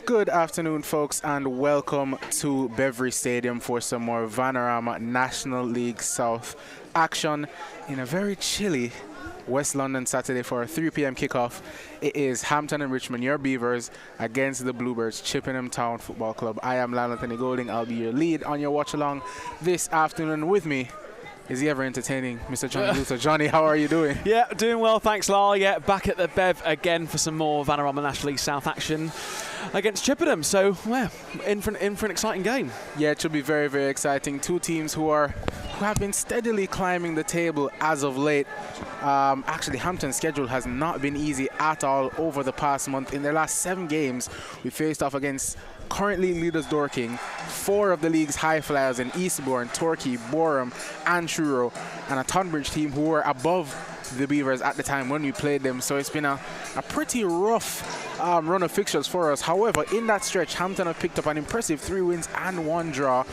Good afternoon, folks, and welcome to BEAVERS Stadium for some more Vanarama National League South action in a very chilly West London Saturday for a 3 p.m. kickoff. It is Hampton and Richmond, your Beavers, against the Bluebirds, Chippenham Town Football Club. I am Anthony Golding. I'll be your lead on your watch along this afternoon. With me is the ever entertaining Mr. Johnny Luther. Johnny, how are you doing? Yeah, doing well, thanks, Lyle. Yeah, back at the Bev again for some more Vanarama National League South action against Chippenham. So, well, in for an exciting game. Yeah, it should be very, very exciting. Two teams who have been steadily climbing the table as of late. Actually, Hampton's schedule has not been easy at all over the past month. In their last 7 games, we faced off against currently leaders Dorking, 4 of the league's high flyers in Eastbourne, Torquay, Boreham, and Truro, and a Tonbridge team who were above the Beavers at the time when we played them. So it's been a pretty rough run of fixtures for us. However, in that stretch, Hampton have picked up an impressive 3 wins and 1 draw.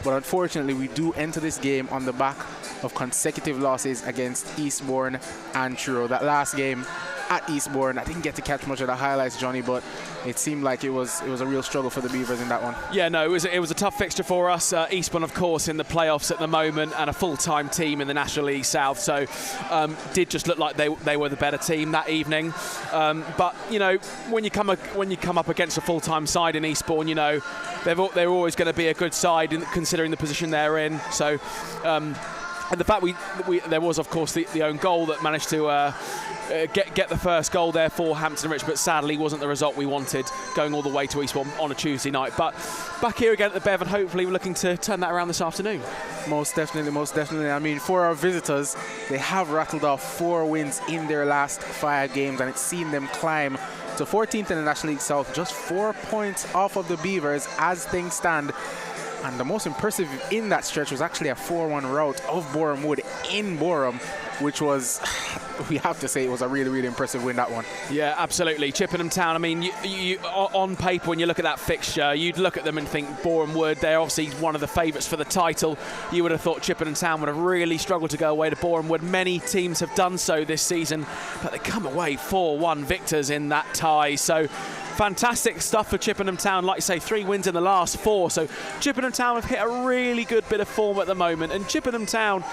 But unfortunately, we do enter this game on the back of consecutive losses against Eastbourne and Truro. That last game at Eastbourne, I didn't get to catch much of the highlights, Johnny, but it seemed like it was a real struggle for the Beavers in that one. Yeah, no, it was a tough fixture for us. Eastbourne, of course, in the playoffs at the moment, and a full-time team in the National League South. So, did just look like they were the better team that evening. But you know, when you come up against a full-time side in Eastbourne, you know, they're always going to be a good side considering the position they're in. So. And the fact there was, of course, the own goal that managed to get the first goal there for Hampton Rich, but sadly wasn't the result we wanted, going all the way to Eastbourne on a Tuesday night. But back here again at the Bev, and hopefully we're looking to turn that around this afternoon. Most definitely, most definitely. I mean, for our visitors, they have rattled off 4 wins in their last 5 games, and it's seen them climb to 14th in the National League South, just 4 points off of the Beavers as things stand. And the most impressive in that stretch was actually a 4-1 rout of Boreham Wood in Boreham, which was, we have to say, it was a really, really impressive win, that one. Yeah, absolutely. Chippenham Town, I mean, you on paper, when you look at that fixture, you'd look at them and think Boreham Wood, they're obviously one of the favourites for the title. You would have thought Chippenham Town would have really struggled to go away to Boreham Wood. Many teams have done so this season, but they come away 4-1 victors in that tie. So, fantastic stuff for Chippenham Town. Like you say, 3 wins in the last 4. So Chippenham Town have hit a really good bit of form at the moment. And Chippenham Town,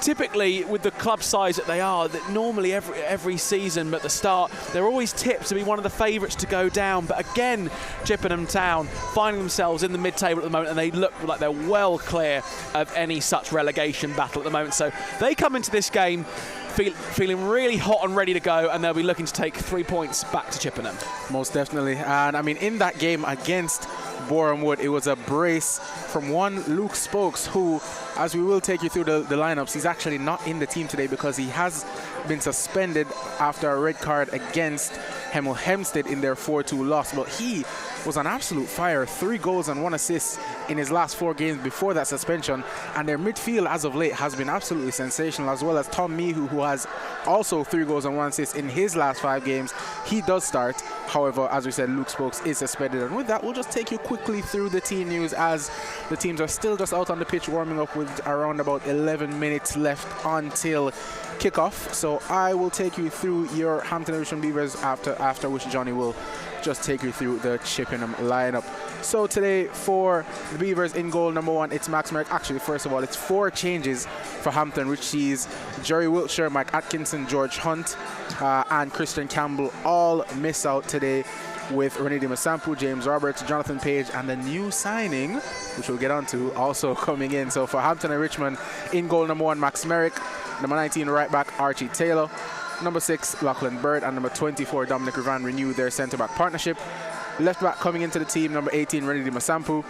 typically with the club size that they are, that normally every season at the start, they're always tipped to be one of the favourites to go down. But again, Chippenham Town finding themselves in the mid-table at the moment, and they look like they're well clear of any such relegation battle at the moment. So they come into this game feeling really hot and ready to go, and they'll be looking to take 3 points back to Chippenham. Most definitely. And I mean, in that game against Boreham Wood, it was a brace from one Luke Spokes, who, as we will take you through the lineups, he's actually not in the team today because he has been suspended after a red card against Hemel Hempstead in their 4-2 loss. But he was an absolute fire, 3 goals and 1 assist in his last 4 games before that suspension. And their midfield as of late has been absolutely sensational, as well as Tom Meehu, who has also 3 goals and 1 assist in his last 5 games. He does start. However, as we said, Luke Spokes is suspended. And with that, we'll just take you quickly through the team news, as the teams are still just out on the pitch warming up with around about 11 minutes left until kickoff. So I will take you through your Hampton and Richmond Beavers, after which Johnny will just take you through the Chippenham lineup. So today for the Beavers, in goal, number 1, it's Max Merrick. Actually, first of all, it's 4 changes for Hampton, which sees Jerry Wiltshire, Mike Atkinson, George Hunt, and Christian Campbell all miss out today, with Renee Masampu, James Roberts, Jonathan Page, and the new signing, which we'll get onto, also coming in. So for Hampton and Richmond, in goal, number 1, Max Merrick, number 19, right back, Archie Taylor, number 6, Lachlan Bird, and number 24, Dominic Rivan, renew their centre-back partnership. Left back coming into the team, number 18, Renedy Masampu.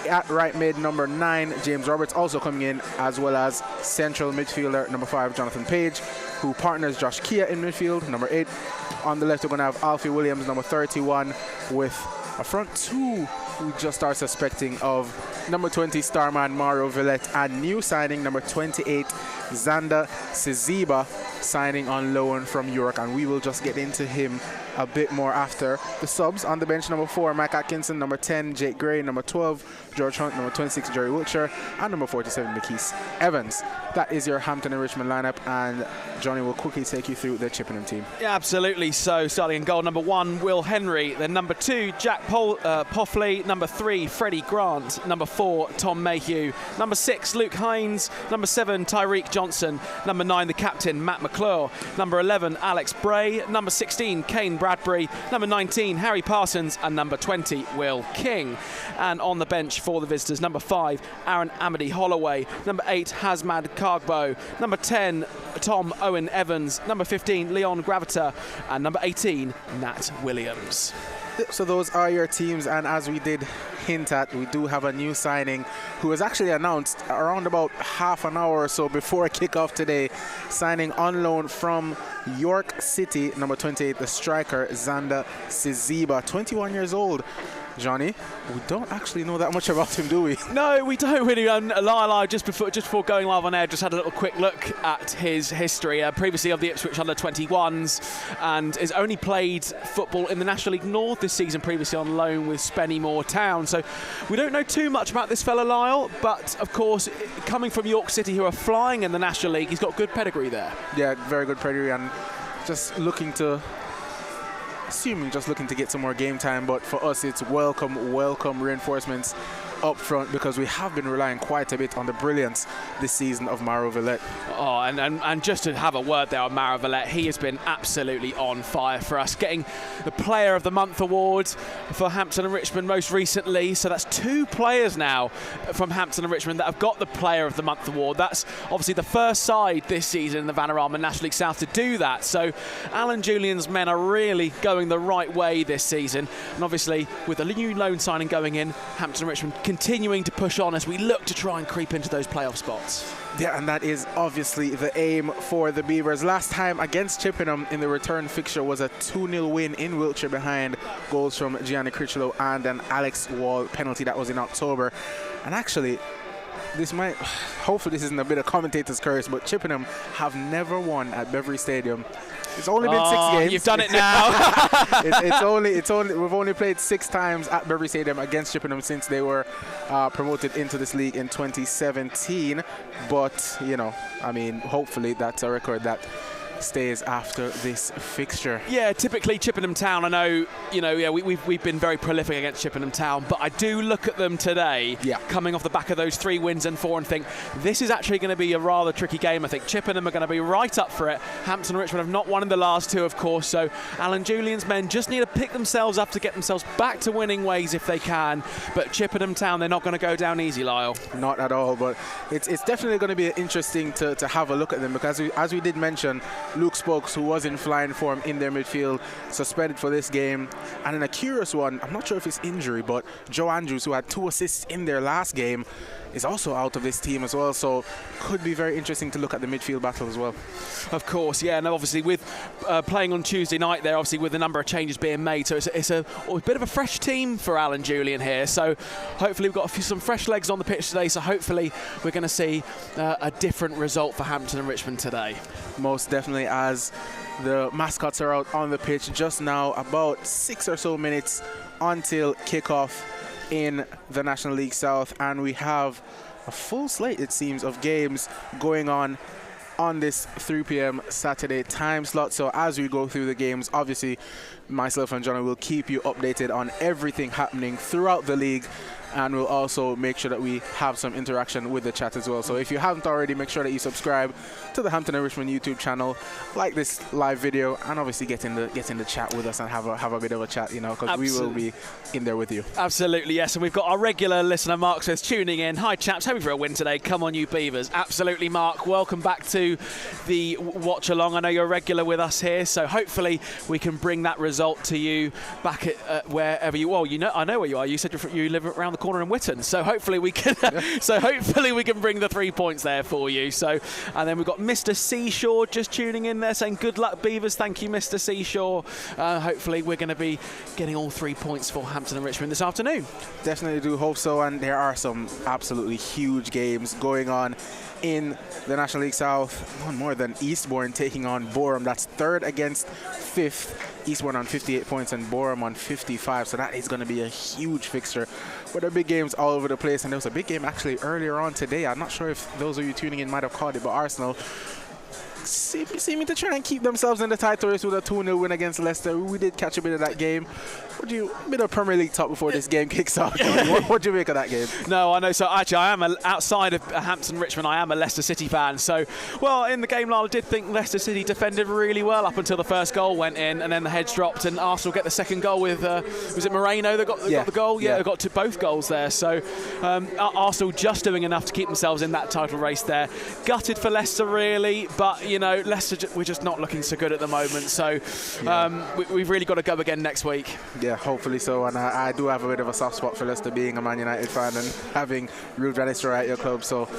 At right mid, number 9, James Roberts, also coming in, as well as central midfielder, number 5, Jonathan Page, who partners Josh Kia in midfield, number 8. On the left, we're going to have Alfie Williams, number 31, with a front 2 we just are suspecting of number 20 starman Mauro Villette and new signing number 28 Xander Siziba signing on loan from York, and we will just get into him a bit more after the subs. On the bench, number 4 Mike Atkinson, number 10 Jake Gray, number 12 George Hunt, number 26 Jerry Wiltshire, and number 47 McKees Evans. That is your Hampton and Richmond lineup, and Johnny will quickly take you through the Chippenham team. Yeah, absolutely. So starting in goal, number 1 Will Henry, then number 2 Jack Poffley, number 3 Freddie Grant, number 4 Tom Mayhew, number 6 Luke Hines, number 7 Tyreek Johnson, number 9 the captain Matt McClure, number 11 Alex Bray, number 16 Kane Bradbury, number 19 Harry Parsons, and number 20 Will King. And on the bench for the visitors, number 5 Aaron Amity Holloway, number 8 Hazmad Cargbo, number 10 Tom Owen Evans, number 15 Leon Gravita, and number 18 Nat Williams. So those are your teams, and as we did hint at, we do have a new signing who was actually announced around about half an hour or so before kickoff today, signing on loan from York City, number 28, the striker Xander Siziba, 21 years old. Johnny, we don't actually know that much about him, do we? No, we don't really. Lyle, just before going live on air, just had a little quick look at his history. Previously of the Ipswich under-21s, and has only played football in the National League North this season, previously on loan with Spennymoor Town. So we don't know too much about this fella, Lyle, but of course, coming from York City, who are flying in the National League, he's got good pedigree there. Yeah, very good pedigree, and just looking to get some more game time, but for us it's welcome reinforcements up front, because we have been relying quite a bit on the brilliance this season of Mauro Villette. Oh, and just to have a word there on Mauro Villette, he has been absolutely on fire for us, getting the Player of the Month award for Hampton and Richmond most recently. So that's 2 players now from Hampton and Richmond that have got the Player of the Month award. That's obviously the first side this season in the Vanarama National League South to do that. So Alan Julian's men are really going the right way this season, and obviously with the new loan signing going in, Hampton and Richmond continuing to push on as we look to try and creep into those playoff spots. Yeah, and that is obviously the aim for the Beavers. Last time against Chippenham in the return fixture was a 2-0 win in Wiltshire behind goals from Gianni Critchlow and an Alex Wall penalty. That was in October. And actually, hopefully this isn't a bit of commentator's curse, but Chippenham have never won at Beverley Stadium. It's only been 6 games. You've done it now. We've only played 6 times at Beverley Stadium against Chippenham since they were promoted into this league in 2017. But, you know, I mean, hopefully that's a record that stays after this fixture. Yeah, typically Chippenham Town, I know, you know, yeah, we've been very prolific against Chippenham Town, but I do look at them today, coming off the back of those 3 wins and 4, and think this is actually going to be a rather tricky game. I think Chippenham are going to be right up for it. Hampton and Richmond have not won in the last 2, of course, so Alan Julian's men just need to pick themselves up to get themselves back to winning ways if they can. But Chippenham Town, they're not going to go down easy, Lyle. Not at all, but it's definitely going to be interesting to have a look at them, because as we did mention, Luke Spokes, who was in flying form in their midfield, suspended for this game. And in a curious one, I'm not sure if it's injury, but Joe Andrews, who had 2 assists in their last game, is also out of this team as well. So could be very interesting to look at the midfield battle as well. Of course, yeah, and obviously with playing on Tuesday night there, obviously with the number of changes being made, so it's a bit of a fresh team for Alan Julian here. So hopefully we've got some fresh legs on the pitch today, so hopefully we're going to see a different result for Hampton and Richmond today. Most definitely, as the mascots are out on the pitch just now, about 6 or so minutes until kickoff in the National League South, and we have a full slate, it seems, of games going on this 3 p.m. Saturday time slot. So as we go through the games, obviously myself and Johnny will keep you updated on everything happening throughout the league, and we'll also make sure that we have some interaction with the chat as well. So if you haven't already, make sure that you subscribe to the Hampton and Richmond YouTube channel, like this live video, and obviously get in the chat with us and have a bit of a chat, you know, because we will be in there with you. Absolutely, yes. And we've got our regular listener Mark says, tuning in. Hi chaps, hoping for a win today. Come on you Beavers. Absolutely, Mark. Welcome back to the watch along. I know you're a regular with us here, so hopefully we can bring that result to you back at wherever you are. You know, I know where you are. You said you live around the corner in Witten. So hopefully we can. We can bring the 3 points there for you. So, and then we've got Mr. Seashore just tuning in there saying good luck Beavers. Thank you, Mr. Seashore. Hopefully we're going to be getting all 3 points for Hampton and Richmond this afternoon. Definitely do hope so, and there are some absolutely huge games going on in the National League South. None more than Eastbourne taking on Boreham. That's third against fifth. Eastbourne on 58 points and Boreham on 55, so that is going to be a huge fixture. But there are big games all over the place, and there was a big game actually earlier on today. I'm not sure if those of you tuning in might have caught it, but Arsenal seeming to try and keep themselves in the title race with a 2-0 win against Leicester. We did catch a bit of that game. Bit of Premier League talk before this game kicks off. What do you make of that game? No, I know. So actually, I am outside of Hampton Richmond. I am a Leicester City fan. So, well, in the game, I did think Leicester City defended really well up until the first goal went in, and then the heads dropped, and Arsenal get the second goal with was it Moreno that got the goal? Yeah, got to both goals there. So Arsenal just doing enough to keep themselves in that title race there. Gutted for Leicester really, but Leicester we're just not looking so good at the moment. So we've really got to go again next week. Yeah, hopefully so. And I do have a bit of a soft spot for Leicester, being a Man United fan and having Ruud van Nistelrooy at your club. So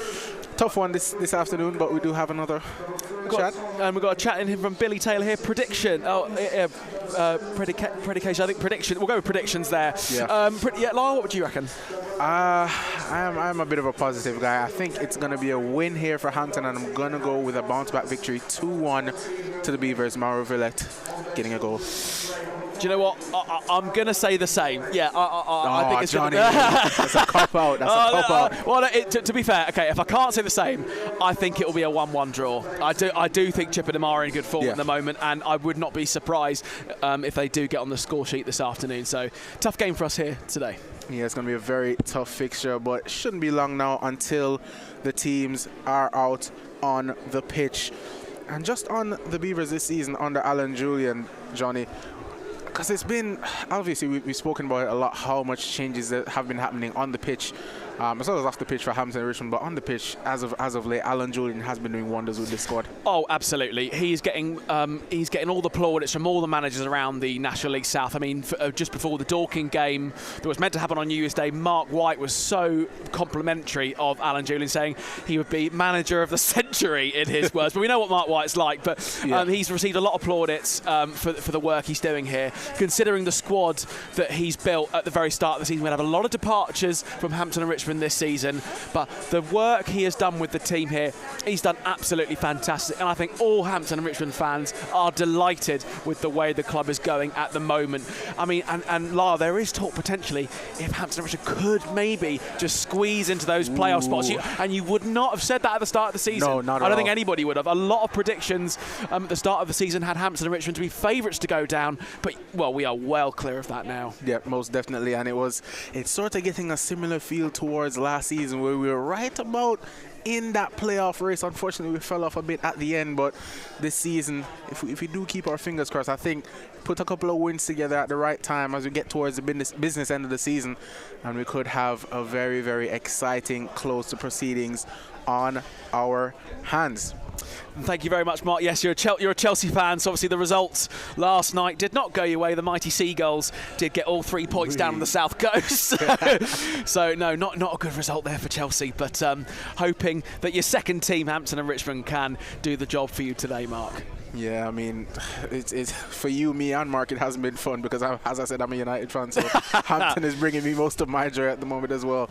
tough one this afternoon, but we do have another chat. And we've got a chat in here from Billy Taylor here. Prediction. Predication. I think prediction. We'll go with predictions there. Yeah. Lyle, what would you reckon? I'm a bit of a positive guy. I think it's going to be a win here for Hampton, and I'm going to go with a bounce-back victory, 2-1 to the Beavers. Mauro Villette getting a goal. Do you know what? I'm going to say the same. Yeah, I think it's Johnny. That's a cop-out. That's a cop-out. Well, to be fair, okay, if I can't say the same, I think it will be a 1-1 draw. I do think Chippenham are in good form at the moment, and I would not be surprised if they do get on the score sheet this afternoon. So, tough game for us here today. Yeah, it's going to be a very tough fixture, but it shouldn't be long now until the teams are out on the pitch. And just on the Beavers this season under Alan Julian, Johnny, because it's been, obviously we've spoken about it a lot, how much changes that have been happening on the pitch, as well as off the pitch for Hampton and Richmond, but on the pitch, as of late, Alan Julian has been doing wonders with this squad. Oh, absolutely. He's getting all the plaudits from all the managers around the National League South. I mean, just before the Dorking game that was meant to happen on New Year's Day, Mark White was so complimentary of Alan Julian, saying he would be manager of the century, in his words. But we know what Mark White's like. But he's received a lot of plaudits for the work he's doing here, considering the squad that he's built at the very start of the season. We'll have a lot of departures from Hampton and Richmond this season, but the work he has done with the team here, he's done absolutely fantastic, and I think all Hampton and Richmond fans are delighted with the way the club is going at the moment. I mean, and Lara, there is talk potentially if Hampton and Richmond could maybe just squeeze into those playoff spots, and you would not have said that at the start of the season. No, not at all. I don't think anybody would have. A lot of predictions at the start of the season had Hampton and Richmond to be favourites to go down, but well, we are well clear of that now. Yeah, most definitely, and it's sort of getting a similar feel towards last season, where we were right about in that playoff race. Unfortunately, we fell off a bit at the end, but this season, if we do keep our fingers crossed, I think put a couple of wins together at the right time as we get towards the business end of the season, and we could have a very, very exciting close to proceedings on our hands. Thank you very much, Mark. Yes, you're a Chelsea fan, so obviously the results last night did not go your way. The mighty Seagulls did get all 3 points down on the South Coast. So, no, not a good result there for Chelsea, but hoping that your second team, Hampton and Richmond, can do the job for you today, Mark. Yeah, I mean, it's for you, me, and Mark, it hasn't been fun because, as I said, I'm a United fan, so Hampton is bringing me most of my joy at the moment as well,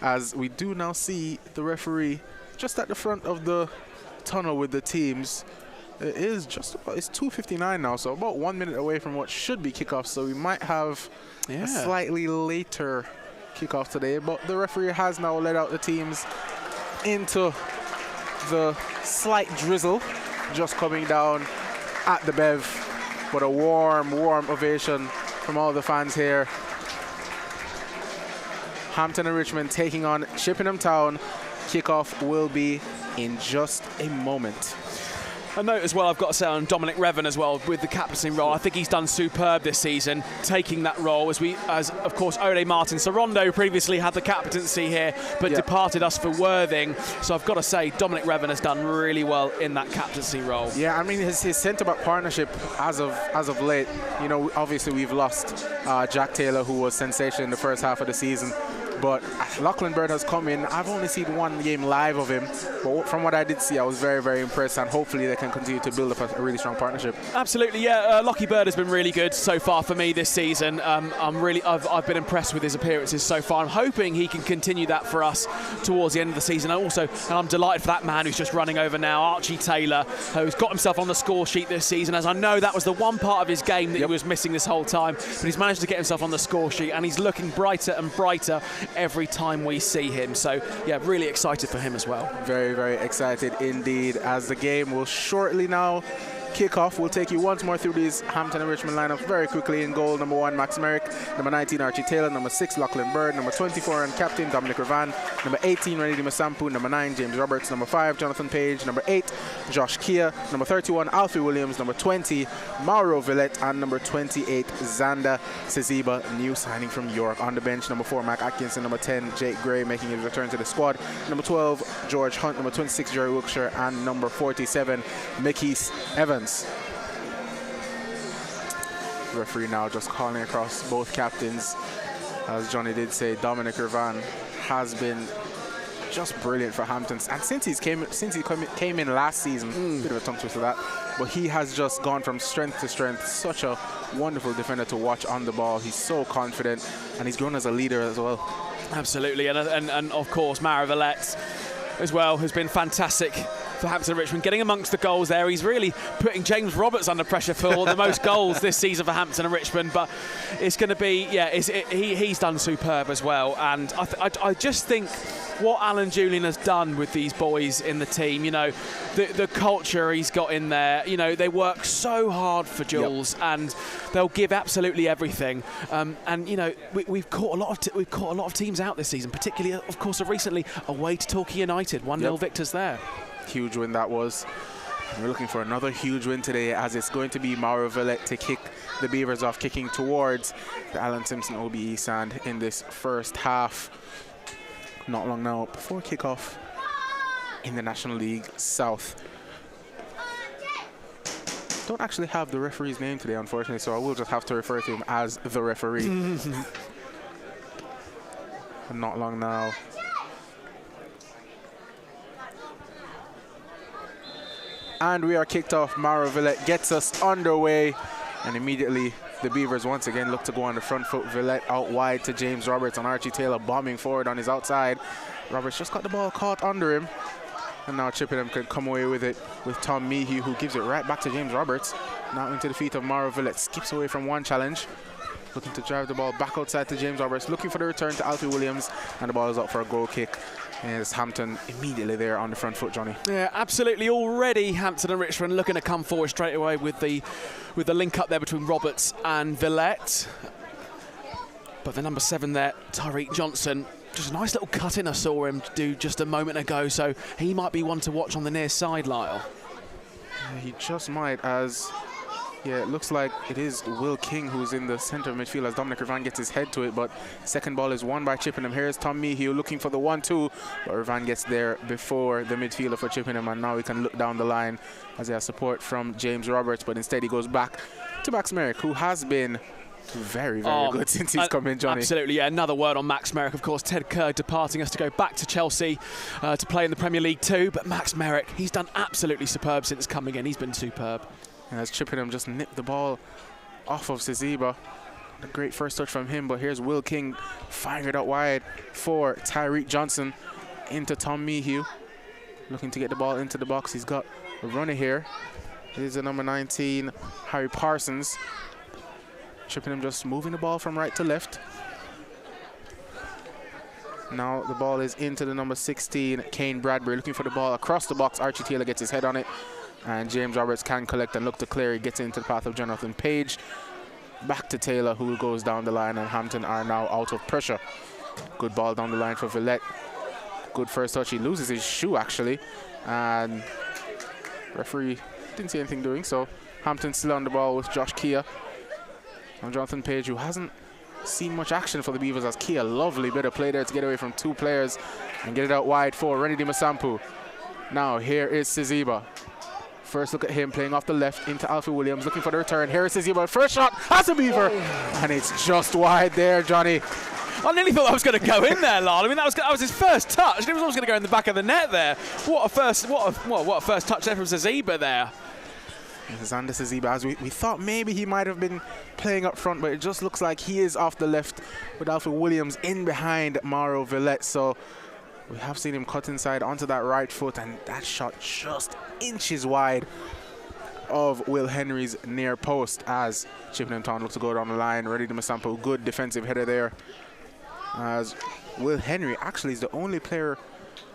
as we do now see the referee just at the front of the tunnel with the teams. It is just about, it's 2:59 now, so about 1 minute away from what should be kickoff, so we might have a slightly later kickoff today, but the referee has now let out the teams into the slight drizzle just coming down at the Bev, but a warm ovation from all the fans here. Hampton and Richmond taking on Chippenham Town. Kickoff will be in just a moment. A note as well, I've got to say, on Dominic Revan as well with the captaincy role. I think he's done superb this season, taking that role as of course Ole Martin Sorondo previously had the captaincy here, but departed us for Worthing. So I've got to say, Dominic Revan has done really well in that captaincy role. Yeah, I mean his centre-back partnership as of late. You know, obviously we've lost Jack Taylor, who was sensational in the first half of the season. But Lachlan Bird has come in. I've only seen one game live of him, but from what I did see, I was very, very impressed, and hopefully they can continue to build up a really strong partnership. Absolutely, yeah. Lockie Bird has been really good so far for me this season. I've been impressed with his appearances so far. I'm hoping he can continue that for us towards the end of the season. And I'm delighted for that man who's just running over now, Archie Taylor, who's got himself on the score sheet this season, as I know that was the one part of his game that he was missing this whole time, but he's managed to get himself on the score sheet, and he's looking brighter and brighter every time we see him. So yeah, really excited for him as well. Very, very excited indeed, as the game will shortly now kick off. We'll take you once more through these Hampton and Richmond lineups very quickly. In goal, number 1, Max Merrick. Number 19, Archie Taylor. Number 6, Lachlan Bird. Number 24, and captain, Dominic Ravan. Number 18, Renedy Masampu. Number 9, James Roberts. Number 5, Jonathan Page. Number 8, Josh Kia. Number 31, Alfie Williams. Number 20, Mauro Villette. And number 28, Xander Seziba, new signing from York. On the bench, number 4, Mac Atkinson. Number 10, Jake Gray, making his return to the squad. Number 12, George Hunt. Number 26, Jerry Wilkshire. And number 47, Mickey's Evans. Referee now just calling across both captains. As Johnny did say, Dominic Ravan has been just brilliant for Hampton, and since he came in last season, bit of a tongue twister that, but he has just gone from strength to strength. Such a wonderful defender to watch on the ball. He's so confident, and he's grown as a leader as well. Absolutely, and of course Mauro Villette as well has been fantastic for Hampton and Richmond, getting amongst the goals there. He's really putting James Roberts under pressure for the most goals this season for Hampton and Richmond, but it's going to be, he's done superb as well. And I just think what Alan Julian has done with these boys in the team, you know, the culture he's got in there, you know, they work so hard for Jules, and they'll give absolutely everything. And you know, we've caught a lot of teams out this season, particularly, of course, recently away to Torquay United, 1-0 victors there. Huge win that was. And we're looking for another huge win today, as it's going to be Mauro Villette to kick the Beavers off, kicking towards the Alan Simpson OBE stand in this first half. Not long now before kickoff in the National League South. Don't actually have the referee's name today, unfortunately, so I will just have to refer to him as the referee. And not long now. And we are kicked off. Mauro Villette gets us underway, and immediately the Beavers once again look to go on the front foot. Villette out wide to James Roberts, and Archie Taylor bombing forward on his outside. Roberts just got the ball caught under him, and now Chippenham can come away with it with Tom Meehue, who gives it right back to James Roberts. Now into the feet of Mauro Villette, skips away from one challenge, looking to drive the ball back outside to James Roberts, looking for the return to Alfie Williams, and the ball is up for a goal kick. And it's Hampton immediately there on the front foot, Johnny. Yeah, absolutely. Already Hampton and Richmond looking to come forward straight away with the link up there between Roberts and Villette. But the number 7 there, Tyreek Johnson, just a nice little cut in I saw him do just a moment ago, so he might be one to watch on the near side, Lyle. Yeah, he just might, as it looks like it is Will King who's in the centre of midfield as Dominic Ravan gets his head to it, but second ball is won by Chippenham. Here's Tom Meehue looking for the 1-2, but Ravan gets there before the midfielder for Chippenham, and now we can look down the line as he has support from James Roberts, but instead he goes back to Max Merrick, who has been very, very good since he's come in, Johnny. Absolutely, yeah. Another word on Max Merrick. Of course, Ted Kerr departing us to go back to Chelsea to play in the Premier League too, but Max Merrick, he's done absolutely superb since coming in. He's been superb. And as Chippenham just nipped the ball off of Seziba. A great first touch from him, but here's Will King firing it out wide for Tyreek Johnson into Tom Meehue. Looking to get the ball into the box. He's got a runner here. Here's the number 19, Harry Parsons. Chippenham just moving the ball from right to left. Now the ball is into the number 16, Kane Bradbury, looking for the ball across the box. Archie Taylor gets his head on it, and James Roberts can collect and look to clear. He gets into the path of Jonathan Page. Back to Taylor, who goes down the line, and Hampton are now out of pressure. Good ball down the line for Villette. Good first touch. He loses his shoe, actually, and referee didn't see anything doing, so Hampton still on the ball with Josh Kia. And Jonathan Page, who hasn't seen much action for the Beavers, as Kia, lovely bit of play there to get away from two players and get it out wide for Renedy Masampu. Now here is Seziba. First look at him playing off the left into Alfie Williams, looking for the return. Here is Seziba, first shot, has a Beaver, and it's just wide there, Johnny. I nearly thought that was going to go in there, Lyle. I mean, that was his first touch. And it was almost going to go in the back of the net there. What a first touch there from Zaziba there. Xander Zaziba, as we thought maybe he might have been playing up front, but it just looks like he is off the left with Alfie Williams in behind Mauro Villette. So we have seen him cut inside onto that right foot, and that shot just inches wide of Will Henry's near post as Chippenham Town looks to go down the line. Ready to Masampo, good defensive header there. As Will Henry actually is the only player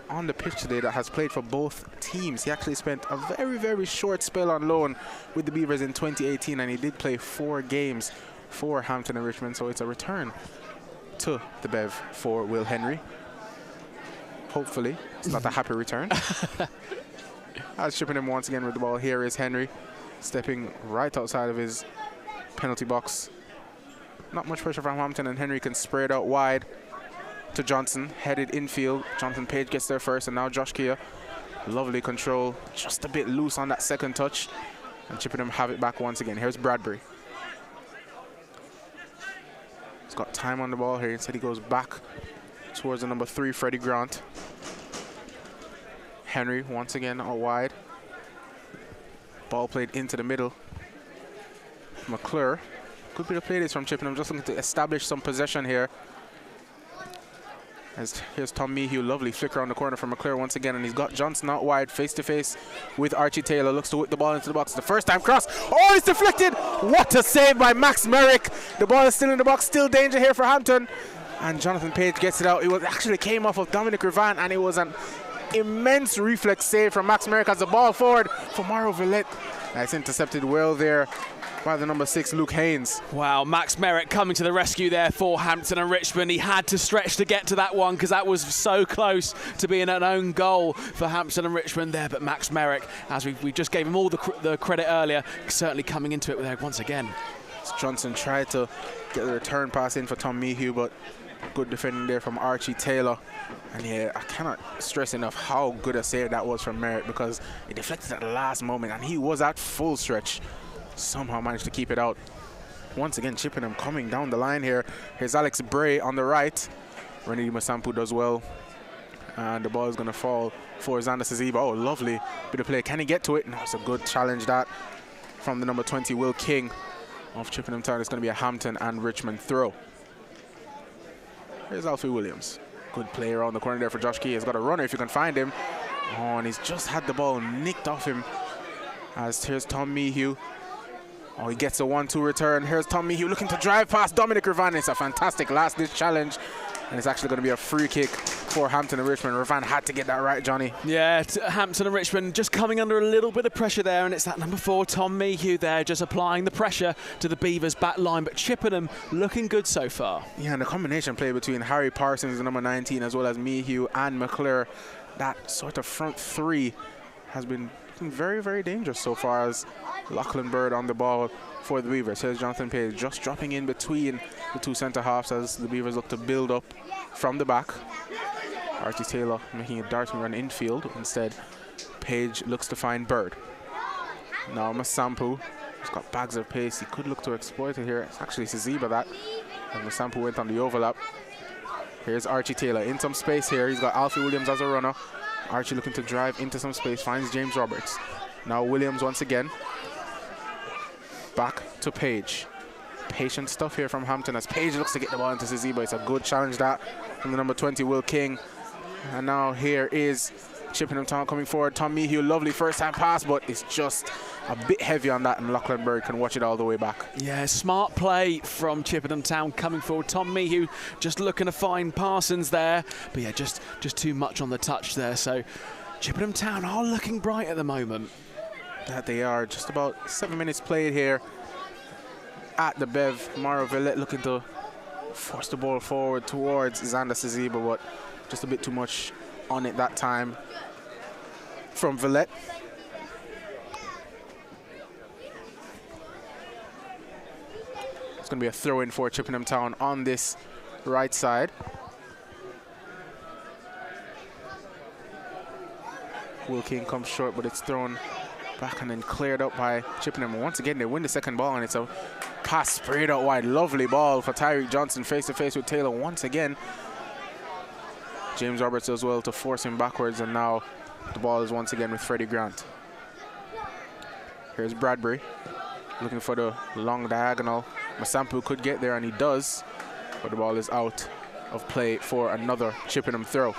on the pitch today that has played for both teams. He actually spent a very, very short spell on loan with the Beavers in 2018, and he did play 4 games for Hampton and Richmond, so it's a return to the Bev for Will Henry. Hopefully, it's not a happy return. As Chippenham once again with the ball, here is Henry stepping right outside of his penalty box. Not much pressure from Hampton, and Henry can spray it out wide to Johnson, headed infield. Jonathan Page gets there first, and now Josh Kia. Lovely control, just a bit loose on that second touch, and Chippenham have it back once again. Here's Bradbury. He's got time on the ball here. Instead, he goes back towards the number 3, Freddie Grant. Henry once again out wide. Ball played into the middle. McClure. Good bit of play this from Chippenham, just looking to establish some possession here. As here's Tom Mayhew, lovely flicker on the corner from McClure once again, and he's got Johnson out wide, face to face with Archie Taylor. Looks to whip the ball into the box. The first time cross. Oh, it's deflected. What a save by Max Merrick. The ball is still in the box, still danger here for Hampton. And Jonathan Page gets it out. It was actually came off of Dominic Rivan, and it was an immense reflex save from Max Merrick as the ball forward for Mauro Villette. That's intercepted well there by the number 6, Luke Haynes. Wow, Max Merrick coming to the rescue there for Hampton and Richmond. He had to stretch to get to that one because that was so close to being an own goal for Hampton and Richmond there. But Max Merrick, as we just gave him all the credit earlier, certainly coming into it there once again. Johnson tried to get the return pass in for Tom Mayhew, but good defending there from Archie Taylor. And yeah, I cannot stress enough how good a save that was from Merrick, because it deflected at the last moment and he was at full stretch. Somehow managed to keep it out. Once again, Chippenham coming down the line here. Here's Alex Bray on the right. Renedy Masampu does well. And the ball is going to fall for Xander Zaziba. Oh, lovely bit of play. Can he get to it? No, it's a good challenge that from the number 20, Will King of Chippenham Town. It's going to be a Hampton and Richmond throw. Here's Alfie Williams. Good play around the corner there for Josh Key. He's got a runner if you can find him. Oh, and he's just had the ball nicked off him. As here's Tom Mayhew. Oh, he gets a 1-2 return. Here's Tom Mayhew looking to drive past Dominic Rivan. It's a fantastic last-ditch challenge. And it's actually going to be a free kick for Hampton and Richmond. Rivan had to get that right, Johnny. Yeah, Hampton and Richmond just coming under a little bit of pressure there. And it's that number 4, Tom Mayhew there, just applying the pressure to the Beavers back line. But Chippenham looking good so far. Yeah, and the combination play between Harry Parsons, the number 19, as well as Mayhew and McClure, that sort of front 3 has been very, very dangerous so far, as Lachlan Bird on the ball for the Beavers. Here's Jonathan Page just dropping in between the 2 centre halves as the Beavers look to build up from the back. Archie Taylor making a darting run infield. Instead, Page looks to find Bird. Now Masampu, he's got bags of pace. He could look to exploit it here. It's actually Zaziba that. And Masampu went on the overlap. Here's Archie Taylor in some space here. He's got Alfie Williams as a runner. Archie looking to drive into some space, finds James Roberts. Now Williams once again. Back to Page. Patient stuff here from Hampton as Page looks to get the ball into Zaziba. It's a good challenge that from the number 20, Will King. And now here is Chippenham Town coming forward. Tom Mayhew, lovely first time pass, but it's just a bit heavy on that, and Lachlan Bird can watch it all the way back. Yeah, smart play from Chippenham Town coming forward. Tom Mayhew just looking to find Parsons there, but yeah, just too much on the touch there. So Chippenham Town are looking bright at the moment. That they are. Just about 7 minutes played here at the Bev. Mauro Villette looking to force the ball forward towards Xander Zaziba, but just a bit too much on it that time from Villette. It's going to be a throw-in for Chippenham Town on this right side. Will King comes short, but it's thrown Back and then cleared up by Chippenham. Once again, they win the second ball, and it's a pass sprayed out wide. Lovely ball for Tyreek Johnson, face-to-face with Taylor once again. James Roberts as well to force him backwards, and now the ball is once again with Freddie Grant. Here's Bradbury looking for the long diagonal. Masampu could get there, and he does, but the ball is out of play for another Chippenham throw.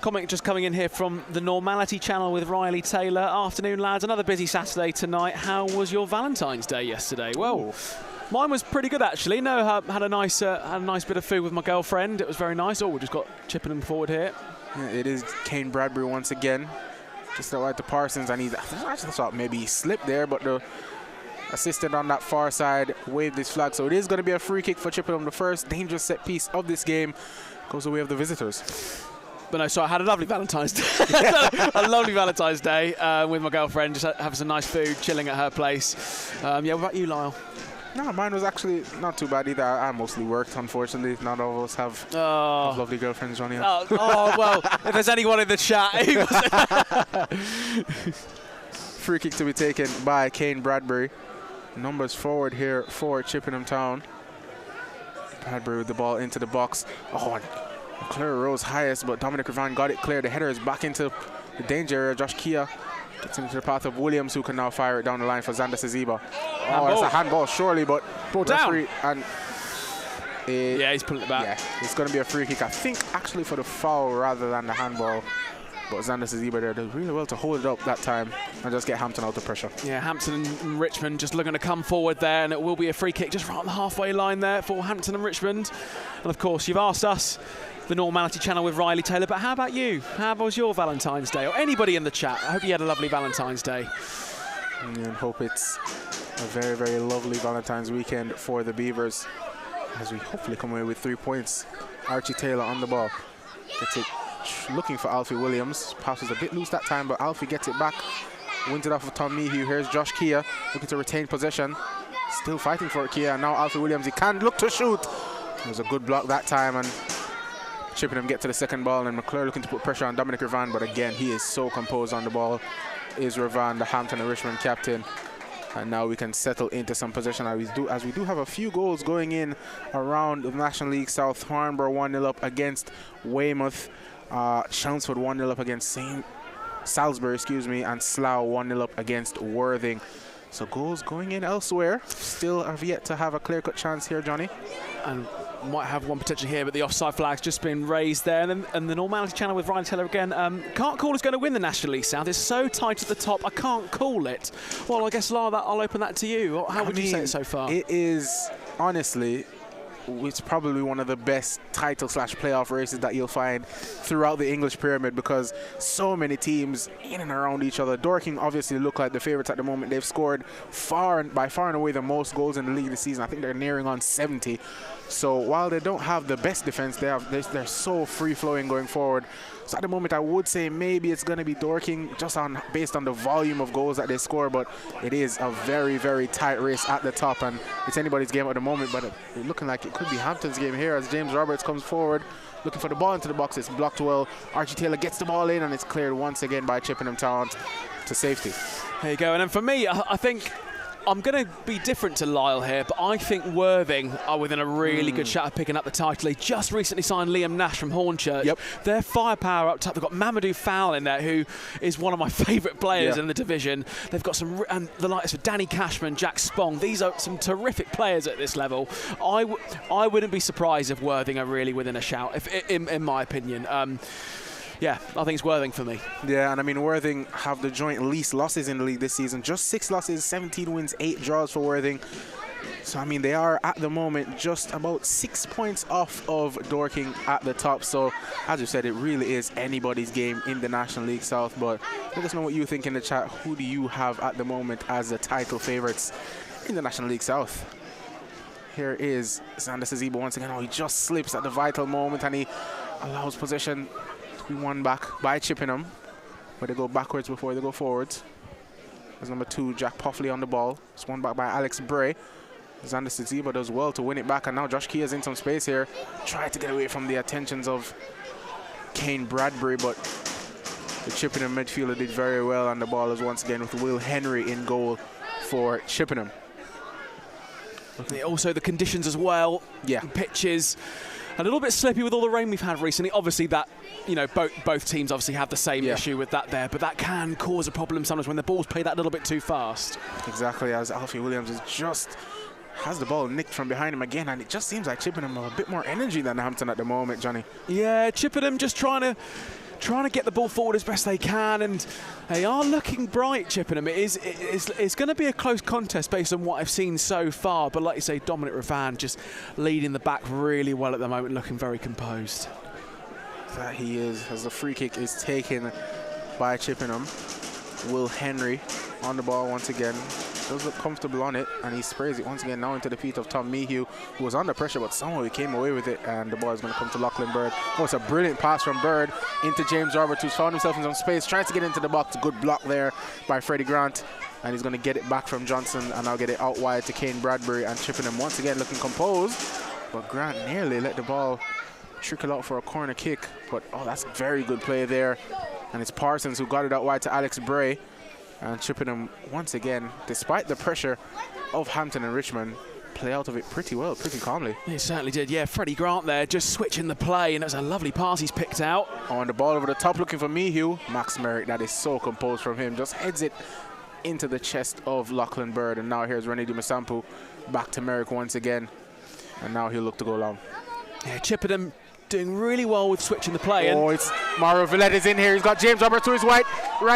Comment just coming in here from the Normality channel with Riley Taylor. Afternoon, lads. Another busy Saturday tonight. How was your Valentine's Day yesterday? Well, mine was pretty good actually. No, had a nice bit of food with my girlfriend. It was very nice. Oh, we just got Chippenham forward here. Yeah, it is Kane Bradbury once again. Just out right to Parsons, and I just thought maybe he slipped there, but the assistant on that far side waved his flag. So it is going to be a free kick for Chippenham. The first dangerous set piece of this game goes the way of the visitors. But no, so I had a lovely Valentine's Day. A lovely Valentine's Day with my girlfriend, just having some nice food, chilling at her place. Yeah, what about you, Lyle? No, mine was actually not too bad either. I mostly worked, unfortunately. Not all of us have lovely girlfriends, Johnny. Oh, well, if there's anyone in the chat. Free kick to be taken by Kane Bradbury. Numbers forward here for Chippenham Town. Bradbury with the ball into the box. Oh, and McClure rose highest, but Dominic Ravan got it clear. The header is back into the danger area. Josh Kia gets into the path of Williams, who can now fire it down the line for Xander Saziba. Oh, that's a handball, surely, but down. And yeah, he's pulling it back. Yeah, it's going to be a free kick, I think, actually for the foul rather than the handball. But Xander Saziba there did really well to hold it up that time and just get Hampton out of pressure. Yeah, Hampton and Richmond just looking to come forward there, and it will be a free kick just right on the halfway line there for Hampton and Richmond. And of course, you've asked us, the Normality channel with Riley Taylor, but how about you? How was your Valentine's Day? Or anybody in the chat? I hope you had a lovely Valentine's Day. And hope it's a very, very lovely Valentine's weekend for the Beavers as we hopefully come away with 3 points. Archie Taylor on the ball. Gets it looking for Alfie Williams. Pass was a bit loose that time, but Alfie gets it back. Wins it off of Tom Mayhew. Here's Josh Kia looking to retain possession. Still fighting for it, Kia. And now Alfie Williams, he can look to shoot. It was a good block that time, and Chippenham get to the second ball, and McClure looking to put pressure on Dominic Ravan, but again, he is so composed on the ball. Is Ravan, the Hampton and Richmond captain. And now we can settle into some possession as we do have a few goals going in around the National League South. Hornborough 1-0 up against Weymouth. Chelmsford 1-0 up against Salisbury, and Slough 1-0 up against Worthing. So goals going in elsewhere. Still have yet to have a clear-cut chance here, Johnny. And might have one potentially here, but the offside flag's just been raised there. And the Normality channel with Ryan Taylor again. Can't call who's going to win the National League South. It's so tight at the top, I can't call it. Well, I guess, Lara, I'll open that to you. How would you say it so far? It is, honestly, it's probably one of the best title/playoff races that you'll find throughout the English pyramid, because so many teams in and around each other. Dorking obviously look like the favourites at the moment. They've scored by far and away the most goals in the league this season. I think they're nearing on 70. So while they don't have the best defence, they're so free-flowing going forward. So at the moment, I would say maybe it's going to be Dorking based on the volume of goals that they score, but it is a very, very tight race at the top, and it's anybody's game at the moment, but it's looking like it could be Hampton's game here as James Roberts comes forward, looking for the ball into the box. It's blocked well. Archie Taylor gets the ball in, and it's cleared once again by Chippenham Town to safety. There you go. And then for me, I think I'm going to be different to Lyle here, but I think Worthing are within a really good shot of picking up the title. They just recently signed Liam Nash from Hornchurch. Yep. Their firepower up top. They've got Mamadou Fowl in there, who is one of my favourite players in the division. They've got some, and the likes of Danny Cashman, Jack Spong. These are some terrific players at this level. I wouldn't be surprised if Worthing are really within a shout, in my opinion. Yeah, I think it's Worthing for me. Yeah, and I mean, Worthing have the joint least losses in the league this season. Just 6 losses, 17 wins, 8 draws for Worthing. So, I mean, they are at the moment just about 6 points off of Dorking at the top. So, as you said, it really is anybody's game in the National League South. But let us know what you think in the chat. Who do you have at the moment as the title favourites in the National League South? Here is Xander Saziba once again. Oh, he just slips at the vital moment, and he allows possession to be won back by Chippenham, where they go backwards before they go forwards. There's number 2, Jack Poffley on the ball. It's won back by Alex Bray. Xander Saziba does well to win it back, and now Josh Kea's in some space here. Try to get away from the attentions of Kane Bradbury, but The Chippenham midfielder did very well on the ball as once again with Will Henry in goal for Chippenham. Also the conditions as well. Yeah. The pitches. A little bit slippy with all the rain we've had recently. Obviously that, both teams obviously have the same issue with that there, but that can cause a problem sometimes when the ball's played that little bit too fast. Exactly, as Alfie Williams has the ball nicked from behind him again, and it just seems like Chippenham have a bit more energy than Hampton at the moment, Johnny. Yeah, Chippenham just trying to get the ball forward as best they can, and they are looking bright, Chippenham. It's going to be a close contest based on what I've seen so far, but like you say, Dominic Ravan just leading the back really well at the moment, looking very composed. That he is, as the free kick is taken by Chippenham. Will Henry on the ball once again. Does look comfortable on it, and he sprays it once again now into the feet of Tom Mayhew, who was under pressure, but somehow he came away with it, and the ball is going to come to Lachlan Bird. Oh, it's a brilliant pass from Bird into James Roberts, who's found himself in some space, tries to get into the box. Good block there by Freddie Grant, and he's going to get it back from Johnson, and now get it out wide to Kane Bradbury, and Chippenham once again looking composed, but Grant nearly let the ball trickle out for a corner kick, but oh, that's very good play there, and it's Parsons who got it out wide to Alex Bray. And Chippenham, once again, despite the pressure of Hampton and Richmond, play out of it pretty well, pretty calmly. He certainly did, yeah. Freddie Grant there just switching the play, and it was a lovely pass he's picked out. On the ball over the top looking for Mayhew. Max Merrick, that is so composed from him, just heads it into the chest of Lachlan Bird. And now here's René Dumasampu back to Merrick once again. And now he'll look to go long. Yeah, Chippenham doing really well with switching the play. Oh, it's Mauro Villette is in here. He's got James Roberts to his right,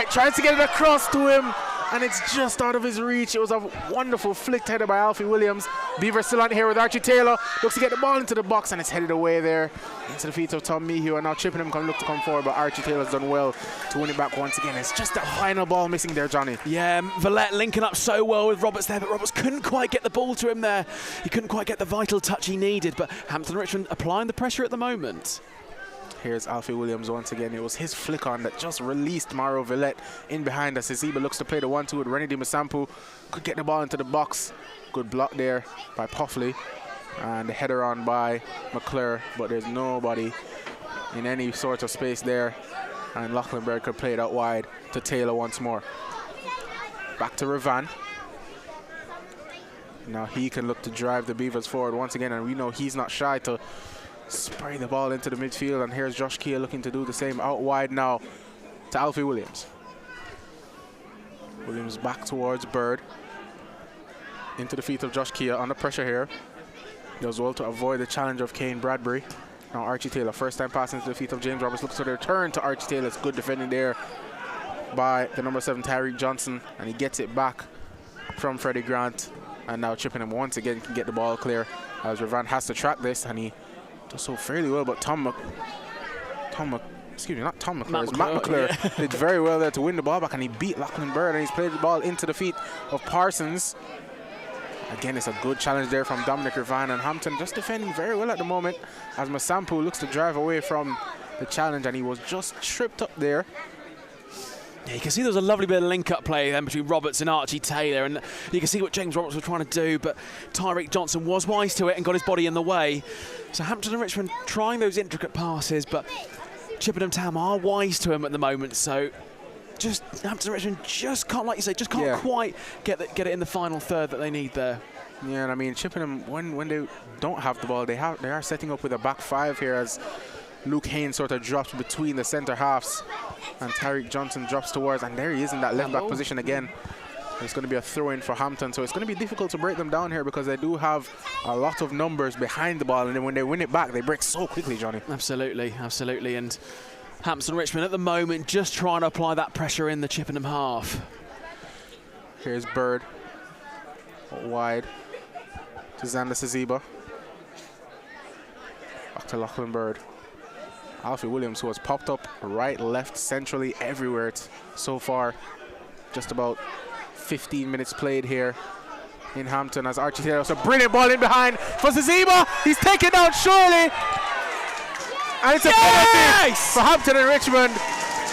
tries to get it across to him, and it's just out of his reach. It was a wonderful flicked header by Alfie Williams. Beavers still on here with Archie Taylor. Looks to get the ball into the box, and it's headed away there into the feet of Tom Mayhew. And now Chippenham can look to come forward, but Archie Taylor's done well to win it back once again. It's just that final ball missing there, Johnny. Yeah, Villette linking up so well with Roberts there, but Roberts couldn't quite get the ball to him there. He couldn't quite get the vital touch he needed, but Hampton Richmond applying the pressure at the moment. Here's Alfie Williams once again. It was his flick on that just released Mauro Villette in behind us. Ziba looks to play the 1-2 with René Dumasampu. Could get the ball into the box. Good block there by Puffley. And the header on by McClure, but there's nobody in any sort of space there. And Lachlan Bird could play it out wide to Taylor once more. Back to Ravan. Now he can look to drive the Beavers forward once again, and we know he's not shy to spray the ball into the midfield. And here's Josh Keogh looking to do the same out wide now to Alfie Williams. Williams back towards Bird. Into the feet of Josh Keogh, under pressure here. Does well to avoid the challenge of Kane Bradbury. Now Archie Taylor, first time pass into the feet of James Roberts. Looks to the return to Archie Taylor. It's good defending there by the number 7 Tyreek Johnson, and he gets it back from Freddie Grant. And now Chippenham once again can get the ball clear, as Ravan has to track this, and he does so fairly well. But Matt McClure did very well there to win the ball back, and he beat Lachlan Bird, and he's played the ball into the feet of Parsons. Again, it's a good challenge there from Dominic Ravan, and Hampton just defending very well at the moment, as Masampu looks to drive away from the challenge, and he was just tripped up there. Yeah, you can see there was a lovely bit of link-up play then between Roberts and Archie Taylor, and you can see what James Roberts was trying to do, but Tyreek Johnson was wise to it and got his body in the way. So Hampton and Richmond trying those intricate passes, but Chippenham Town are wise to him at the moment, so just Hampton and Richmond just can't, like you say, just can't quite get it in the final third that they need there. Yeah, and I mean, Chippenham, when they don't have the ball, they are setting up with a back five here, as Luke Haynes sort of drops between the centre halves, and Tyreek Johnson drops towards, and there he is in that left back position again. It's going to be a throw-in for Hampton, so it's going to be difficult to break them down here, because they do have a lot of numbers behind the ball, and then when they win it back, they break so quickly, Johnny. Absolutely, absolutely, and Hampton Richmond at the moment just trying to apply that pressure in the Chippenham half. Here's Bird, wide to Xander Saziba. Back to Lachlan Bird. Alfie Williams, who has popped up right, left, centrally, everywhere so far. Just about 15 minutes played here in Hampton, as Archie Taylor. So brilliant ball in behind for Saziba. He's taken down surely. And it's a penalty for Hampton and Richmond.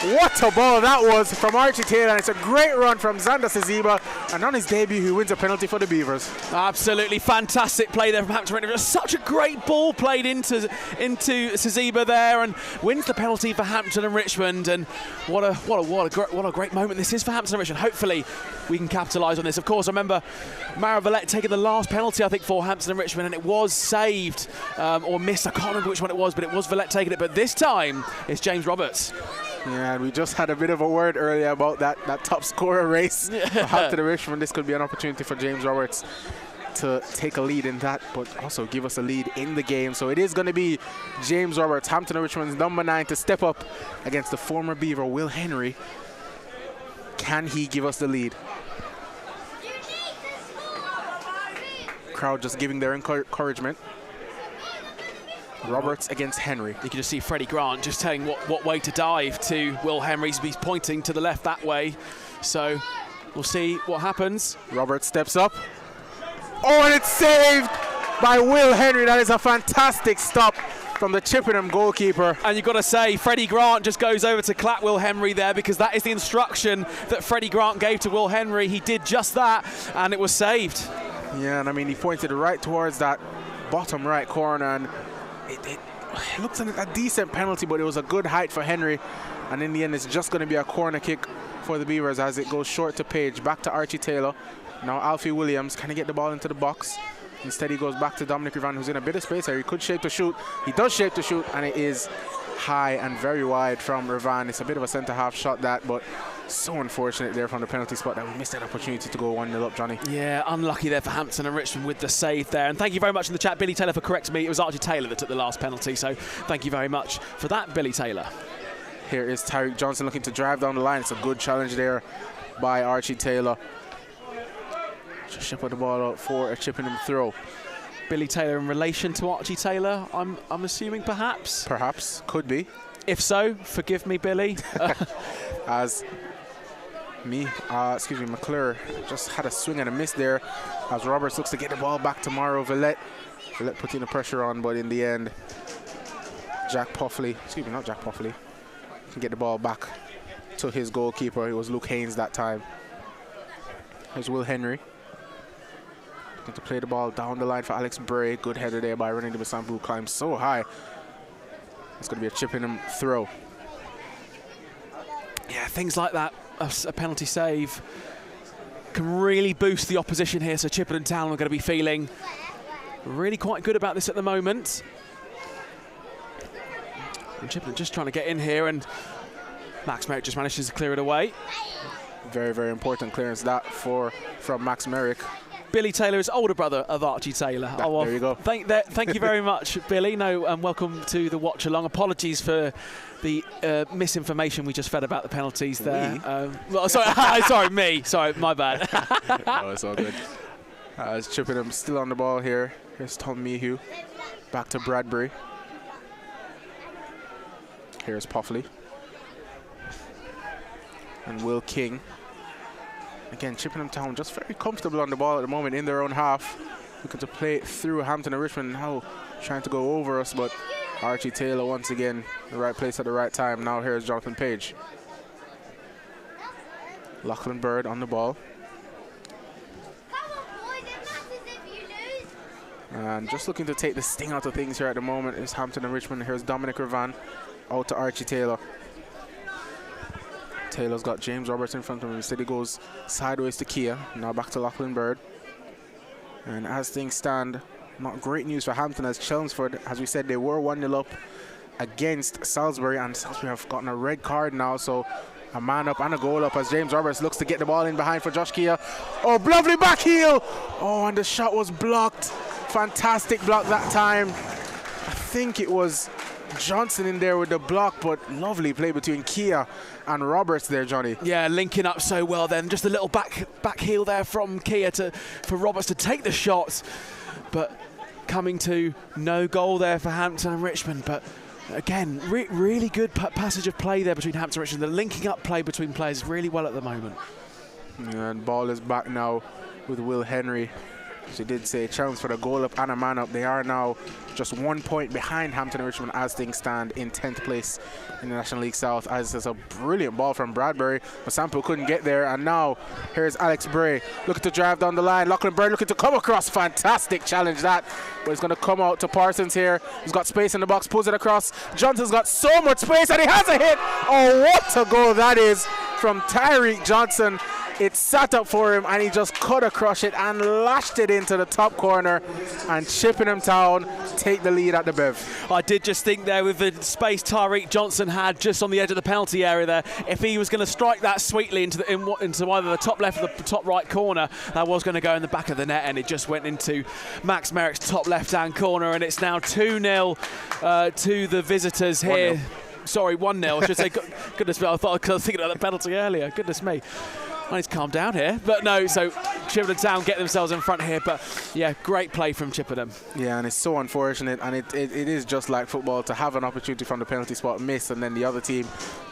What a ball that was from Archie Taylor, and it's a great run from Xander Saziba, and on his debut he wins a penalty for the Beavers. Absolutely fantastic play there from Hampton Richmond. Just such a great ball played into Saziba there, and wins the penalty for Hampton and Richmond. And what a great moment this is for Hampton and Richmond. Hopefully we can capitalise on this. Of course, I remember Mara Villette taking the last penalty, I think, for Hampton and Richmond, and it was saved or missed. I can't remember which one it was, but it was Villette taking it. But this time it's James Roberts. Yeah, and we just had a bit of a word earlier about that top scorer race. Hampton and Richmond, this could be an opportunity for James Roberts to take a lead in that, but also give us a lead in the game. So it is going to be James Roberts, Hampton and Richmond's number 9, to step up against the former Beaver, Will Henry. Can he give us the lead? Crowd just giving their encouragement. Roberts against Henry. You can just see Freddie Grant just telling what way to dive to Will Henry. He's pointing to the left that way. So we'll see what happens. Roberts steps up. Oh, and it's saved by Will Henry. That is a fantastic stop from the Chippenham goalkeeper. And you've got to say, Freddie Grant just goes over to clap Will Henry there, because that is the instruction that Freddie Grant gave to Will Henry. He did just that, and it was saved. Yeah, and I mean, he pointed right towards that bottom right corner, and it looks like a decent penalty, but it was a good height for Henry. And in the end, it's just going to be a corner kick for the Beavers as it goes short to Page. Back to Archie Taylor. Now Alfie Williams. Can he get the ball into the box? Instead, he goes back to Dominic Rivan, who's in a bit of space here. He could shape to shoot. He does shape to shoot, and it is high and very wide from Rivan. It's a bit of a centre-half shot, that, but so unfortunate there from the penalty spot that we missed that opportunity to go 1-0 up, Johnny. Yeah, unlucky there for Hampton and Richmond with the save there. And thank you very much in the chat, Billy Taylor, for correcting me. It was Archie Taylor that took the last penalty, so thank you very much for that, Billy Taylor. Here is Tyreek Johnson looking to drive down the line. It's a good challenge there by Archie Taylor. Just ship the ball out for a Chippenham throw. Billy Taylor in relation to Archie Taylor, I'm assuming, perhaps? Perhaps, could be. If so, forgive me, Billy. As McClure just had a swing and a miss there, as Roberts looks to get the ball back to Mauro Villette. Villette putting the pressure on, but in the end, not Jack Puffley, can get the ball back to his goalkeeper. It was Luke Haynes that time. Here's Will Henry. Looking to play the ball down the line for Alex Bray. Good header there by René de Basambu, climbs so high. It's going to be a Chippenham throw. Yeah, things like that, a penalty save, can really boost the opposition here. So Chippenham Town are going to be feeling really quite good about this at the moment. And Chippenham just trying to get in here, and Max Merrick just manages to clear it away. Very, very important clearance that from Max Merrick. Billy Taylor is older brother of Archie Taylor. Well, there you go. Thank you very much, Billy. Welcome to the watch along. Apologies for the misinformation we just fed about the penalties there. Sorry, me. Sorry, my bad. No, it's all good. As Chippenham still on the ball here. Here's Tom Mayhew. Back to Bradbury. Here's Puffley. And Will King. Again, Chippenham Town just very comfortable on the ball at the moment in their own half. Looking to play it through Hampton and Richmond now, trying to go over us, but Archie Taylor once again, the right place at the right time. Now here's Jonathan Page. Lachlan Bird on the ball. And just looking to take the sting out of things here at the moment is Hampton and Richmond. Here's Dominic Rivan out to Archie Taylor. Taylor's got James Roberts in front of him. Instead he goes sideways to Kia. Now back to Lachlan Bird. And as things stand, not great news for Hampton, as Chelmsford, as we said, they were 1-0 up against Salisbury, and Salisbury have gotten a red card now, so a man up and a goal up as James Roberts looks to get the ball in behind for Josh Kia. Oh, lovely back heel! Oh, and the shot was blocked. Fantastic block that time. I think it was Johnson in there with the block, but lovely play between Kia and Roberts there, Johnny. Yeah, linking up so well then. Just a little back heel there from Kia for Roberts to take the shot, but coming to no goal there for Hampton and Richmond. But again, really good passage of play there between Hampton and Richmond. The linking up play between players really well at the moment. And ball is back now with Will Henry. She did say challenge for the goal up and a man up. They are now just 1 point behind Hampton and Richmond as things stand in 10th place in the National League South. As there's a brilliant ball from Bradbury. Masampo couldn't get there, and now here's Alex Bray looking to drive down the line. Lachlan Byrne looking to come across. Fantastic challenge that, but it's going to come out to Parsons here. He's got space in the box, pulls it across. Johnson's got so much space, and he has a hit. Oh, what a goal that is from Tyreek Johnson. It sat up for him, and he just cut across it and lashed it into the top corner, and Chippenham Town take the lead at the Bev. I did just think there, with the space Tyreek Johnson had just on the edge of the penalty area there, if he was going to strike that sweetly into either the top left or the top right corner, that was going to go in the back of the net, and it just went into Max Merrick's top left-hand corner, and it's now 2-0 to the visitors here. 1-0. Sorry, 1-0. I should say, goodness me, I was thinking about the penalty earlier. Goodness me. I need to calm down here. But no, so Chippenham Town get themselves in front here. But yeah, great play from Chippenham. Yeah, and it's so unfortunate. And it is just like football to have an opportunity from the penalty spot, miss, and then the other team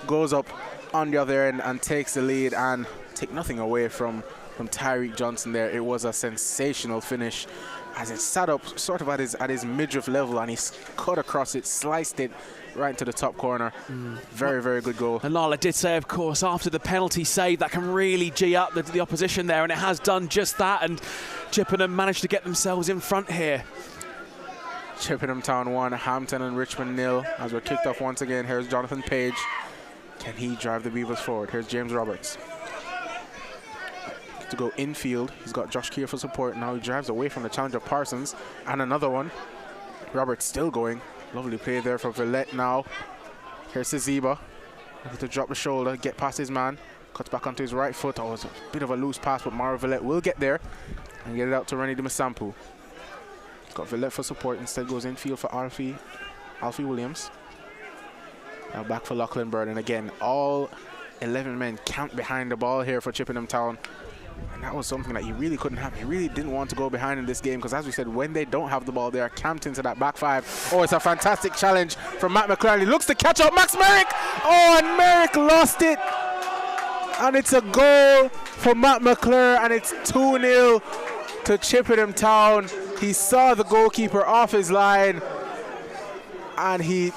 goes up on the other end and takes the lead and take nothing away from Tyreek Johnson there. It was a sensational finish as it sat up sort of at his midriff level, and he cut across it, sliced it right into the top corner. Very, very good goal. And Lala did say, of course, after the penalty save, that can really G up the opposition there, and it has done just that, and Chippenham managed to get themselves in front here. Chippenham Town 1, Hampton and Richmond 0. As we're kicked off once again, here's Jonathan Page. Can he drive the Beavers forward? Here's James Roberts. To go infield, he's got Josh Keir for support. Now he drives away from the challenge of Parsons, and another one. Roberts still going. Lovely play there for Villette now. Here's Siziba. Looking to drop the shoulder, get past his man. Cuts back onto his right foot. Oh, it's a bit of a loose pass, but Mara Villette will get there and get it out to Rennie Dimasampu. Got Villette for support. Instead goes infield for Alfie Williams. Now back for Lachlan Byrne. And again, all 11 men count behind the ball here for Chippenham Town. And that was something that he really couldn't have. He really didn't want to go behind in this game, because as we said, when they don't have the ball, they are camped into that back five. Oh, it's a fantastic challenge from Matt McClure. He looks to catch up Max Merrick. Oh, and Merrick lost it. And it's a goal for Matt McClure, and it's 2-0 to Chippenham Town. He saw the goalkeeper off his line, and he,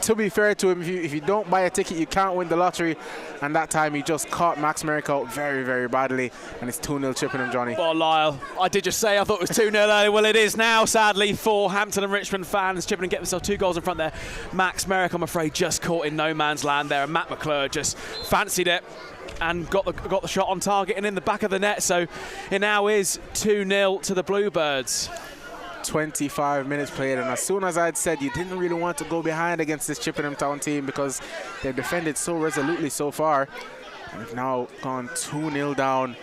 to be fair to him, if you don't buy a ticket, you can't win the lottery. And that time he just caught Max Merrick out very, very badly. And it's 2-0 Chippenham, Johnny. Well, Lyle, I did just say I thought it was 2-0 earlier. Well, it is now, sadly, for Hampton and Richmond fans. Chippenham get themselves 2 goals in front there. Max Merrick, I'm afraid, just caught in no man's land there. And Matt McClure just fancied it and got the shot on target and in the back of the net. So it now is 2-0 to the Bluebirds. 25 minutes played, and as soon as I'd said you didn't really want to go behind against this Chippenham Town team because they've defended so resolutely so far, and have now gone 2-0 down,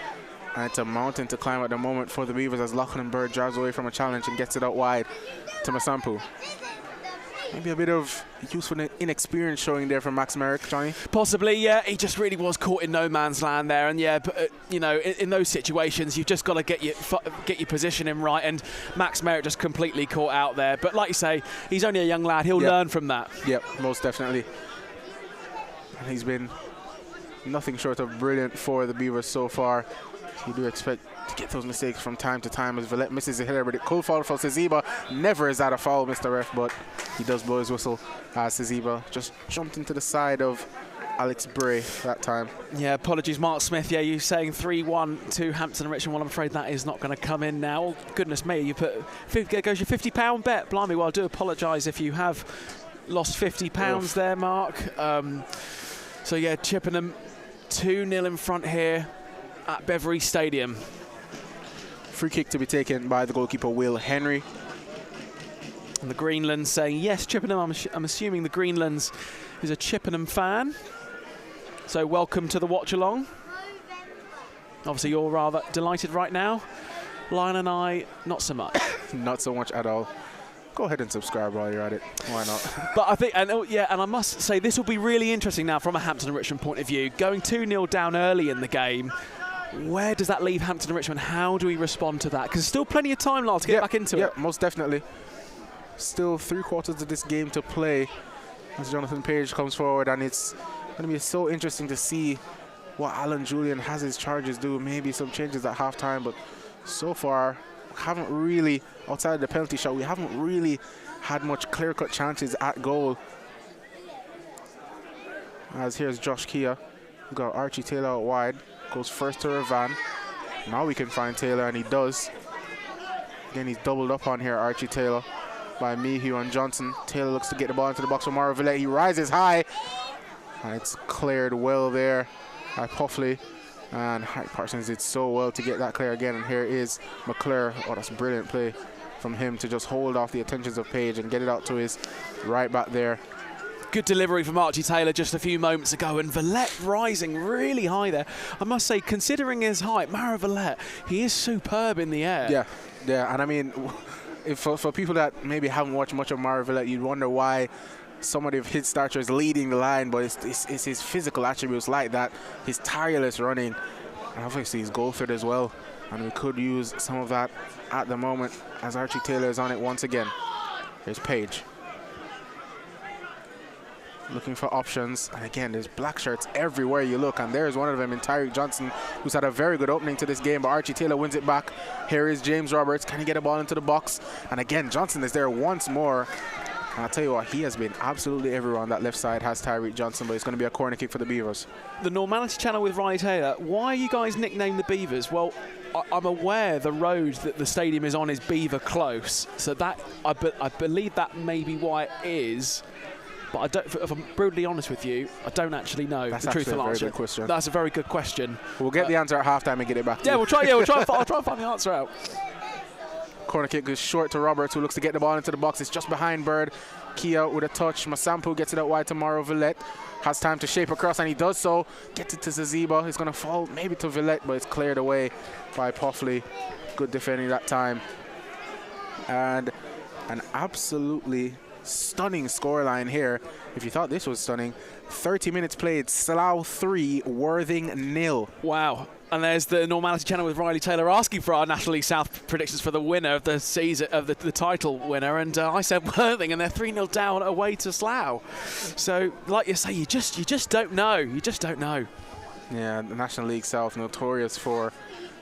and it's a mountain to climb at the moment for the Beavers as Lachlan Bird drives away from a challenge and gets it out wide to Masampu. Maybe a bit of useful inexperience showing there from Max Merrick, Johnny. Possibly, yeah. He just really was caught in no man's land there, and yeah, but you know, in those situations, you've just got to get your positioning right. And Max Merrick just completely caught out there. But like you say, he's only a young lad. He'll learn from that. Yep, most definitely. And he's been nothing short of brilliant for the Beavers so far. You do expect to get those mistakes from time to time as Villette misses the header, but it could fall for Siziba. Never is that a foul, Mr. Ref, but he does blow his whistle as Siziba just jumped into the side of Alex Bray that time. Yeah, apologies, Mark Smith. Yeah, you saying 3-1 to Hampton and Richmond. Well, I'm afraid that is not going to come in now. Oh, goodness me, you put goes your £50 bet. Blimey, well, I do apologise if you have lost £50 there, Mark. So yeah, Chippenham 2-0 in front here at Beverley Stadium. Free kick to be taken by the goalkeeper Will Henry. And the Greenlands saying yes, Chippenham. I'm assuming the Greenlands is a Chippenham fan. So welcome to the watch along. Obviously you're rather delighted right now. Lion and I, not so much. Not so much at all. Go ahead and subscribe while you're at it. Why not? But I think, and I must say, this will be really interesting now from a Hampton and Richmond point of view. Going 2-0 down early in the game, where does that leave Hampton and Richmond? How do we respond to that? Because there's still plenty of time, Lyle, to get back into it. Yeah, most definitely. Still 3/4 of this game to play as Jonathan Page comes forward, and it's going to be so interesting to see what Alan Julian has his charges do. Maybe some changes at halftime, but so far haven't really, outside of the penalty shot, we haven't really had much clear-cut chances at goal. As here's Josh Kia. We've got Archie Taylor out wide. Goes first to Ravan. Now we can find Taylor, and he does. Again, he's doubled up on here, Archie Taylor, by Mayhew and Johnson. Taylor looks to get the ball into the box for Mauro Villette. He rises high, and it's cleared well there by Puffley. And Harry Parsons did so well to get that clear again. And here is McClure. Oh, that's a brilliant play from him to just hold off the attentions of Page and get it out to his right back there. Good delivery from Archie Taylor just a few moments ago, and Villette rising really high there. I must say, considering his height, Mauro Villette, he is superb in the air. Yeah, and I mean, if for people that maybe haven't watched much of Mauro Villette, you'd wonder why somebody of his stature is leading the line, but it's his physical attributes like that, his tireless running, and obviously his goal fit as well. And we could use some of that at the moment as Archie Taylor is on it once again. Here's Page. Looking for options, and again, there's black shirts everywhere you look, and there's one of them in Tyreek Johnson, who's had a very good opening to this game, but Archie Taylor wins it back. Here is James Roberts. Can he get a ball into the box? And again, Johnson is there once more. And I'll tell you what, he has been absolutely everywhere on that left side, has Tyreek Johnson, but it's going to be a corner kick for the Beavers. The Normality Channel with Riley Taylor. Why are you guys nicknamed the Beavers? Well, I'm aware the road that the stadium is on is Beaver Close, so that I believe that may be why it is. But I don't, if I'm brutally honest with you, I don't actually know That's the truthful answer. Good question. That's a very good question. We'll get the answer at halftime and get it back to you. We'll try. Yeah, I'll try and find the answer out. Corner kick goes short to Roberts, who looks to get the ball into the box. It's just behind Bird. Kia with a touch. Masampu gets it out wide to Mauro Villette. Has time to shape across, and he does so. Gets it to Zaziba. He's going to fall maybe to Villette, but it's cleared away by Puffley. Good defending that time. And an absolutely stunning scoreline here. If you thought this was stunning, 30 minutes played, Slough 3, Worthing 0. Wow. And there's the Normality Channel with Riley Taylor asking for our National League South predictions for the winner of the season, of the title winner, and I said Worthing, and they're 3-0 down away to Slough. So, like you say, you just don't know. You just don't know. Yeah, the National League South notorious for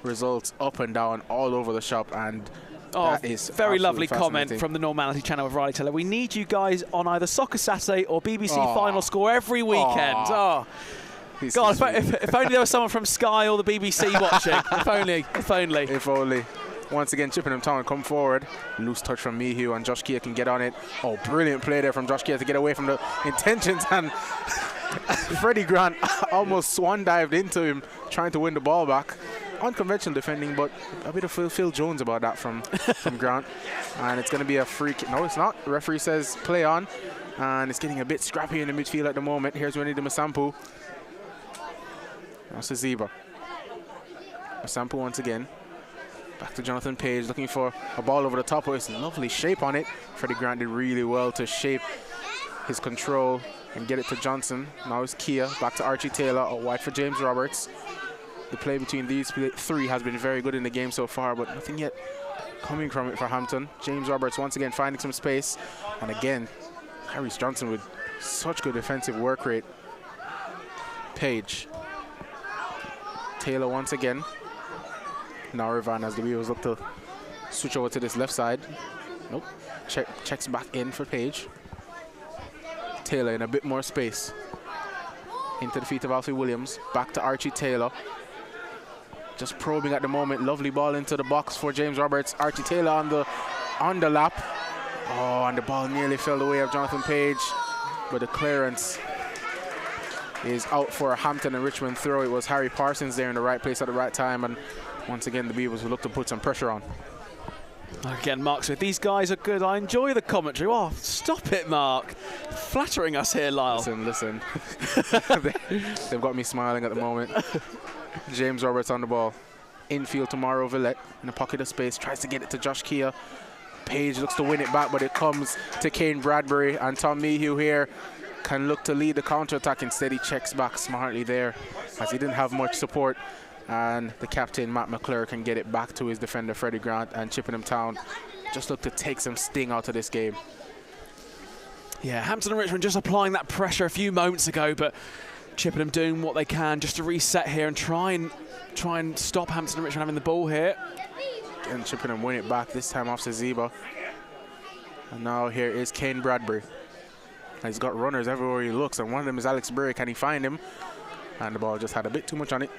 results up and down all over the shop, and that is very lovely comment from the Normality Channel with Riley Taylor. We need you guys on either Soccer Saturday or BBC Final Score every weekend. God, if only there was someone from Sky or the BBC watching. If only. If only. Once again, Chippenham Town come forward. Loose touch from Mayhew, and Josh Kia can get on it. Oh, brilliant play there from Josh Kia to get away from the intentions, and Freddie Grant almost swan dived into him, trying to win the ball back. Unconventional defending, but a bit of Phil Jones about that from Grant. And it's going to be a free kick. No, it's not. The referee says play on, and it's getting a bit scrappy in the midfield at the moment. Here's Winnie de Masampu. That's a Zebra. Masampu once again. Back to Jonathan Page, looking for a ball over the top. It's a lovely shape on it. Freddie Grant did really well to shape his control and get it to Johnson. Now it's Kia, back to Archie Taylor, out wide for James Roberts. The play between these three has been very good in the game so far, but nothing yet coming from it for Hampton. James Roberts once again finding some space. And again, Harris Johnson with such good defensive work rate. Page. Taylor once again. Now Irvan as the Beavers look to switch over to this left side. Nope. Checks back in for Page. Taylor in a bit more space. Into the feet of Alfie Williams. Back to Archie Taylor. Just probing at the moment. Lovely ball into the box for James Roberts. Archie Taylor on the lap. Oh, and the ball nearly fell the way of Jonathan Page. But the clearance is out for a Hampton and Richmond throw. It was Harry Parsons there in the right place at the right time. And once again, the Beavers will look to put some pressure on. Again, Mark Smith, these guys are good. I enjoy the commentary. Oh, stop it, Mark. Flattering us here, Lyle. Listen. They've got me smiling at the moment. James Roberts on the ball. Infield to Mauro Villette in the pocket of space. Tries to get it to Josh Kia. Page looks to win it back, but it comes to Kane Bradbury. And Tom Mayhew here can look to lead the counter-attack. Instead, he checks back smartly there, as he didn't have much support. And the captain, Matt McClure, can get it back to his defender, Freddie Grant, and Chippenham Town just look to take some sting out of this game. Yeah, Hampton and Richmond just applying that pressure a few moments ago, but Chippenham doing what they can just to reset here and try and stop Hampton and Richmond having the ball here. And Chippenham win it back, this time off Zeba. And now here is Kane Bradbury. He's got runners everywhere he looks, and one of them is Alex Burry. Can he find him? And the ball just had a bit too much on it.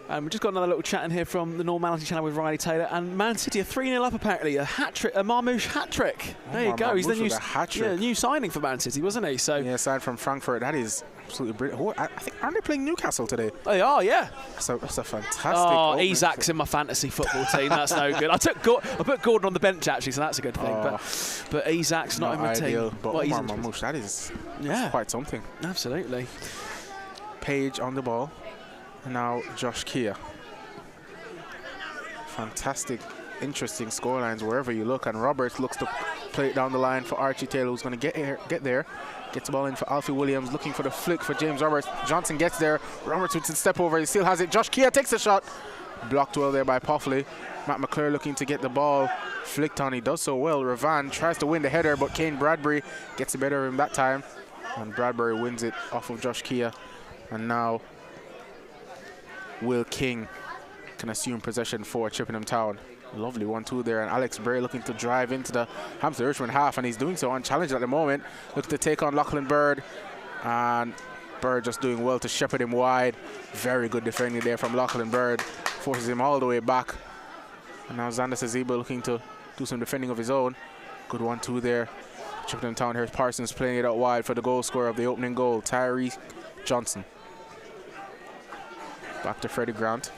We've just got another little chat in here from the Normality channel with Riley Taylor, and Man City are 3-0 up apparently. A hat trick, a Marmouche hat trick. There you go. He's the new signing for Man City, wasn't he? So yeah, aside from Frankfurt, that is absolutely brilliant. Oh, I think aren't they playing Newcastle today? They are, yeah. That's a fantastic. Oh, Isak's in my fantasy football team. That's no good. I put Gordon on the bench actually, so that's a good thing. But Isak's not in my team. But Marmouche, that's quite something. Absolutely. Page on the ball. Now Josh Kia. Fantastic, interesting scorelines wherever you look, and Roberts looks to play it down the line for Archie Taylor, who's going to get there. Gets the ball in for Alfie Williams, looking for the flick for James Roberts. Johnson gets there. Roberts with a step over. He still has it. Josh Kia takes the shot. Blocked well there by Poffley. Matt McClure looking to get the ball flicked on. He does so well. Ravan tries to win the header, but Kane Bradbury gets the better of him that time. And Bradbury wins it off of Josh Kia. And now Will King can assume possession for Chippenham Town. Lovely 1-2 there, and Alex Bray looking to drive into the Hampton Richmond half, and he's doing so unchallenged at the moment. Looking to take on Lachlan Bird, and Bird just doing well to shepherd him wide. Very good defending there from Lachlan Bird. Forces him all the way back. And now Xander Zeba looking to do some defending of his own. Good 1-2 there. Chippenham Town, here's Parsons playing it out wide for the goal scorer of the opening goal, Tyree Johnson. Back to Freddie Grant.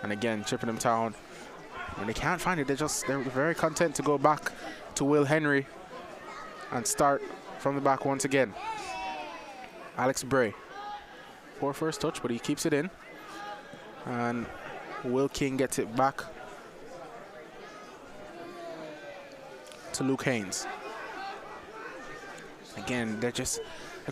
And again, Chippenham Town, when they can't find it, they're very content to go back to Will Henry and start from the back once again. Alex Bray. Poor first touch, but he keeps it in. And Will King gets it back to Luke Haynes. Again, they've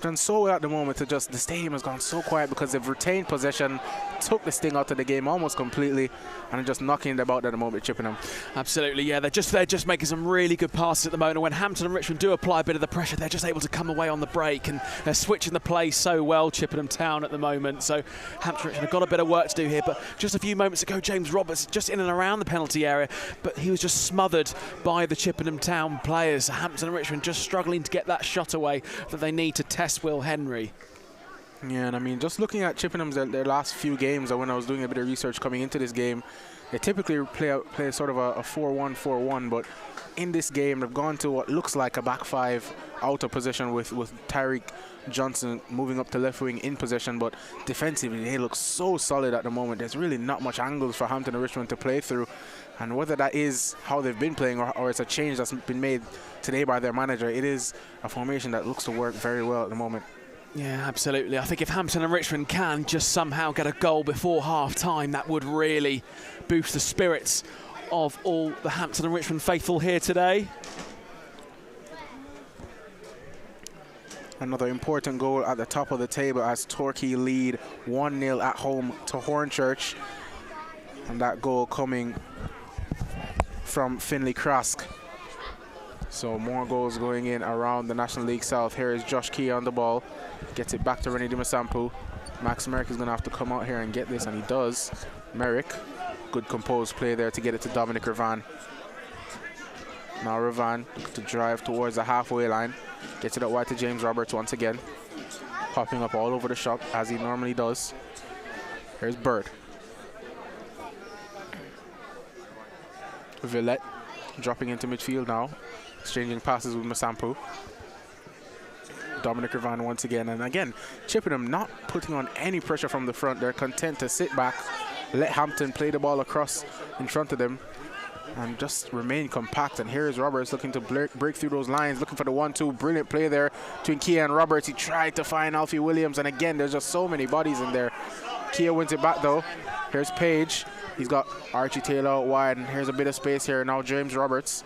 done so well at the moment the stadium has gone so quiet because they've retained possession, took the sting out of the game almost completely, and are just knocking it about at the moment, Chippenham. Absolutely, yeah. They're just making some really good passes at the moment. And when Hampton and Richmond do apply a bit of the pressure, they're just able to come away on the break, and they're switching the play so well, Chippenham Town at the moment. So Hampton and Richmond have got a bit of work to do here. But just a few moments ago, James Roberts just in and around the penalty area, but he was just smothered by the Chippenham Town players. Hampton and Richmond just struggling to get that shot away that they need to test Will Henry. Yeah, and I mean, just looking at Chippenham's their last few games, or when I was doing a bit of research coming into this game, they typically play sort of a 4-1-4-1, but in this game they've gone to what looks like a back five out of position with Tyreek Johnson moving up to left wing in possession, but defensively they look so solid at the moment. There's really not much angles for Hampton and Richmond to play through, and whether that is how they've been playing or it's a change that's been made today by their manager, it is a formation that looks to work very well at the moment. Yeah, absolutely. I think if Hampton and Richmond can just somehow get a goal before half-time, that would really boost the spirits of all the Hampton and Richmond faithful here today. Another important goal at the top of the table as Torquay lead 1-0 at home to Hornchurch. And that goal coming from Finlay Krask. So more goals going in around the National League South. Here is Josh Key on the ball. Gets it back to Rennie Dimasampu. Max Merrick is going to have to come out here and get this, and he does. Merrick, good composed play there to get it to Dominic Ravan. Now Ravan to drive towards the halfway line. Gets it up wide to James Roberts once again. Popping up all over the shop as he normally does. Here's Bird. Villette dropping into midfield now. Exchanging passes with Masampu. Dominic Ravan once again. And again, Chippenham not putting on any pressure from the front. They're content to sit back, let Hampton play the ball across in front of them, and just remain compact. And here is Roberts looking to break through those lines, looking for the 1-2. Brilliant play there between Kia and Roberts. He tried to find Alfie Williams, and again, there's just so many bodies in there. Kia wins it back though. Here's Page. He's got Archie Taylor out wide, and here's a bit of space here. Now James Roberts.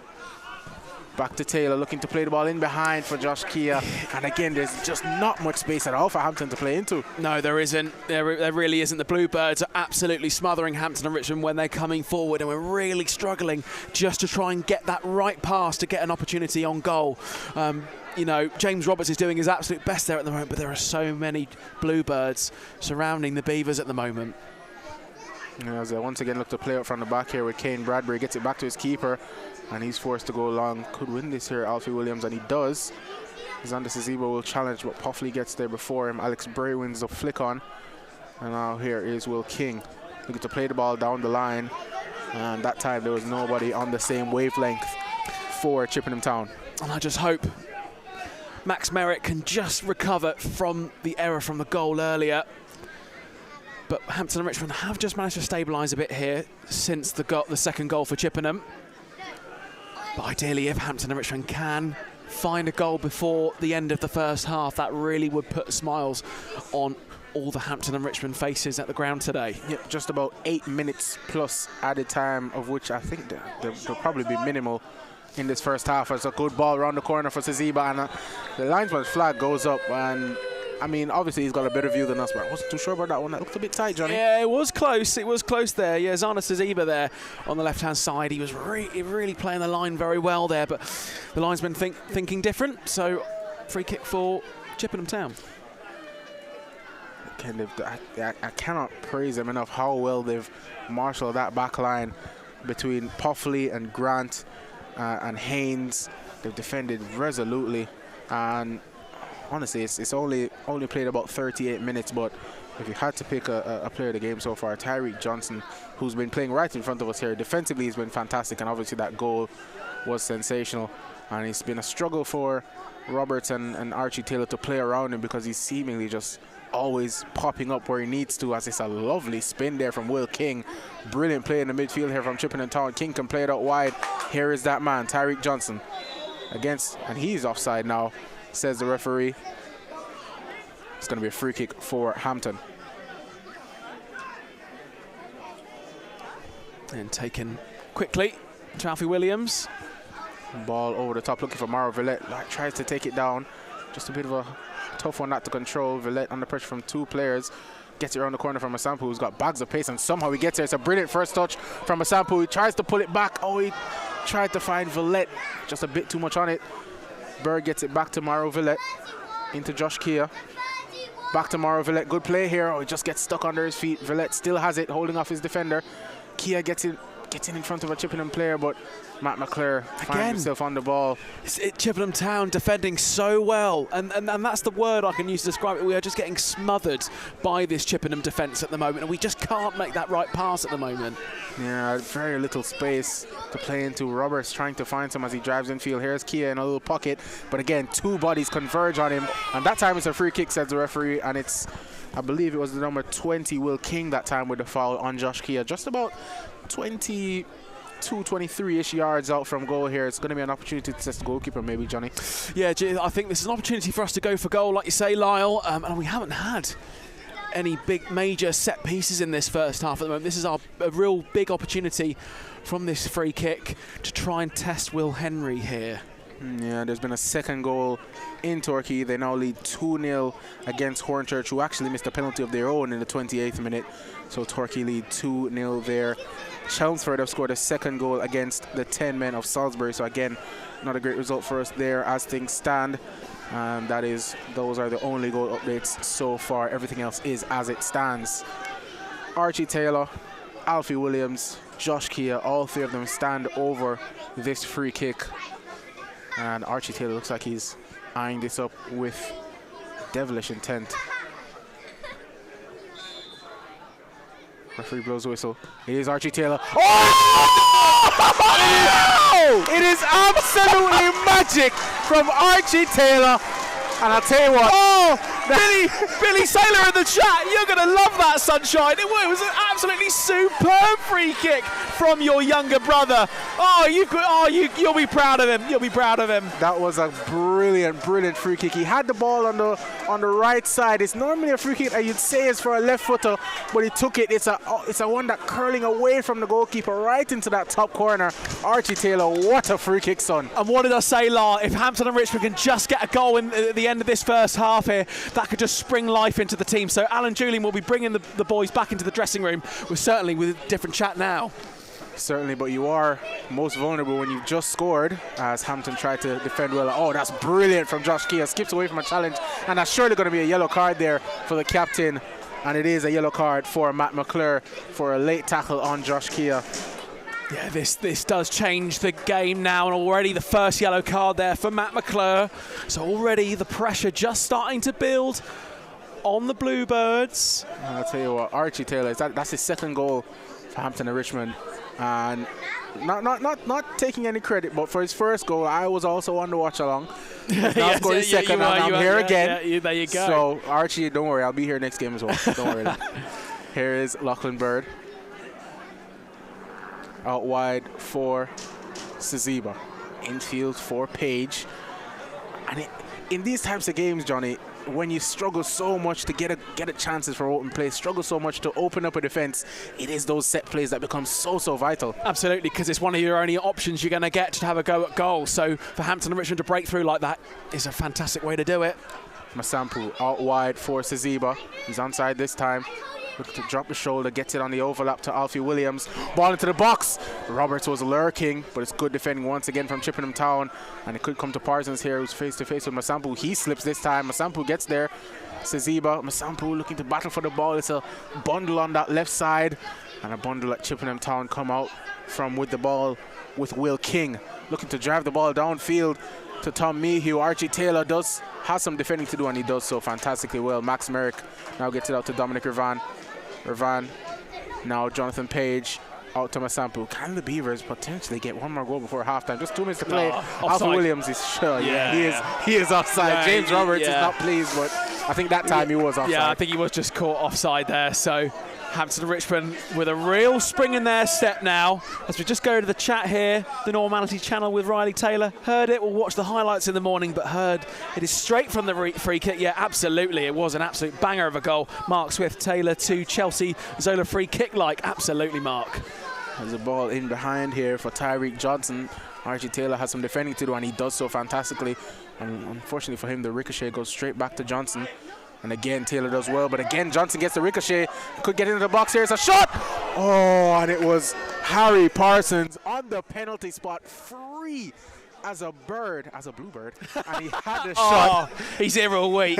Back to Taylor, looking to play the ball in behind for Josh Kia. And again, there's just not much space at all for Hampton to play into. No, there isn't. There really isn't. The Bluebirds are absolutely smothering Hampton and Richmond when they're coming forward, and we're really struggling just to try and get that right pass to get an opportunity on goal. You know, James Roberts is doing his absolute best there at the moment, but there are so many Bluebirds surrounding the Beavers at the moment. As they once again look to play out from the back here with Kane Bradbury. Gets it back to his keeper, and he's forced to go long. Could win this here, Alfie Williams, and he does. Xander Sazeba will challenge, but Puffley gets there before him. Alex Bray wins the flick on. And now here is Will King, looking to play the ball down the line. And that time there was nobody on the same wavelength for Chippenham Town. And I just hope Max Merritt can just recover from the error from the goal earlier. But Hampton and Richmond have just managed to stabilise a bit here since the second goal for Chippenham. But ideally, if Hampton and Richmond can find a goal before the end of the first half, that really would put smiles on all the Hampton and Richmond faces at the ground today. Yeah, just about 8 minutes plus added time, of which I think there'll probably be minimal in this first half. It's a good ball around the corner for Sazeba, and the linesman's flag goes up. And I mean, obviously he's got a better view than us, but I wasn't too sure about that one. That looked a bit tight, Johnny. Yeah, it was close. It was close there. Yeah, Zana Sazeba there on the left-hand side. He was really playing the line very well there, but the linesman thinking different. So, free kick for Chippenham Town. I cannot praise them enough how well they've marshalled that back line between Puffley and Grant and Haynes. They've defended resolutely, and honestly, it's only played about 38 minutes, but if you had to pick a player of the game so far, Tyreek Johnson, who's been playing right in front of us here, defensively he's been fantastic, and obviously that goal was sensational. And it's been a struggle for Roberts and Archie Taylor to play around him, because he's seemingly just always popping up where he needs to, as it's a lovely spin there from Will King. Brilliant play in the midfield here from Chippenham Town. King can play it out wide. Here is that man, Tyreek Johnson, against, and he's offside now, says the referee. It's going to be a free kick for Hampton. And taken quickly to Alfie Williams. Ball over the top, looking for Mauro Villette. Tries to take it down. Just a bit of a tough one not to control. Villette under pressure from two players. Gets it around the corner from Asampu, who's got bags of pace, and somehow he gets there. It's a brilliant first touch from Asampu. He tries to pull it back. Oh, he tried to find Villette. Just a bit too much on it. Berg gets it back to Mauro Villette. Into Josh Kia. Back to Mauro Villette. Good play here. Oh, he just gets stuck under his feet. Villette still has it, holding off his defender. Kia gets in front of a Chippenham player, but Matt McClure finds himself on the ball. Chippenham Town defending so well, and that's the word I can use to describe it. We are just getting smothered by this Chippenham defence at the moment, and we just can't make that right pass at the moment. Yeah, very little space to play into. Roberts trying to find some as he drives infield. Here's Kia in a little pocket, but again, two bodies converge on him, and that time it's a free kick, says the referee, and it's, I believe it was the number 20, Will King, that time with the foul on Josh Kia. Just about 22, 23-ish yards out from goal here. It's going to be an opportunity to test the goalkeeper, maybe, Johnny. Yeah, I think this is an opportunity for us to go for goal, like you say, Lyle, and we haven't had any big major set pieces in this first half at the moment. This is a real big opportunity from this free kick to try and test Will Henry here. Yeah, there's been a second goal in Torquay. They now lead 2-0 against Hornchurch, who actually missed a penalty of their own in the 28th minute. So Torquay lead 2-0 there. Chelmsford have scored a second goal against the 10 men of Salisbury. So again, not a great result for us there as things stand. And those are the only goal updates so far. Everything else is as it stands. Archie Taylor, Alfie Williams, Josh Kia, all three of them stand over this free kick. And Archie Taylor looks like he's eyeing this up with devilish intent. Referee blows the whistle. It is Archie Taylor. Oh! It is absolutely magic from Archie Taylor. And I'll tell you what. Oh, Billy Saylor in the chat. You're going to love that, Sunshine. It was an absolutely superb free kick from your younger brother. You'll be proud of him. You'll be proud of him. That was a brilliant free kick. He had the ball on the right side. It's normally a free kick that you'd say is for a left footer, but he took it. It's a one that curling away from the goalkeeper right into that top corner. Archie Taylor, what a free kick, son. And what did I say, La? If Hampton and Richmond can just get a goal at the end of this first half here, that could just spring life into the team. So Alan Julian will be bringing the boys back into the dressing room, with a different chat now. Certainly, but you are most vulnerable when you've just scored, as Hampton tried to defend well. Oh, that's brilliant from Josh Kia. Skips away from a challenge, and that's surely going to be a yellow card there for the captain. and it is a yellow card for Matt McClure for a late tackle on Josh Kia. Yeah, this does change the game now, and already the first yellow card there for Matt McClure. So already the pressure just starting to build on the Bluebirds. I'll tell you what, Archie Taylor, that's his second goal for Hampton and Richmond. And not taking any credit, but for his first goal, I was also on the watch along. Now scored his second, and I'm here again. Yeah, there you go. So Archie, don't worry, I'll be here next game as well. Don't worry. Here is Lachlan Bird. Out wide for Saziba. Infield for Page. And in these types of games, Johnny, when you struggle so much to get a chances for open play, struggle so much to open up a defense, it is those set plays that become so vital. Absolutely, because it's one of your only options you're going to get to have a go at goal. So for Hampton and Richmond to break through like that is a fantastic way to do it. Masampu out wide for Saziba. He's onside this time. Looking to drop the shoulder, gets it on the overlap to Alfie Williams. Ball into the box. Roberts was lurking, but it's good defending once again from Chippenham Town. And it could come to Parsons here, who's face to face with Masampu. He slips this time. Masampu gets there. Saziba, Masampu looking to battle for the ball. It's a bundle on that left side. And a bundle at Chippenham Town come out from with the ball with Will King. Looking to drive the ball downfield to Tom Mayhew. Archie Taylor has some defending to do, and he does so fantastically well. Max Merrick now gets it out to Dominic Irvan. Now Jonathan Page out to Masampu. Can the Beavers potentially get one more goal before halftime? Just 2 minutes to play. Alpha Williams is sure. Yeah, he is offside. Yeah, James Roberts is not pleased, but I think that time he was offside. Yeah, I think he was just caught offside there. So Hampton and Richmond with a real spring in their step now. As we just go to the chat here, the Normality channel with Riley Taylor. Heard it, we'll watch the highlights in the morning, but heard it is straight from the free kick. Yeah, absolutely, it was an absolute banger of a goal. Mark Swift Taylor to Chelsea. Zola free kick like, absolutely, Mark. There's a ball in behind here for Tyreek Johnson. Archie Taylor has some defending to do, and he does so fantastically. And unfortunately for him, the ricochet goes straight back to Johnson. And again, Taylor does well, but again, Johnson gets the ricochet. Could get into the box here. It's a shot! Oh, and it was Harry Parsons on the penalty spot, free as a bluebird. And he had the shot. He's here all week.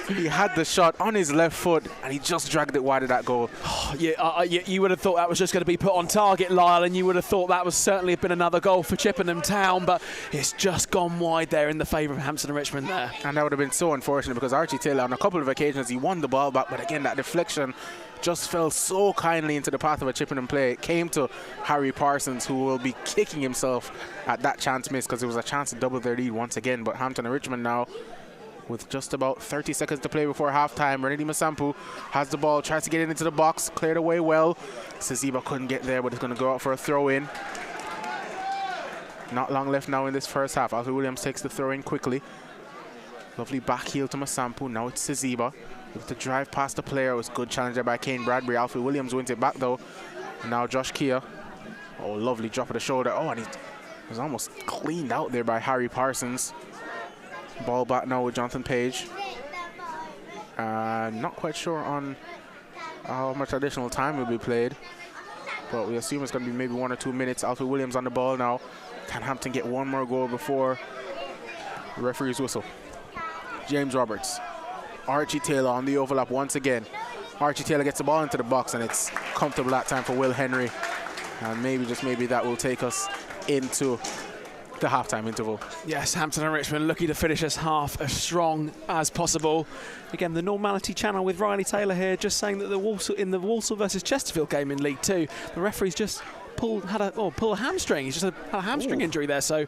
He had the shot on his left foot, and he just dragged it wide of that goal. You would have thought that was just going to be put on target, Lyle, and you would have thought that was certainly been another goal for Chippenham Town, but it's just gone wide there in the favour of Hampton and Richmond there. And that would have been so unfortunate because Archie Taylor, on a couple of occasions, he won the ball back, but again, that deflection just fell so kindly into the path of a Chippenham play. It came to Harry Parsons, who will be kicking himself at that chance miss, because it was a chance to double their lead once again. But Hampton and Richmond now, with just about 30 seconds to play before halftime, Renedy Masampu has the ball, tries to get it into the box, cleared away well. Saziba couldn't get there, but it's going to go out for a throw-in. Not long left now in this first half. Alfie Williams takes the throw-in quickly. Lovely back heel to Masampu. Now it's Saziba. With the drive past the player, it was good challenge there by Kane Bradbury. Alfie Williams wins it back though. And now Josh Kia. Oh, lovely drop of the shoulder. Oh, and he was almost cleaned out there by Harry Parsons. Ball back now with Jonathan Page. Not quite sure on how much additional time will be played, but we assume it's going to be maybe 1 or 2 minutes. Alfie Williams on the ball now. Can Hampton get one more goal before the referee's whistle? James Roberts. Archie Taylor on the overlap once again. Archie Taylor gets the ball into the box, and it's comfortable that time for Will Henry. And maybe, just maybe, that will take us into the halftime interval. Yes, Hampton and Richmond looking to finish us half as strong as possible. Again, the Normality channel with Riley Taylor here, just saying that in the Walsall versus Chesterfield game in League 2, the referee's just pull a hamstring. He's just had a hamstring injury there. So,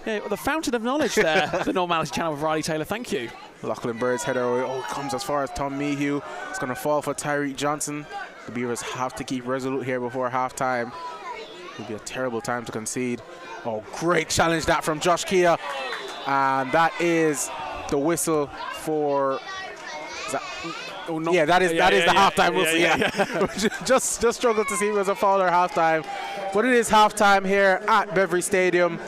yeah, the fountain of knowledge there. The Normality channel with Riley Taylor. Thank you. Lachlan Bird's header. Oh, comes as far as Tom Mayhew. It's going to fall for Tyreek Johnson. The Beavers have to keep resolute here before halftime. It'll be a terrible time to concede. Oh, great challenge that from Josh Kia. And that is the whistle for... Oh, no. Yeah, that is the halftime whistle. Just struggled to see if it was a foul or halftime. But it is halftime here at Beverly Stadium.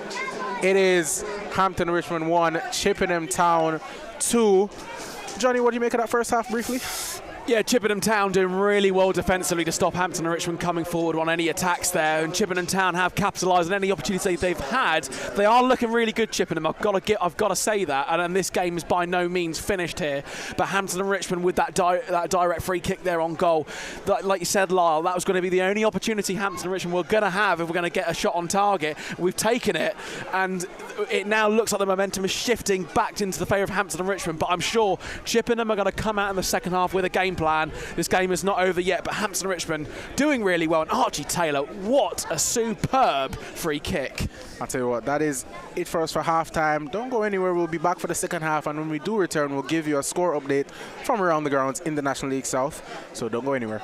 It is Hampton Richmond 1, Chippenham Town 2. Johnny, what do you make of that first half briefly? Yeah, Chippenham Town doing really well defensively to stop Hampton and Richmond coming forward on any attacks there, and Chippenham Town have capitalised on any opportunity they've had. They are looking really good, Chippenham. I've got to say that, and this game is by no means finished here. But Hampton and Richmond with that direct free kick there on goal, like you said, Lyle, that was going to be the only opportunity Hampton and Richmond were going to have if we're going to get a shot on target. We've taken it, and it now looks like the momentum is shifting back into the favour of Hampton and Richmond. But I'm sure Chippenham are going to come out in the second half with a game plan. This game is not over yet, but Hampton and Richmond doing really well. And Archie Taylor, what a superb free kick. I'll tell you what, that is it for us for half-time. Don't go anywhere. We'll be back for the second half, and when we do return, we'll give you a score update from around the grounds in the National League South. So don't go anywhere.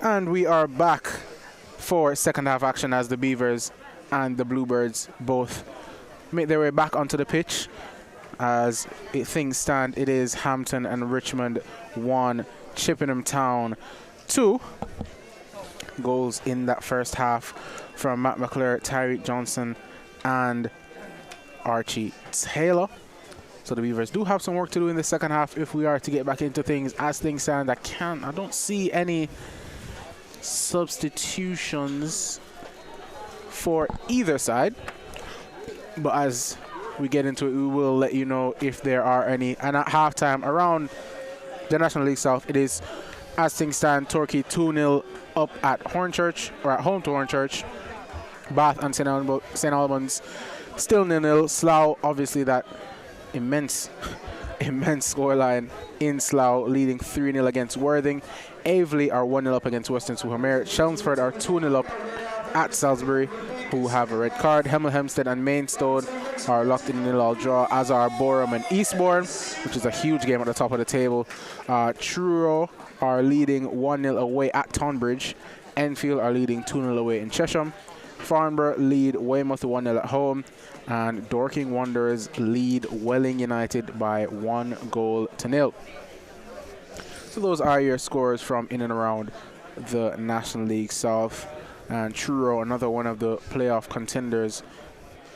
And we are back for second half action as the Beavers and the Bluebirds both make their way back onto the pitch. As things stand, it is Hampton and Richmond 1, Chippenham Town 2. Goals in that first half from Matt McClure, Tyreek Johnson, and Archie Taylor. So the Beavers do have some work to do in the second half if we are to get back into things. As things stand, I don't see any substitutions for either side. But as we get into it, we will let you know if there are any. And at halftime around the National League South, it is, as things stand, Torquay 2-0 up at Hornchurch, or at home to Hornchurch. Bath and St. Albans still 0-0. Slough, obviously that immense scoreline in Slough, leading 3-0 against Worthing. Aveley are 1-0 up against Weston-super-Mare. Chelmsford are 2-0 up at Salisbury, who have a red card. Hemel Hempstead and Maidstone are locked in a 0-all draw, as are Boreham and Eastbourne, which is a huge game at the top of the table. Truro are leading 1-0 away at Tonbridge. Enfield are leading 2-0 away in Chesham. Farnborough lead Weymouth 1-0 at home. And Dorking Wanderers lead Welling United by 1-0. So those are your scores from in and around the National League South. And Truro, another one of the playoff contenders,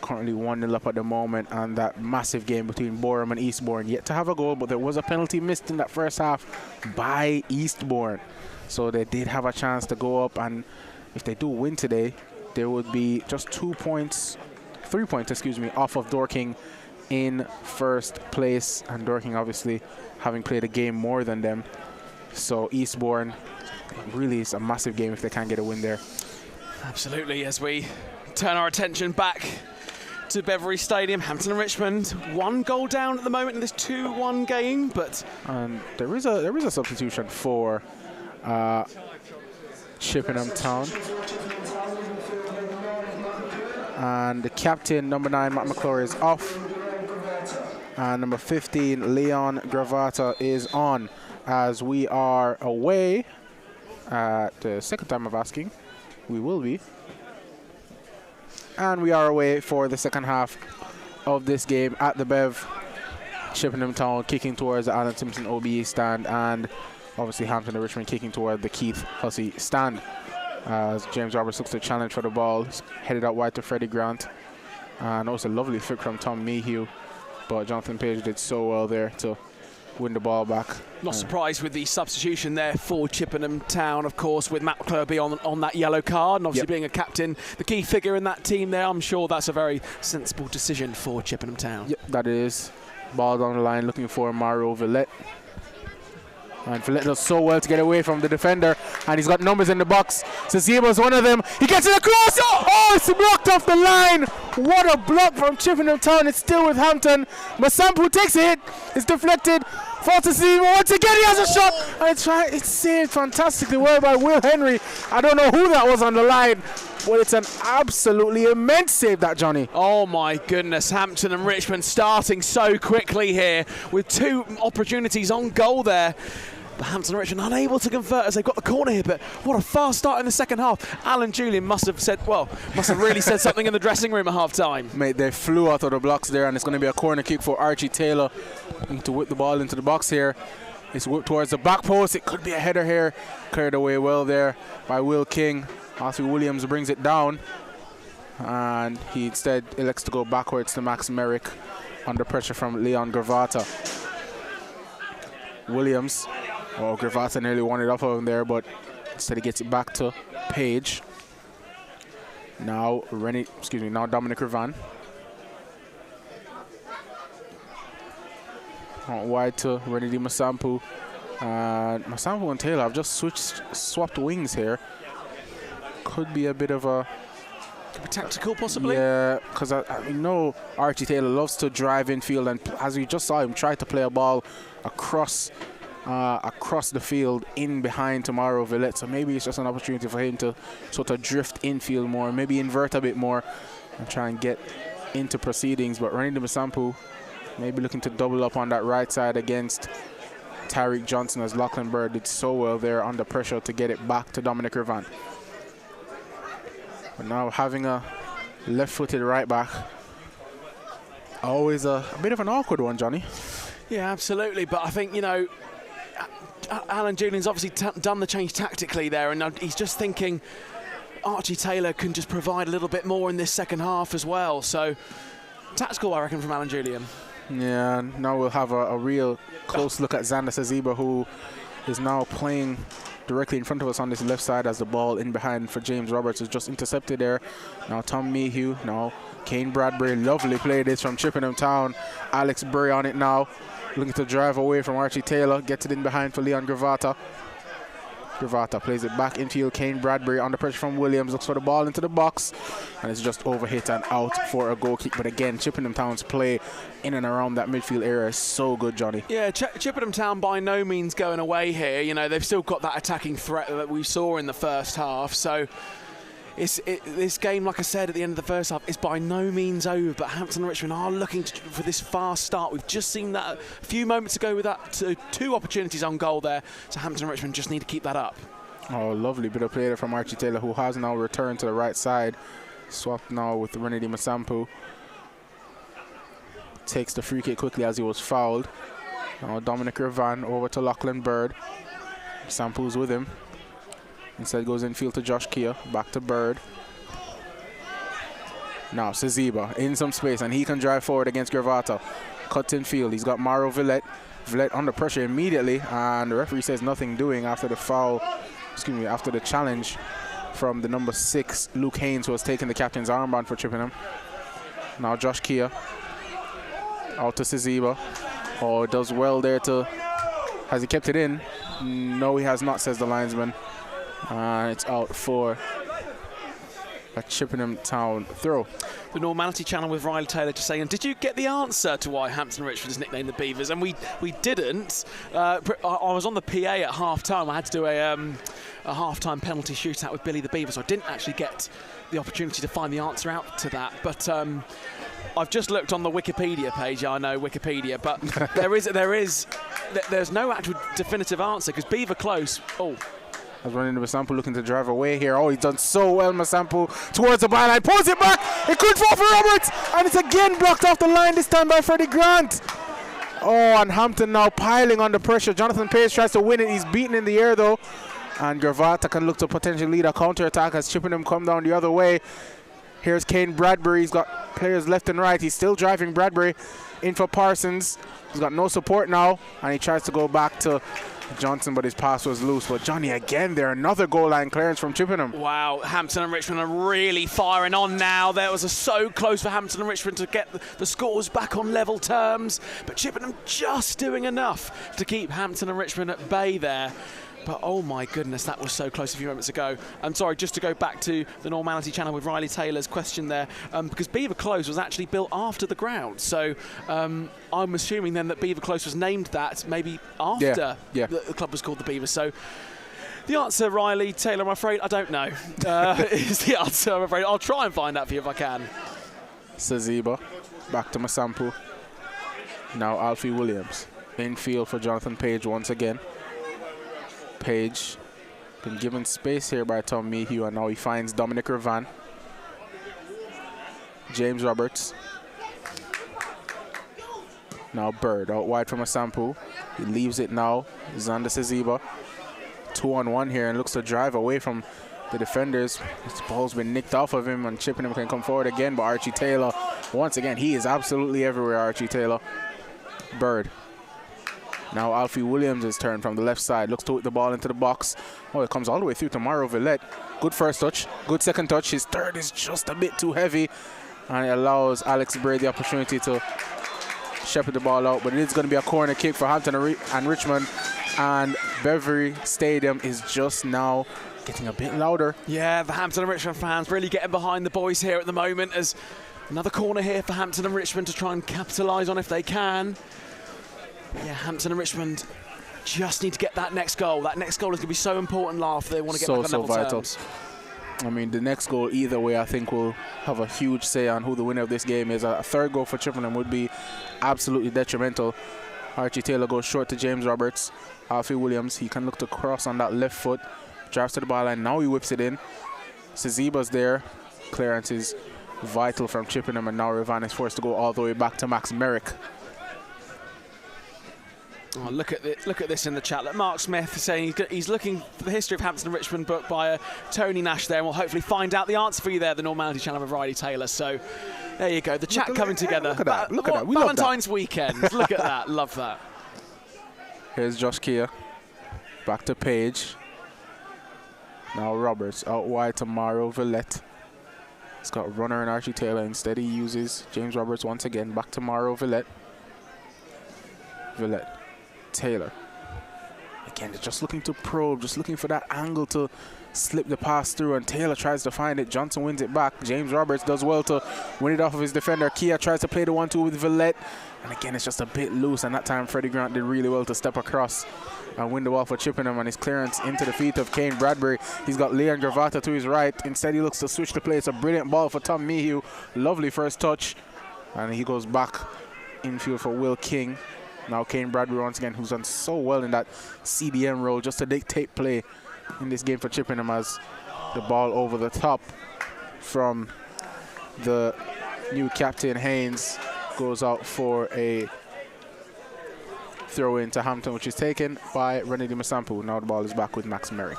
currently 1-0 up at the moment. And that massive game between Boreham and Eastbourne, yet to have a goal, but there was a penalty missed in that first half by Eastbourne. So they did have a chance to go up, and if they do win today, there would be just 3 points, off of Dorking in first place. And Dorking obviously having played a game more than them. So Eastbourne, really is a massive game if they can get a win there. Absolutely. As we turn our attention back to Beverley Stadium, Hampton and Richmond 1 goal down at the moment in this 2-1 game, but there is a substitution for Chippenham Town. And the captain, number 9, Matt McClure, is off. And number 15, Leon Gravata, is on, as we are away at the second time of asking. We will be. And we are away for the second half of this game at the Bev. Chippenham Town kicking towards the Alan Simpson OBE stand, and obviously Hampton and Richmond kicking toward the Keith Hussey stand. As James Roberts looks to challenge for the ball, headed out wide to Freddie Grant. And also a lovely flick from Tom Mayhew, but Jonathan Page did so well there to win the ball back. Not surprised with the substitution there for Chippenham Town, of course, with Matt Kirby on that yellow card, and obviously being a captain, the key figure in that team there. I'm sure that's a very sensible decision for Chippenham Town. Yep, that is. Ball down the line looking for Mario Villette. And Villette does so well to get away from the defender, and he's got numbers in the box. Zazimo's one of them. He gets it across. Oh, it's blocked off the line. What a block from Chippenham Town. It's still with Hampton. Masampu takes a hit. It's deflected. Falls to Zazimo once again. He has a shot. And it's saved fantastically well by Will Henry. I don't know who that was on the line, but it's an absolutely immense save, that, Johnny. Oh my goodness, Hampton and Richmond starting so quickly here with 2 opportunities on goal there. But Hampton and Richmond unable to convert as they've got the corner here, but what a fast start in the second half. Alan Julian must have really said something in the dressing room at half time. Mate, they flew out of the blocks there, and it's going to be a corner kick for Archie Taylor to whip the ball into the box here. It's whipped towards the back post. It could be a header here. Cleared away well there by Will King. Ossie Williams brings it down, and he instead elects to go backwards to Max Merrick under pressure from Leon Gravata. Williams, Gravata nearly won it off of him there, but instead he gets it back to Page. Now Dominic Ravan. Out wide to Rennie Di Masampu. Masampu and Taylor have just swapped wings here. Could be a bit of a tactical, possibly. Yeah, because I know Archie Taylor loves to drive infield, and as we just saw him try to play a ball across the field in behind Tomorrow Villette. So maybe it's just an opportunity for him to sort of drift infield more, maybe invert a bit more and try and get into proceedings. But Rennie Di Masampu maybe looking to double up on that right side against Tyreek Johnson, as Lachlan Bird did so well there under pressure to get it back to Dominic Rivan. But now having a left-footed right back, always a bit of an awkward one, Johnny. Yeah, absolutely. But I think, you know, Alan Julian's obviously done the change tactically there, and he's just thinking Archie Taylor can just provide a little bit more in this second half as well. So tactical, I reckon, from Alan Julian. Yeah, now we'll have a real close look at Xander Saziba, who is now playing directly in front of us on this left side as the ball in behind for James Roberts is just intercepted there. Now Tom Mayhew, now Kane Bradbury, lovely play this from Chippenham Town. Alex Burry on it now, looking to drive away from Archie Taylor, gets it in behind for Leon Gravata. Gravata plays it back infield. Kane Bradbury under pressure from Williams, looks for the ball into the box, and it's just overhit and out for a goal kick. But again, Chippenham Town's play in and around that midfield area is so good, Johnny. Yeah, Chippenham Town by no means going away here. You know, they've still got that attacking threat that we saw in the first half. So this game, like I said at the end of the first half, is by no means over, but Hampton and Richmond are looking for this fast start. We've just seen that a few moments ago with that two opportunities on goal there, so Hampton and Richmond just need to keep that up. Oh, lovely bit of play there from Archie Taylor, who has now returned to the right side. Swapped now with Renedy Masampu. Takes the free kick quickly as he was fouled. Now Dominic Rivan over to Lachlan Bird. Masampu's with him. Instead goes infield to Josh Kia, back to Bird. Now Saziba in some space, and he can drive forward against Gravata. Cuts in field, he's got Mauro Villette. Villette under pressure immediately, and the referee says nothing doing after the foul, after the challenge from the number 6, Luke Haynes, who was taking the captain's armband for Chippenham. Now Josh Kia, out to Saziba. Oh, does well there to, has he kept it in? No, he has not, says the linesman. And it's out for a Chippenham Town throw. The Normality Channel with Riley Taylor just saying, did you get the answer to why Hampton Richmond is nicknamed the Beavers? And we didn't. I was on the PA at half-time. I had to do a half-time penalty shootout with Billy the Beaver, so I didn't actually get the opportunity to find the answer out to that. But I've just looked on the Wikipedia page. I know Wikipedia, but there's no actual definitive answer, because Beaver Close... Has run into Masampu, looking to drive away here. Oh, he's done so well, Masampu, towards the byline. Pulls it back. It could fall for Roberts. And it's again blocked off the line, this time by Freddie Grant. Oh, and Hampton now piling under pressure. Jonathan Pace tries to win it. He's beaten in the air, though. And Gravata can look to potentially lead a counter-attack as Chippenham come down the other way. Here's Kane Bradbury. He's got players left and right. He's still driving Bradbury in for Parsons. He's got no support now. And he tries to go back to Johnson, but his pass was loose. But Johnny, again there, another goal line clearance from Chippenham. Wow, Hampton and Richmond are really firing on now. That was so close for Hampton and Richmond to get the scores back on level terms, but Chippenham just doing enough to keep Hampton and Richmond at bay there. But oh my goodness, that was so close a few moments ago. I'm sorry, just to go back to the Normality Channel with Riley Taylor's question there, because Beaver Close was actually built after the ground. So I'm assuming then that Beaver Close was named that maybe after the club was called the Beavers. So the answer, Riley Taylor, I'm afraid, I don't know, is the answer, I'm afraid. I'll try and find out for you if I can. Saziba, back to Masampu. Now Alfie Williams. Infield for Jonathan Page once again. Page been given space here by Tom Mayhew, and now he finds Dominic Rivan. James Roberts. Now Bird out wide from Masampu. He leaves it now. Xander Saziba. 2-on-1 here and looks to drive away from the defenders. This ball's been nicked off of him, and Chippenham can come forward again, but Archie Taylor, once again, he is absolutely everywhere, Archie Taylor. Bird. Now Alfie Williams' turn from the left side. Looks to hit the ball into the box. Oh, it comes all the way through to Mauro Villette. Good first touch. Good second touch. His third is just a bit too heavy. And it allows Alex Bray the opportunity to shepherd the ball out. But it is going to be a corner kick for Hampton and Richmond. And Beverly Stadium is just now getting a bit louder. Yeah, the Hampton and Richmond fans really getting behind the boys here at the moment. As another corner here for Hampton and Richmond to try and capitalise on if they can. Yeah, Hampton and Richmond just need to get that next goal. That next goal is going to be so important, Laugh. They want to get back on level vital. Terms. I mean, the next goal, either way, I think will have a huge say on who the winner of this game is. A third goal for Chippenham would be absolutely detrimental. Archie Taylor goes short to James Roberts. Alfie Williams, he can look to cross on that left foot. Drives to the ball line, now he whips it in. Saziba's there. Clearance is vital from Chippenham, and now Revan is forced to go all the way back to Max Merrick. Oh, look at this in the chat. Look, Mark Smith is saying he's looking for the history of Hampton and Richmond book by Tony Nash there, and we'll hopefully find out the answer for you there, the Normality Channel of Riley Taylor. So there you go, the chat coming together. Look at that, look at that. We Valentine's weekend, look at that, love that. Here's Josh Kia, back to Page. Now Roberts out wide to Mauro Villette. He's got runner and Archie Taylor. Instead he uses James Roberts once again, back to Mauro Villette. Villette. Taylor. Again, they're just looking to probe, just looking for that angle to slip the pass through, and Taylor tries to find it. Johnson wins it back. James Roberts does well to win it off of his defender. Kia tries to play the 1-2 with Villette, and again, it's just a bit loose, and that time Freddie Grant did really well to step across and win the ball for Chippenham, and his clearance into the feet of Kane Bradbury. He's got Leon Gravata to his right. Instead, he looks to switch the play. It's a brilliant ball for Tom Mayhew. Lovely first touch, and he goes back infield for Will King. Now Kane Bradbury once again, who's done so well in that CDM role, just to dictate play in this game for Chippenham, as the ball over the top from the new captain Haynes goes out for a throw into Hampton, which is taken by René Di Masampu. Now the ball is back with Max Merrick.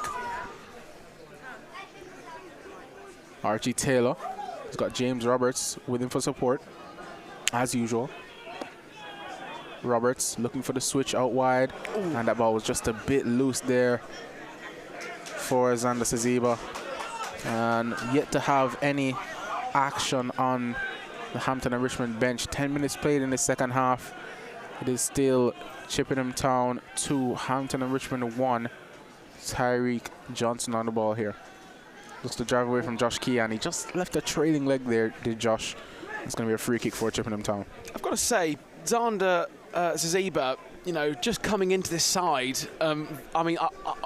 Archie Taylor has got James Roberts with him for support, as usual. Roberts looking for the switch out wide. Ooh. And that ball was just a bit loose there for Xander Saziba. And yet to have any action on the Hampton and Richmond bench. 10 minutes played in the second half. It is still Chippenham Town 2, Hampton and Richmond 1. Tyreek Johnson on the ball here. Looks to drive away from Josh Key, and he just left a trailing leg there, did Josh. It's going to be a free kick for Chippenham Town. I've got to say, Xander Saziba, you know, just coming into this side, I mean,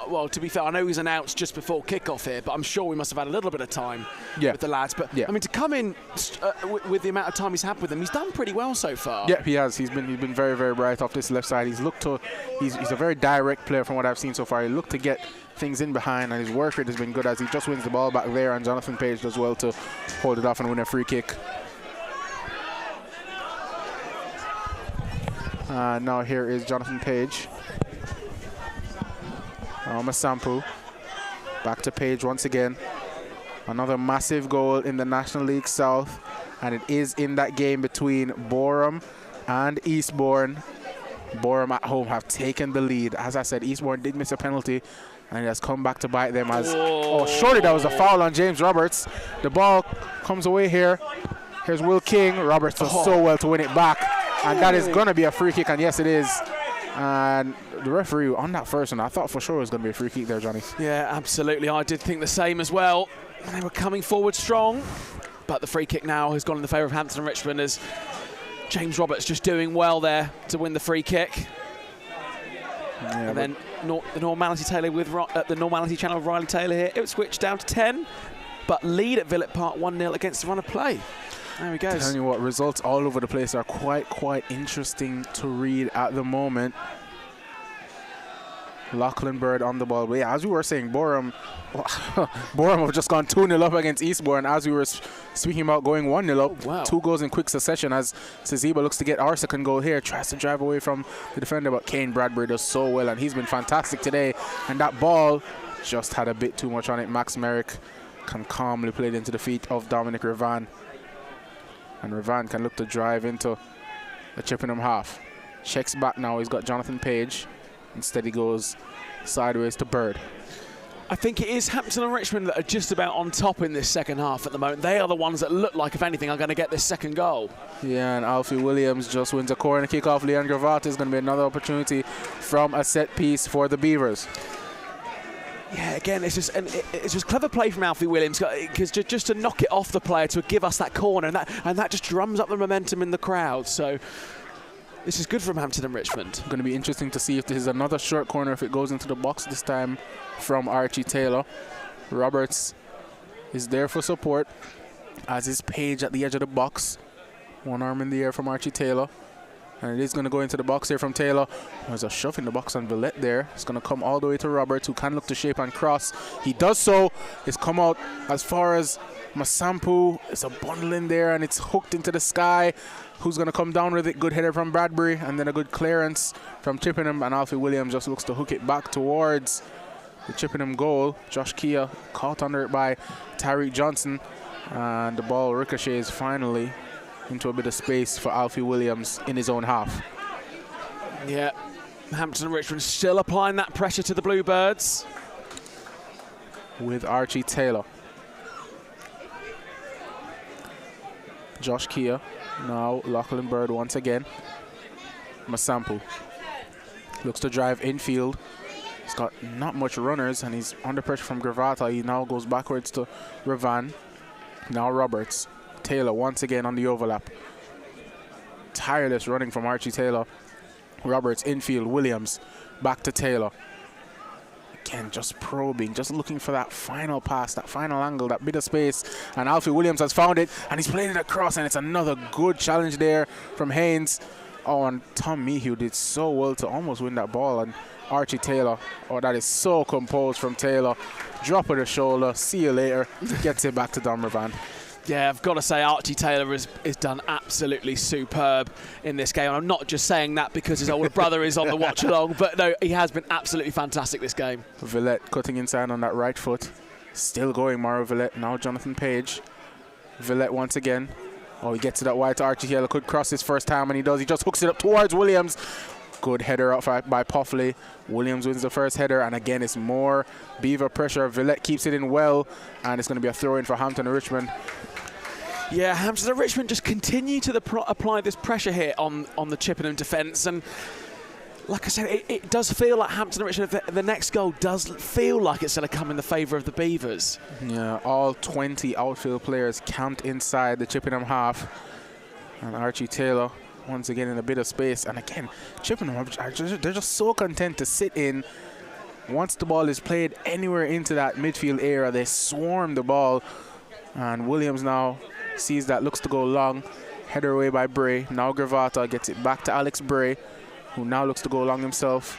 well, to be fair, I know he's announced just before kickoff here, but I'm sure we must have had a little bit of time with the lads. But, I mean, to come in with the amount of time he's had with them, he's done pretty well so far. Yeah, he has. He's been very, very bright off this left side. He's a very direct player from what I've seen so far. He looked to get things in behind, and his work rate has been good as he just wins the ball back there, and Jonathan Page does well to hold it off and win a free kick. Now here is Jonathan Page. Masampu. Back to Page once again. Another massive goal in the National League South. And it is in that game between Boreham and Eastbourne. Boreham at home have taken the lead. As I said, Eastbourne did miss a penalty, and it has come back to bite them as... Oh, surely that was a foul on James Roberts. The ball comes away here. Here's Will King. Roberts does so well to win it back. And that is going to be a free kick, and yes, it is. And the referee on that first one, I thought for sure it was going to be a free kick there, Johnny. Yeah, absolutely. I did think the same as well. They were coming forward strong, but the free kick now has gone in the favour of Hampton and Richmond, as James Roberts just doing well there to win the free kick. Yeah, and then the Normality Taylor with the Normality Channel of Riley Taylor here. It switched down to 10, but lead at Villette Park 1-0 against the run of play. There he goes. Telling you what, results all over the place are quite interesting to read at the moment. Lachlan Bird on the ball. But yeah, as we were saying, Boreham have just gone 2-0 up against Eastbourne. As we were speaking about going 1-0 up, 2 goals in quick succession, as Saziba looks to get our second goal here. Tries to drive away from the defender, but Kane Bradbury does so well, and he's been fantastic today. And that ball just had a bit too much on it. Max Merrick can calmly play it into the feet of Dominic Revan. And Revan can look to drive into the Chippenham half. Checks back now. He's got Jonathan Page. Instead, he goes sideways to Bird. I think it is Hampton and Richmond that are just about on top in this second half at the moment. They are the ones that look like, if anything, are going to get this second goal. Yeah, and Alfie Williams just wins a corner kick off. Leon Gravata is going to be another opportunity from a set piece for the Beavers. Yeah, again, it's just clever play from Alfie Williams, because just to knock it off the player to give us that corner, and that just drums up the momentum in the crowd. So this is good from Hampton and Richmond. Going to be interesting to see if this is another short corner, if it goes into the box this time from Archie Taylor. Roberts is there for support, as is Page at the edge of the box. One arm in the air from Archie Taylor. And it is going to go into the box here from Taylor. There's a shove in the box on Villette there. It's going to come all the way to Roberts, who can look to shape and cross. He does so. It's come out as far as Masampu. It's a bundle in there, and it's hooked into the sky. Who's going to come down with it? Good header from Bradbury, and then a good clearance from Chippenham, and Alfie Williams just looks to hook it back towards the Chippenham goal. Josh Kia caught under it by Tyreek Johnson, and the ball ricochets finally into a bit of space for Alfie Williams in his own half. Yeah, Hampton and Richmond still applying that pressure to the Bluebirds. With Archie Taylor. Josh Kia, now Lachlan Bird once again. Masampu looks to drive infield. He's got not much runners, and he's under pressure from Gravata. He now goes backwards to Ravan. Now Roberts. Taylor once again on the overlap. Tireless running from Archie Taylor. Roberts infield. Williams back to Taylor. Again, just probing, just looking for that final pass, that final angle, that bit of space. And Alfie Williams has found it, and he's played it across, and it's another good challenge there from Haynes. Oh, and Tom Mayhew did so well to almost win that ball. And Archie Taylor, oh, that is so composed from Taylor. Drop of the shoulder, see you later. Gets it back to Don Ravan. Yeah, I've got to say Archie Taylor is done absolutely superb in this game. And I'm not just saying that because his older brother is on the watch along, but no, he has been absolutely fantastic this game. Villette cutting inside on that right foot. Still going, Mauro Villette. Now Jonathan Page. Villette once again. Oh, he gets it up wide to Archie Taylor. Could cross his first time, and he does. He just hooks it up towards Williams. Good header up by Puffley. Williams wins the first header, and again, it's more Beaver pressure. Villette keeps it in well, and it's going to be a throw-in for Hampton and Richmond. Yeah, Hampton and Richmond just continue to apply this pressure here on the Chippenham defence, and like I said, it does feel like Hampton and Richmond, the next goal does feel like it's going to come in the favour of the Beavers. Yeah, all 20 outfield players camped inside the Chippenham half, and Archie Taylor once again in a bit of space. And again, Chippenham, they're just so content to sit in. Once the ball is played anywhere into that midfield area, they swarm the ball. And Williams now sees that, looks to go long. Header away by Bray. Now Gravata gets it back to Alex Bray, who now looks to go long himself.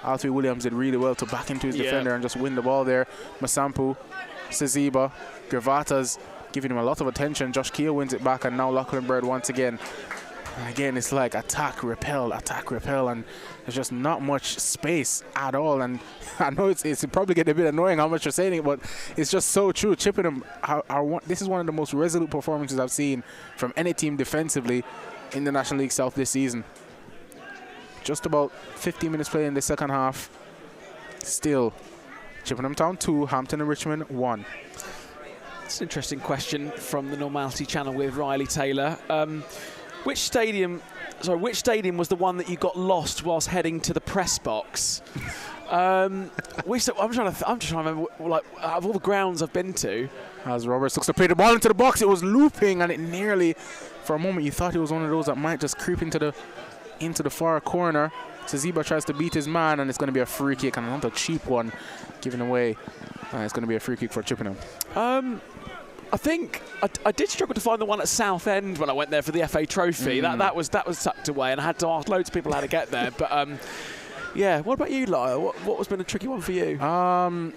Alfie Williams did really well to back into his defender and just win the ball there. Masampu, Saziba, Gravata's giving him a lot of attention. Josh Keel wins it back, and now Lachlan Bird once again. And again, it's like attack, repel, and there's just not much space at all. And I know it's probably getting a bit annoying how much you're saying it, but it's just so true. Chippenham, this is one of the most resolute performances I've seen from any team defensively in the National League South this season. Just about 15 minutes played in the second half. Still, Chippenham Town 2, Hampton and Richmond 1. It's an interesting question from the Normality channel with Riley Taylor. Which stadium was the one that you got lost whilst heading to the press box? I'm just trying to remember, like, out of all the grounds I've been to. As Roberts looks to play the ball into the box, it was looping, and it nearly, for a moment, you thought it was one of those that might just creep into the far corner. Saziba tries to beat his man, and it's going to be a free kick, and another cheap one given away. It's going to be a free kick for Chippenham. I think I did struggle to find the one at Southend when I went there for the FA Trophy. That was tucked away, and I had to ask loads of people how to get there. But yeah, what about you, Lyle? What has been a tricky one for you? The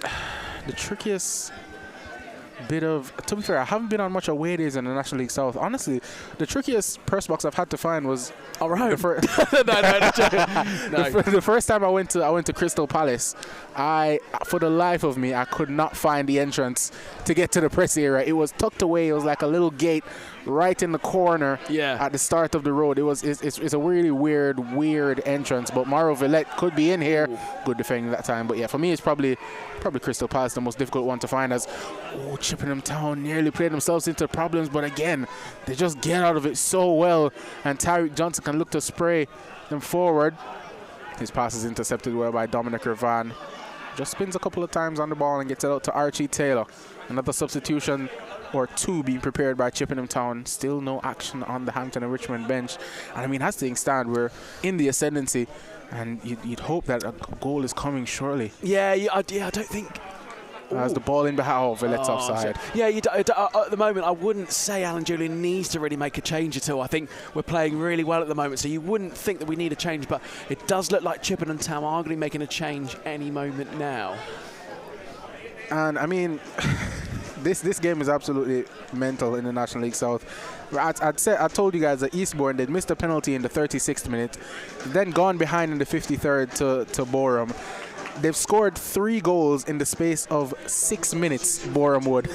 trickiest bit of, to be fair, I haven't been on much away days in the National League South. Honestly, the trickiest press box I've had to find was no. The first time I went to Crystal Palace, for the life of me, I could not find the entrance to get to the press area. It was tucked away. It was like a little gate right in the corner at the start of the road. It's a really weird entrance, but Mauro Villette could be in here. Ooh. Good defending that time, but yeah, for me it's probably Crystal Palace, the most difficult one to find, as Chippenham Town nearly played themselves into problems, but again, they just get out of it so well, and Tyreek Johnson can look to spray them forward. His pass is intercepted well by Dominic Ravan. Just spins a couple of times on the ball and gets it out to Archie Taylor. Another substitution or two being prepared by Chippenham Town. Still no action on the Hampton and Richmond bench. And I mean, as things stand, we're in the ascendancy, and you'd hope that a goal is coming shortly. Yeah, I don't think As the ball in behind. Oh, Villette's offside. Yeah, at the moment, I wouldn't say Alan Julian needs to really make a change at all. I think we're playing really well at the moment, so you wouldn't think that we need a change, but it does look like Chippenham Town are going to be making a change any moment now. And, I mean, this game is absolutely mental in the National League South. I told you guys that Eastbourne, they'd missed a penalty in the 36th minute, then gone behind in the 53rd to Boreham. They've scored 3 goals in the space of 6 minutes, Boreham would.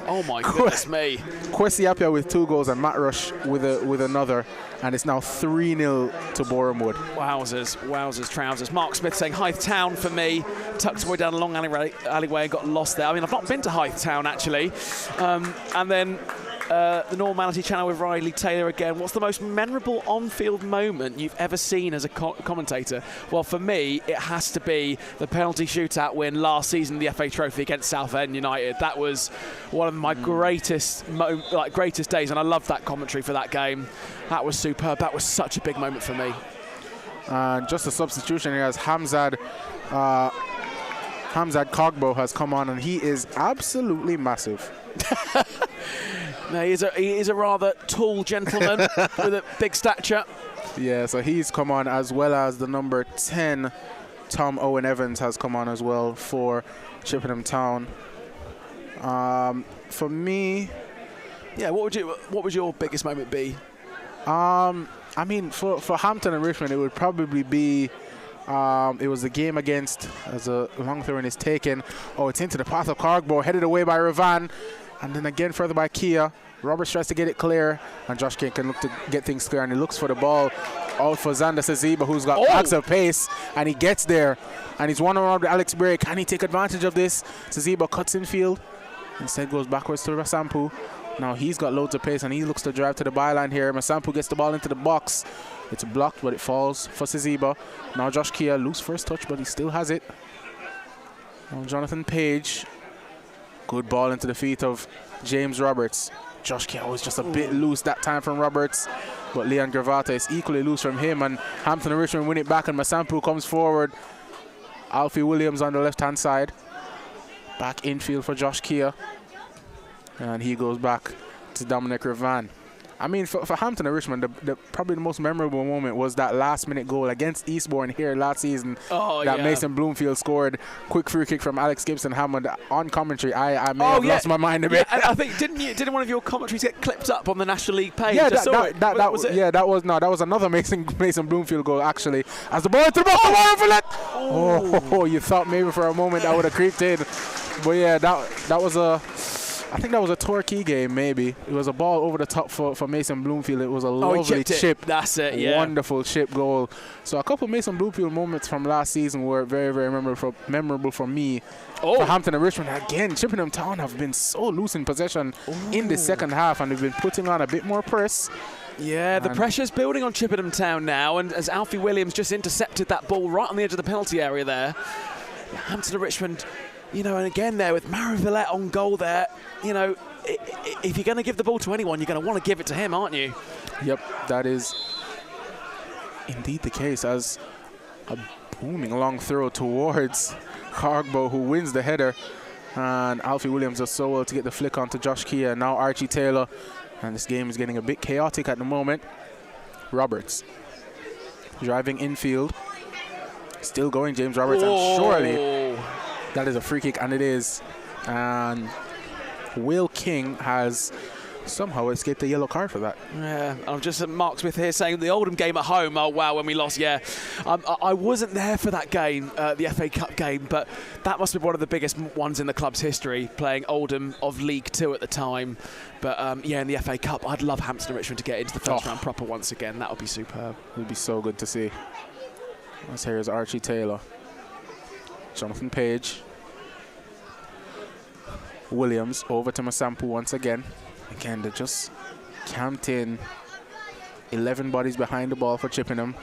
Oh my goodness me. Kwesi Appiah with 2 goals and Matt Rush with another, and it's now 3-0 to Boreham Wood. Wowzers, trousers. Mark Smith saying Hythe Town for me, tucked away down a long alleyway and got lost there. I mean, I've not been to Hythe Town actually. And then the Normality Channel with Riley Taylor again. What's the most memorable on-field moment you've ever seen as a commentator? Well, for me, it has to be the penalty shootout win last season in the FA Trophy against Southend United. That was one of my greatest days, and I loved that commentary for that game. That was superb. That was such a big moment for me. Just a substitution here as Hamzad Kogbo has come on, and he is absolutely massive. No, he is a rather tall gentleman with a big stature. Yeah, so he's come on, as well as the number 10, Tom Owen Evans, has come on as well for Chippenham Town. For me, yeah, what would your biggest moment be? I mean, for Hampton and Richmond, it would probably be it was the game against, as a long throw in is taken. Oh, it's into the path of Cargbo, headed away by Ravan. And then again further by Kia. Roberts tries to get it clear, and Josh King can look to get things clear, and he looks for the ball out for Xander Saziba, who's got packs of pace, and he gets there, and he's one-on-one with Alex Bray. Can he take advantage of this? Saziba cuts in field, instead goes backwards to Masampu. Now he's got loads of pace, and he looks to drive to the byline here. Masampu gets the ball into the box. It's blocked, but it falls for Saziba. Now Josh Kia, loose first touch, but he still has it. Now Jonathan Page. Good ball into the feet of James Roberts. Josh Kia was just a bit loose that time from Roberts, but Leon Gravata is equally loose from him, and Hampton and Richmond win it back, and Masampu comes forward. Alfie Williams on the left-hand side. Back infield for Josh Kia. And he goes back to Dominic Ravan. I mean, for Hampton and Richmond, probably the most memorable moment was that last-minute goal against Eastbourne here last season. Mason Bloomfield scored. Quick free kick from Alex Gibson Hammond on commentary. I may have lost my mind a bit. Yeah, and I think didn't one of your commentaries get clipped up on the National League page? Yeah, that was it. Yeah, that was another Mason Bloomfield goal actually. As the ball into the box, oh, you thought maybe for a moment that would have creeped in, but yeah, that was a. I think that was a Torquay game, maybe. It was a ball over the top for Mason Bloomfield. It was a lovely chip. That's it, yeah. Wonderful chip goal. So a couple of Mason Bloomfield moments from last season were very, very memorable for me. For Hampton and Richmond, again, Chippenham Town have been so loose in possession in the second half, and they've been putting on a bit more press. Yeah, the pressure's building on Chippenham Town now, and as Alfie Williams just intercepted that ball right on the edge of the penalty area there, Hampton and Richmond, you know, and again there with Maro Villette on goal there, you know, if you're going to give the ball to anyone, you're going to want to give it to him, aren't you? Yep, that is indeed the case, as a booming long throw towards Cargbo, who wins the header, and Alfie Williams does so well to get the flick onto Josh Kia. Now Archie Taylor, and this game is getting a bit chaotic at the moment. Roberts driving infield, still going James Roberts, and surely that is a free kick, and it is. And Will King has somehow escaped a yellow card for that. Yeah, I'm just Mark Smith here saying the Oldham game at home, oh wow, when we lost, yeah. I wasn't there for that game, the FA Cup game, but that must be one of the biggest ones in the club's history, playing Oldham of League 2 at the time. But yeah, in the FA Cup, I'd love Hampton and Richmond to get into the first round proper once again. That would be superb. It would be so good to see. Here's Archie Taylor. Jonathan Page. Williams over to Masampu once again. Again, they just camped in 11 bodies behind the ball for Chippenham.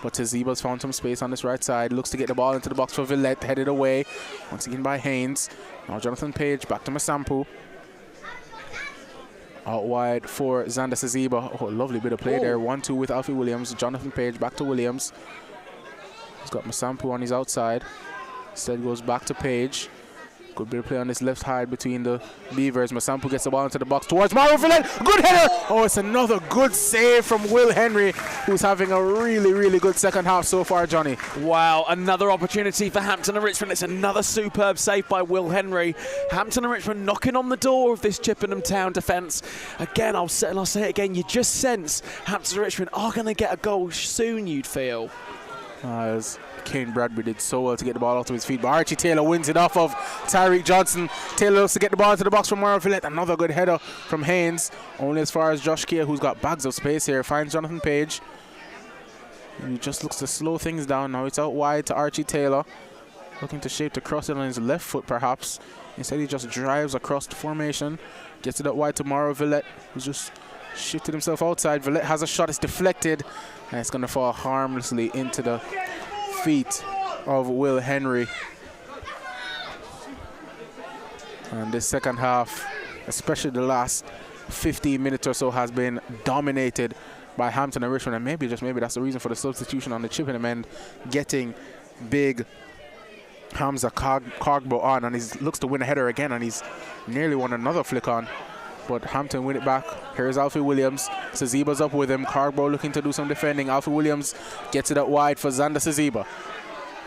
But Taziba's found some space on this right side. Looks to get the ball into the box for Villette. Headed away. Once again by Haynes. Now Jonathan Page back to Masampu. Out wide for Xander Saziba. Oh, lovely bit of play there. 1-2 with Alfie Williams. Jonathan Page back to Williams. He's got Masampu on his outside. Instead goes back to Page. Good bit of play on this left side between the Beavers. Masampu gets the ball into the box towards Mauro Villette. Good header! Oh, it's another good save from Will Henry, who's having a really, really good second half so far, Johnny. Wow, another opportunity for Hampton and Richmond. It's another superb save by Will Henry. Hampton and Richmond knocking on the door of this Chippenham Town defence. Again, I'll say it again, you just sense Hampton and Richmond are going to get a goal soon, you'd feel. As Kane Bradbury did so well to get the ball out of his feet, but Archie Taylor wins it off of Tyreek Johnson. Taylor looks to get the ball into the box from Mauro Villette. Another good header from Haynes, only as far as Josh Keir, who's got bags of space here, finds Jonathan Page. And he just looks to slow things down. Now it's out wide to Archie Taylor, looking to shape to cross it on his left foot perhaps. Instead he just drives across the formation, gets it out wide to Mauro Villette, who's just shifted himself outside. Villette has a shot, it's deflected, and it's going to fall harmlessly into the feet of Will Henry. And this second half, especially the last 15 minutes or so, has been dominated by Hampton and Richmond, and maybe, just maybe, that's the reason for the substitution on the Chippenham end, getting big Hamza Cogbo on, and he looks to win a header again, and he's nearly won another flick on. But Hampton win it back. Here's Alfie Williams. Saziba's up with him. Cogbo looking to do some defending. Alfie Williams gets it out wide for Xander Saziba.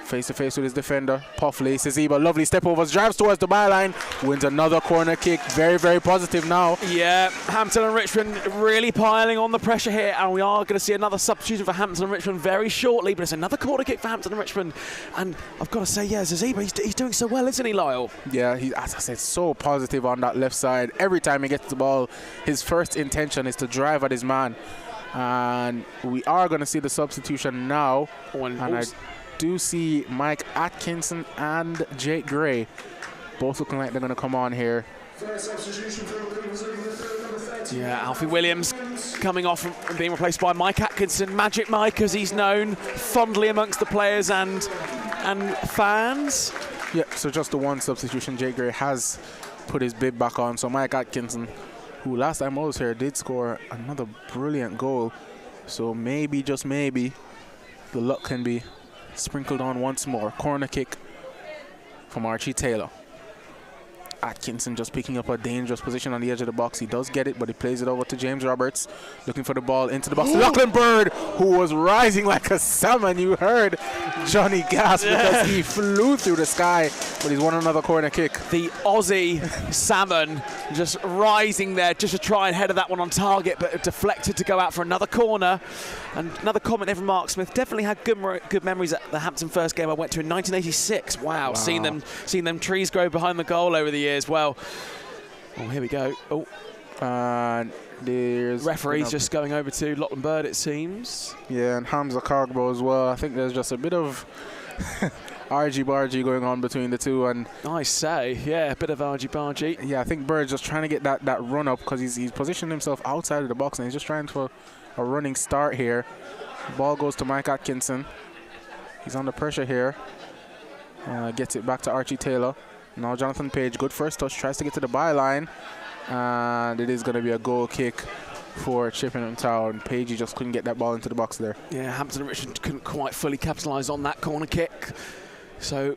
Face to face with his defender, Puffley. Saziba, lovely step overs, drives towards the byline, wins another corner kick. Very, very positive now. Yeah, Hampton and Richmond really piling on the pressure here, and we are going to see another substitution for Hampton and Richmond very shortly, but it's another corner kick for Hampton and Richmond. And I've got to say, yeah, Saziba, he's doing so well, isn't he, Lyle? Yeah, he, as I said, so positive on that left side. Every time he gets the ball, his first intention is to drive at his man. And we are going to see the substitution now. And I do see Mike Atkinson and Jake Gray both looking like they're going to come on here. Yeah, Alfie Williams coming off and being replaced by Mike Atkinson, Magic Mike as he's known fondly amongst the players and fans. Yeah, so just the one substitution. Jake Gray has put his bib back on, so Mike Atkinson, who last time I was here did score another brilliant goal, so maybe, just maybe, the luck can be sprinkled on once more. Corner kick from Archie Taylor. Atkinson just picking up a dangerous position on the edge of the box. He does get it, but he plays it over to James Roberts, looking for the ball into the box. Lachlan Bird, who was rising like a salmon. You heard Johnny gasp because he flew through the sky, but he's won another corner kick. The Aussie salmon just rising there just to try and header that one on target, but deflected to go out for another corner. And another comment there from Mark Smith. Definitely had good memories at the Hampton first game I went to in 1986. Wow. Seen them trees grow behind the goal over the years. Well, oh, here we go. Oh, and there's referee's just going over to Lachlan Bird, it seems. Yeah, and Hamza Cogbo as well. I think there's just a bit of argy-bargy going on between the two. And I say, yeah, a bit of argy-bargy. Yeah, I think Bird's just trying to get that run up because he's positioned himself outside of the box and he's just trying for a running start here. Ball goes to Mike Atkinson. He's under pressure here. Gets it back to Archie Taylor. Now Jonathan Page, good first touch, tries to get to the byline. And it is going to be a goal kick for Chippenham Town. Page just couldn't get that ball into the box there. Yeah, Hampton and Richmond couldn't quite fully capitalise on that corner kick. So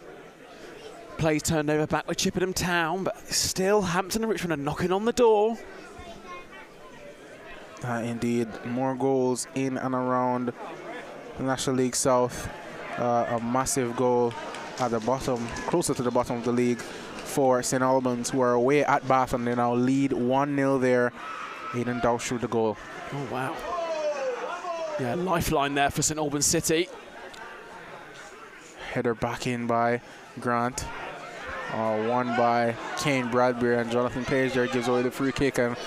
play turned over back with Chippenham Town, but still Hampton and Richmond are knocking on the door. Indeed, more goals in and around the National League South. A massive goal at the bottom, closer to the bottom of the league for St. Albans, who are away at Bath, and they now lead 1-0 there. Aidan Dowsh through the goal. Oh, wow. Yeah, lifeline there for St. Albans City. Header back in by Grant. Won by Kane Bradbury, and Jonathan Page there gives away the free kick. And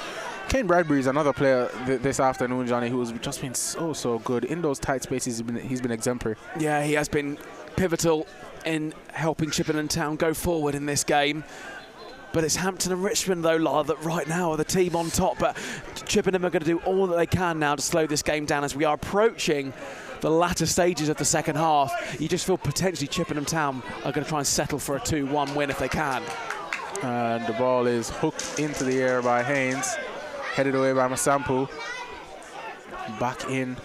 Kane Bradbury is another player this afternoon, Johnny, who's just been so good. In those tight spaces, he's been exemplary. Yeah, he has been pivotal in helping Chippenham Town go forward in this game. But it's Hampton and Richmond, though, Lara, that right now are the team on top. But Chippenham are going to do all that they can now to slow this game down as we are approaching the latter stages of the second half. You just feel potentially Chippenham Town are going to try and settle for a 2-1 win if they can. And the ball is hooked into the air by Haynes. Headed away by Masampu. Back in,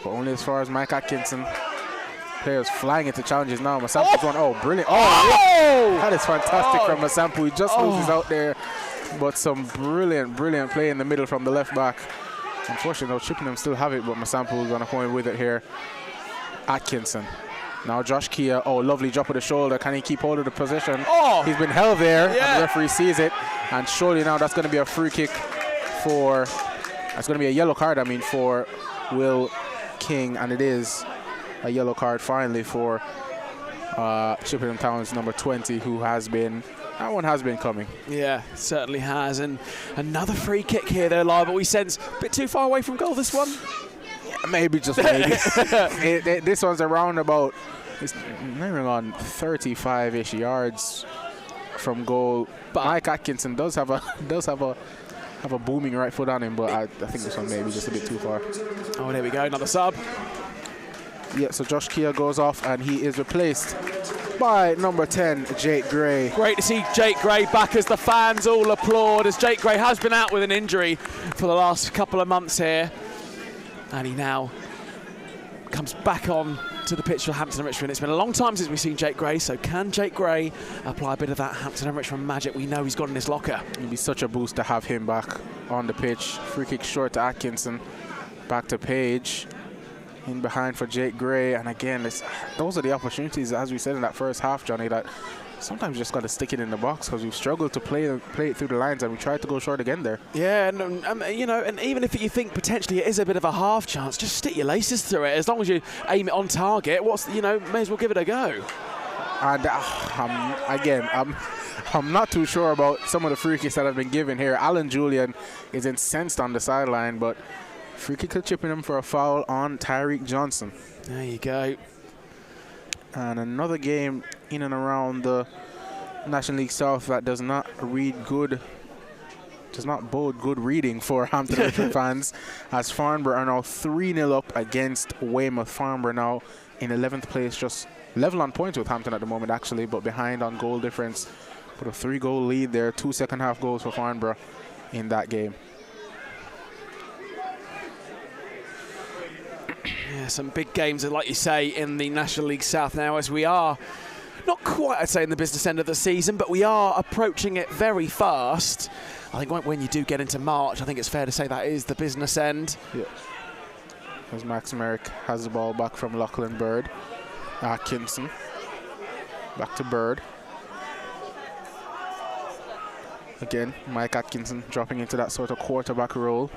but only as far as Mike Atkinson. players flying into challenges now. Masampu's one. Oh, brilliant. Oh, that is fantastic from Masampu. He just loses out there. But some brilliant play in the middle from the left back. Unfortunately, Chippenham still have it, but Masampu is going to point with it here. Atkinson. Now Josh Kia. Oh, lovely drop of the shoulder. Can he keep hold of the possession? Oh, he's been held there. Yeah. And the referee sees it. And surely now that's going to be a free kick for... That's going to be a yellow card, I mean, for Will King. And it is a yellow card finally for Chippenham Town's number 20, who has been... That one has been coming. Yeah, certainly has. And another free kick here, though, Lyle, but we sense a bit too far away from goal, this one. Yeah, maybe, just maybe. This one's around about, it's nearing on 35-ish yards from goal. But Mike Atkinson does have a booming right foot on him, but I think this one maybe just a bit too far. Oh, there we go, another sub. Yeah, so Josh Kia goes off and he is replaced by number 10, Jake Gray. Great to see Jake Gray back as the fans all applaud, as Jake Gray has been out with an injury for the last couple of months here. And he now comes back on to the pitch for Hampton and Richmond. It's been a long time since we've seen Jake Gray, so can Jake Gray apply a bit of that Hampton and Richmond magic we know he's got in his locker? It'd be such a boost to have him back on the pitch. Free kick short to Atkinson, back to Page. In behind for Jake Gray, and again, those are the opportunities, as we said in that first half, Johnny, that sometimes you just got to stick it in the box because we've struggled to play it through the lines, and we tried to go short again there. Yeah, and you know, and even if you think potentially it is a bit of a half chance, just stick your laces through it. As long as you aim it on target, may as well give it a go. And again, I'm not too sure about some of the free kicks that have been given here. Alan Julian is incensed on the sideline, but free kick to Chippenham for a foul on Tyreek Johnson. There you go. And another game in and around the National League South that does not bode good reading for Hampton Richmond fans, as Farnborough are now 3-0 up against Weymouth. Farnborough now in 11th place, just level on points with Hampton at the moment actually, but behind on goal difference. Put a 3-goal lead there, 2 second-half goals for Farnborough in that game. Yeah, some big games, like you say, in the National League South now, as we are not quite, I'd say, in the business end of the season, but we are approaching it very fast. I think when you do get into March, I think it's fair to say that is the business end. Yeah. As Max Merrick has the ball back from Lachlan Bird. Atkinson. Back to Bird. Again, Mike Atkinson dropping into that sort of quarterback role.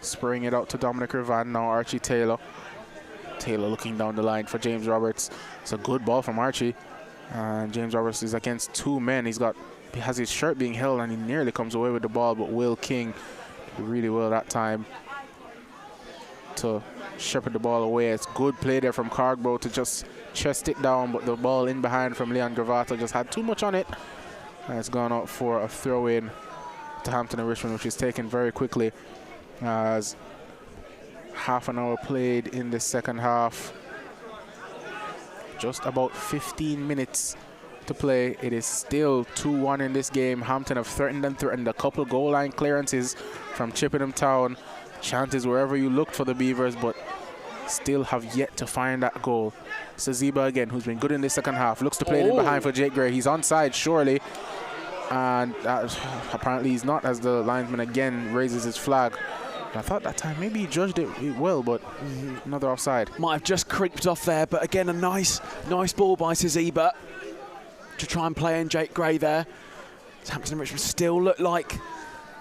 Spraying it out to Dominic Rivan, now Archie Taylor. Taylor looking down the line for James Roberts. It's a good ball from Archie. And James Roberts is against two men. He has his shirt being held and he nearly comes away with the ball, but Will King did really well that time to shepherd the ball away. It's good play there from Cargbo to just chest it down, but the ball in behind from Leon Gravato just had too much on it. And it's gone out for a throw-in to Hampton and Richmond, which is taken very quickly, as half an hour played in the second half. Just about 15 minutes to play. It is still 2-1 in this game. Hampton have threatened a couple goal line clearances from Chippenham Town. Chances wherever you looked for the Beavers, but still have yet to find that goal. Saziba again, who's been good in the second half, looks to play it in behind for Jake Gray. He's onside, surely. And apparently he's not, as the linesman again raises his flag. I thought that time maybe he judged it well, but another offside. Might have just creeped off there, but again a nice ball by Saziba to try and play in Jake Gray there. Hampton and Richmond still look like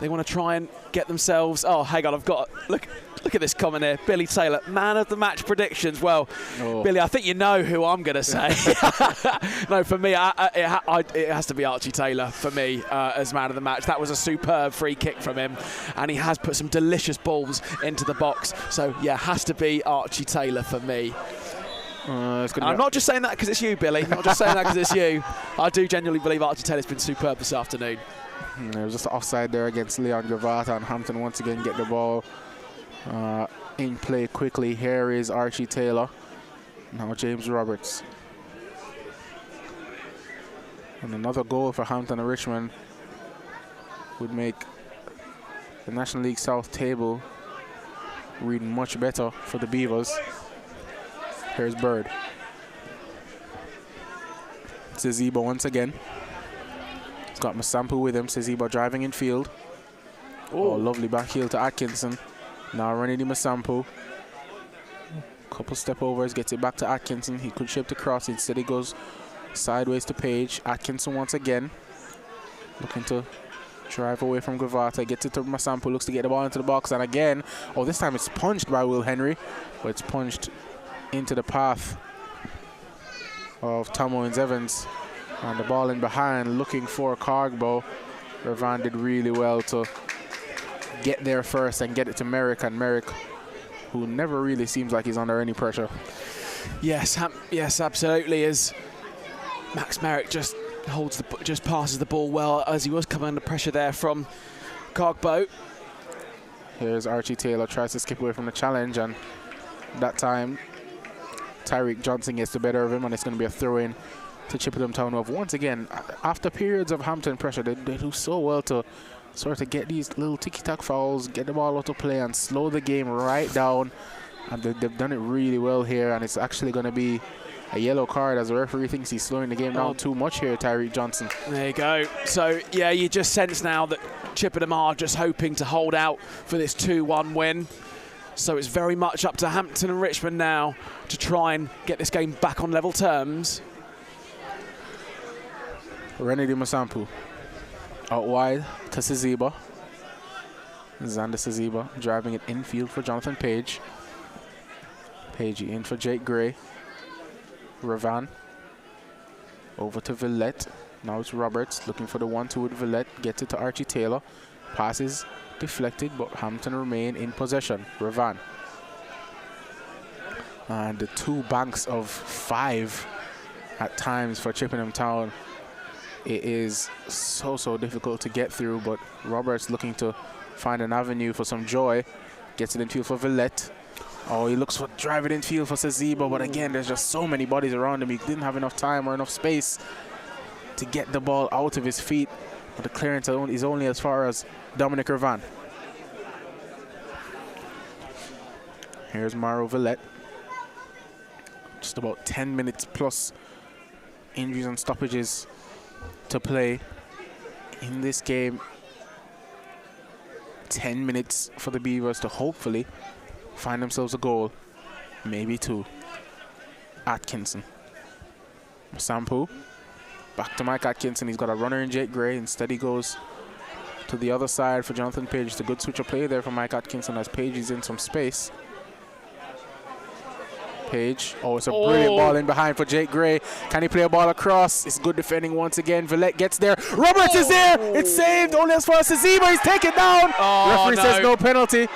they want to try and get themselves. Oh, hang on, I've got look at this comment here. Billy Taylor, man of the match predictions. Well, Billy, I think you know who I'm going to say. No, for me, it has to be Archie Taylor for me as man of the match. That was a superb free kick from him, and he has put some delicious balls into the box. So yeah, has to be Archie Taylor for me. I'm not just saying that because it's you, Billy. Not just saying that because it's you. I do genuinely believe Archie Taylor's been superb this afternoon. There was just offside there against Leon Gravata, and Hampton once again get the ball in play quickly. Here is Archie Taylor. Now James Roberts. And another goal for Hampton and Richmond would make the National League South table read much better for the Beavers. Here's Bird. Sezebo once again. He's got Masampu with him. Sezebo driving in field. Oh, lovely back heel to Atkinson. Now running to Masampu. Couple step overs, gets it back to Atkinson. He could shape the cross. Instead he goes sideways to Page. Atkinson once again. Looking to drive away from Gravata. Gets it to Masampu. Looks to get the ball into the box. And again, oh, this time it's punched by Will Henry. But it's punched into the path of Tom Owens-Evans. And the ball in behind, looking for Cargbo. Revan did really well to get there first and get it to Merrick. And Merrick, who never really seems like he's under any pressure. Yes, yes, absolutely. As Max Merrick just passes the ball well, as he was coming under pressure there from Cargbo. Here's Archie Taylor, tries to skip away from the challenge, and that time Tyreek Johnson gets the better of him, and it's going to be a throw-in to Chippenham Town. Of once again, after periods of Hampton pressure, they do so well to sort of get these little ticky-tack fouls, get the ball out of play, and slow the game right down. And they've done it really well here, and it's actually going to be a yellow card as the referee thinks he's slowing the game down too much here, Tyreek Johnson. There you go. So, yeah, you just sense now that Chippenham are just hoping to hold out for this 2-1 win. So it's very much up to Hampton and Richmond now to try and get this game back on level terms. Renedy Masampu out wide to Sezebo. Xander Sezebo driving it infield for Jonathan Page. Page in for Jake Gray. Ravan over to Villette. Now it's Roberts looking for the 1-2 with Villette. Gets it to Archie Taylor. Passes deflected, but Hampton remain in possession. Ravan. And the 2 banks of 5 at times for Chippenham Town. It is so difficult to get through, but Roberts looking to find an avenue for some joy. Gets it in field for Villette. Oh, he looks for drive it in field for Sezebo, but again, there's just so many bodies around him. He didn't have enough time or enough space to get the ball out of his feet. But the clearance is only as far as Dominic Ravan. Here's Mauro Villette. Just about 10 minutes plus injuries and stoppages to play in this game. 10 minutes for the Beavers to hopefully find themselves a goal, maybe 2. Atkinson. Sampu. Back to Mike Atkinson. He's got a runner in Jake Gray. Instead he goes to the other side for Jonathan Page. It's a good switch of play there for Mike Atkinson as Page is in some space. Page. Oh, it's a brilliant ball in behind for Jake Gray. Can he play a ball across? It's good defending once again. Villette gets there. Roberts is there. It's saved only as far as Sezebo. He's taken down. Referee says no penalty.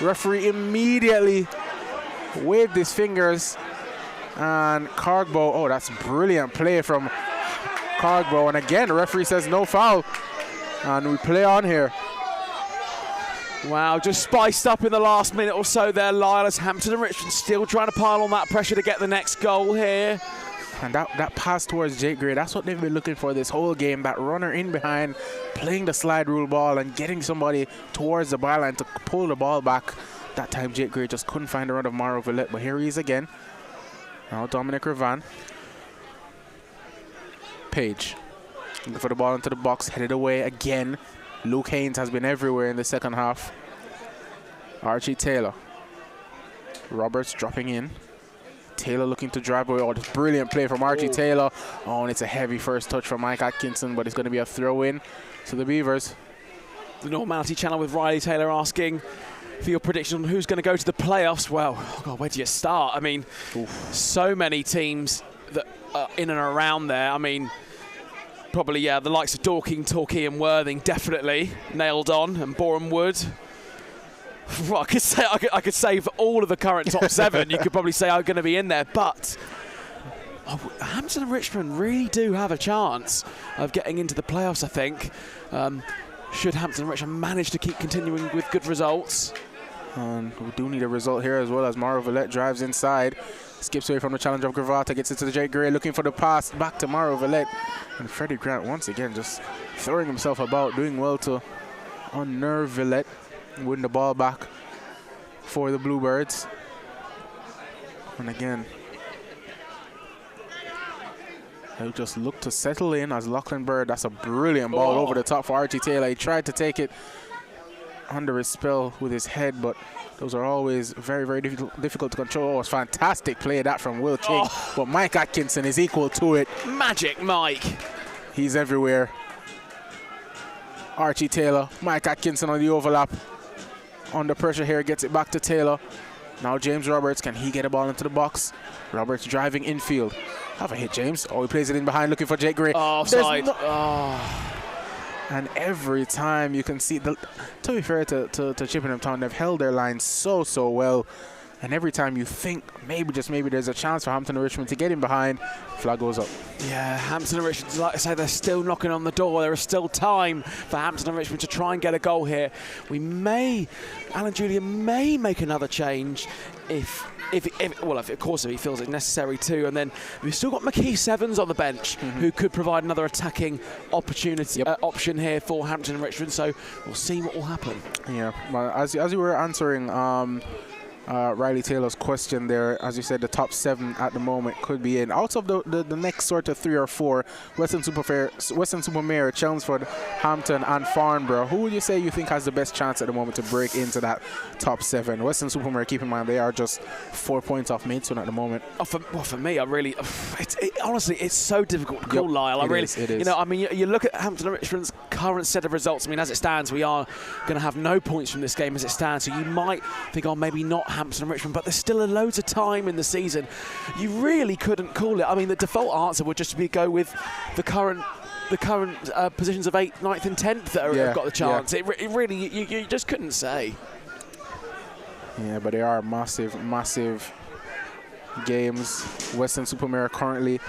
Referee immediately waved his fingers. And Cargbo, oh, that's brilliant play from Cargbo. And again, the referee says no foul. And we play on here. Wow, just spiced up in the last minute or so there, Lyle, as Hampton and Richmond still trying to pile on that pressure to get the next goal here. And that pass towards Jake Gray, that's what they've been looking for this whole game. That runner in behind, playing the slide rule ball and getting somebody towards the byline to pull the ball back. That time Jake Gray just couldn't find the run of Mauro Villette, but here he is again. Now Dominic Ravan. Page. Looking for the ball into the box, headed away again. Luke Haynes has been everywhere in the second half. Archie Taylor. Roberts dropping in. Taylor looking to drive away. Oh, this brilliant play from Archie Taylor. Oh, and it's a heavy first touch from Mike Atkinson, but it's going to be a throw-in to the Beavers. The Normality Channel with Riley Taylor asking for your prediction on who's going to go to the playoffs. Well, oh God, where do you start? I mean, so many teams that are in and around there. I mean, probably, yeah, the likes of Dorking, Torquay and Worthing definitely nailed on, and Boreham Wood. Well, I could say for all of the current top 7, you could probably say I'm going to be in there, but Hampton and Richmond really do have a chance of getting into the playoffs, I think. Should Hampton and Richmond manage to keep continuing with good results. And we do need a result here as well as Mauro Villette drives inside. Skips away from the challenge of Gravata, gets it to the Jake Gray, looking for the pass back to Mauro Villette. And Freddie Grant once again just throwing himself about, doing well to unnerve Villette, win the ball back for the Bluebirds. And again, he'll just look to settle in as Lachlan Bird. That's a brilliant ball over the top for Archie Taylor. He tried to take it under his spell with his head, but those are always very, very difficult to control. Oh, it's fantastic play that from Will King, but Mike Atkinson is equal to it. Magic Mike. He's everywhere. Archie Taylor, Mike Atkinson on the overlap. Under pressure here, gets it back to Taylor. Now James Roberts, can he get a ball into the box? Roberts driving infield. Have a hit, James. Oh, he plays it in behind, looking for Jake Gray. Offside. And every time you can see, to be fair to Chippenham Town, they've held their line so well. And every time you think maybe, just maybe, there's a chance for Hampton and Richmond to get in behind, flag goes up. Yeah, Hampton and Richmond, like I say, they're still knocking on the door. There is still time for Hampton and Richmond to try and get a goal here. Alan Julian may make another change if of course, if he feels it necessary to. And then we've still got McKee Sevens on the bench, who could provide another attacking opportunity option here for Hampton and Richmond. So we'll see what will happen. Yeah, well, as you were answering Riley Taylor's question there, as you said, the top 7 at the moment could be in. Out of the next sort of 3 or 4, Western Supermare, Chelmsford, Hampton and Farnborough, who would you say you think has the best chance at the moment to break into that top 7? Western Supermare, keep in mind, they are just 4 points off Maidstone at the moment. For me, honestly, it's so difficult to call, Lyle. It is. You know, I mean, you look at Hampton and Richmond's current set of results. I mean, as it stands, we are going to have no points from this game as it stands. So you might think, oh, maybe not Hampton and Richmond, but there's still a loads of time in the season. You really couldn't call it. I mean, the default answer would just be go with the current positions of 8th, 9th and 10th that have got the chance. It really, you just couldn't say. Yeah, but they are massive games. Western Supermare currently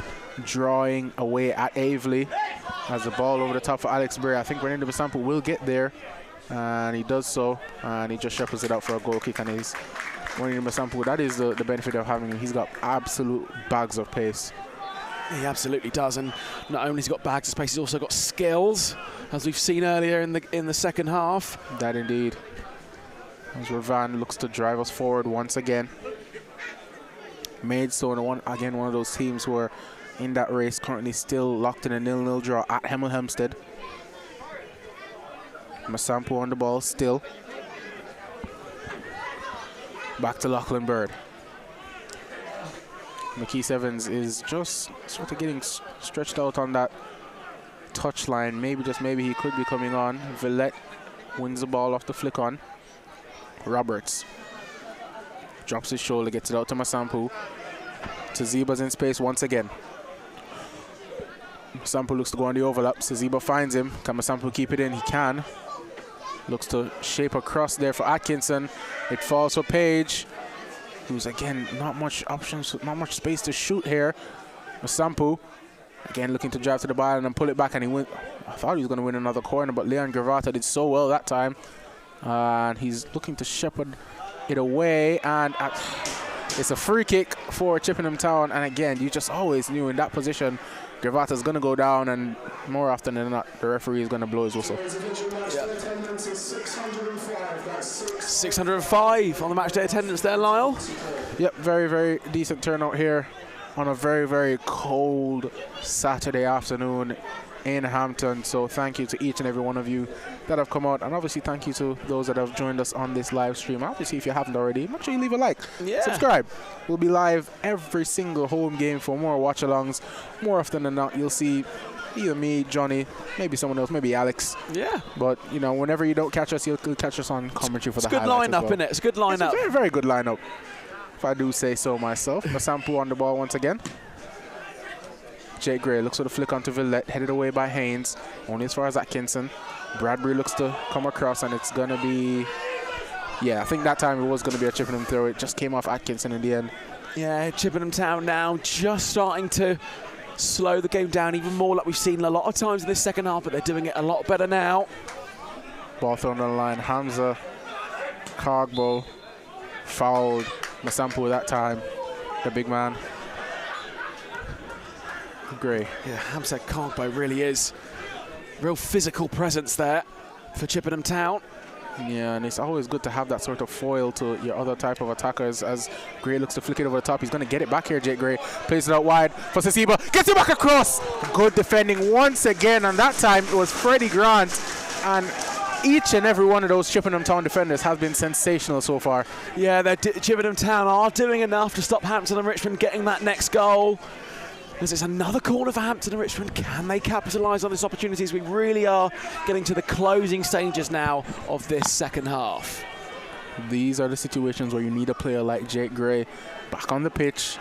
drawing away at Aveley. Has the ball over the top for Alex Bray. I think René Basampo will get there, and he does so, and he just shuffles it out for a goal kick, and he's René Basampo. That is the benefit of having him. He's got absolute bags of pace. He absolutely does, and not only has he got bags of space, he's also got skills, as we've seen earlier in the second half. That indeed. As Ravan looks to drive us forward once again. Maidstone, one of those teams who are in that race, currently still locked in a 0-0 draw at Hemel Hempstead. Masampo on the ball still. Back to Lachlan Bird. McKee Sevens is just sort of getting stretched out on that touchline. Maybe he could be coming on. Villette wins the ball off the flick on. Roberts drops his shoulder, gets it out to Masampo. Taziba's in space once again. Masampo looks to go on the overlap. Taziba finds him. Can Masampo keep it in? He can. Looks to shape a cross there for Atkinson. It falls for Page, who's again not much options, not much space to shoot here. Masampo again looking to drive to the ball and then pull it back, and he went. I thought he was going to win another corner, but Leon Gravata did so well that time. And he's looking to shepherd it away, and it's a free kick for Chippenham Town. And again, you just always knew in that position Gravata's going to go down, and more often than not, the referee is going to blow his whistle. 605 on the match day attendance there, Lyle. Yep, very, very decent turnout here on a very, very cold Saturday afternoon in Hampton. So thank you to each and every one of you that have come out, and obviously thank you to those that have joined us on this live stream. Obviously, if you haven't already, make sure you leave a like, subscribe. We'll be live every single home game for more watch-alongs. More often than not, you'll see either me, Johnny, maybe someone else, maybe Alex. Yeah. But you know, whenever you don't catch us, you'll catch us on commentary for the highlights. It's a good lineup, isn't it? It's a good lineup. It's a very, very good lineup, if I do say so myself. Masampo on the ball once again. Jake Gray looks for the flick onto Villette, headed away by Haynes, only as far as Atkinson. Bradbury looks to come across, and it's going to be, I think that time it was going to be a Chippenham throw. It just came off Atkinson in the end. Yeah, Chippenham Town now just starting to slow the game down even more, like we've seen a lot of times in this second half, but they're doing it a lot better now. Ball thrown on the line. Hamza Cogbo fouled Masampo that time, the big man. Gray. Yeah, Hamza Cogbo really is real physical presence there for Chippenham Town. Yeah, and it's always good to have that sort of foil to your other type of attackers. As Gray looks to flick it over the top, he's going to get it back here. Jake Gray plays it out wide for Sasiba, gets it back across. Good defending once again, and that time it was Freddie Grant. And each and every one of those Chippenham Town defenders has been sensational so far. Yeah, Chippenham Town are doing enough to stop Hampton and Richmond getting that next goal. As it's another corner for Hampton and Richmond. Can they capitalise on this opportunity as we really are getting to the closing stages now of this second half? These are the situations where you need a player like Jake Gray back on the pitch,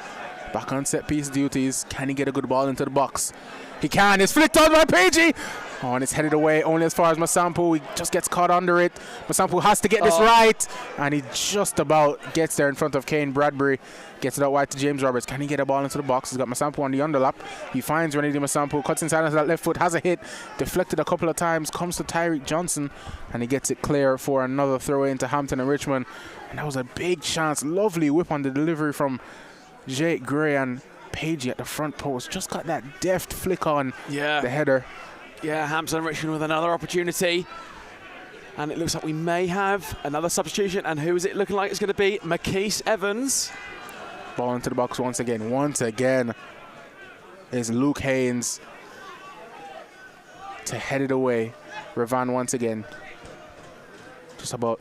back on set piece duties. Can he get a good ball into the box? He can. It's flicked on by Pagey. Oh, and it's headed away only as far as Masampu. He just gets caught under it. Masampu has to get this right, and he just about gets there in front of Kane Bradbury. Gets it out wide to James Roberts. Can he get a ball into the box? He's got Masampu on the underlap. He finds Renedy Masampu, cuts inside onto that left foot, has a hit, deflected a couple of times, comes to Tyreek Johnson, and he gets it clear for another throw into Hampton and Richmond. And that was a big chance. Lovely whip on the delivery from Jake Gray, and Pagey at the front post just got that deft flick on the header. Yeah, Hampton and Richmond with another opportunity. And it looks like we may have another substitution. And who is it looking like it's going to be? McKees Evans. Ball into the box once again. Once again is Luke Haynes to head it away. Revan once again. Just about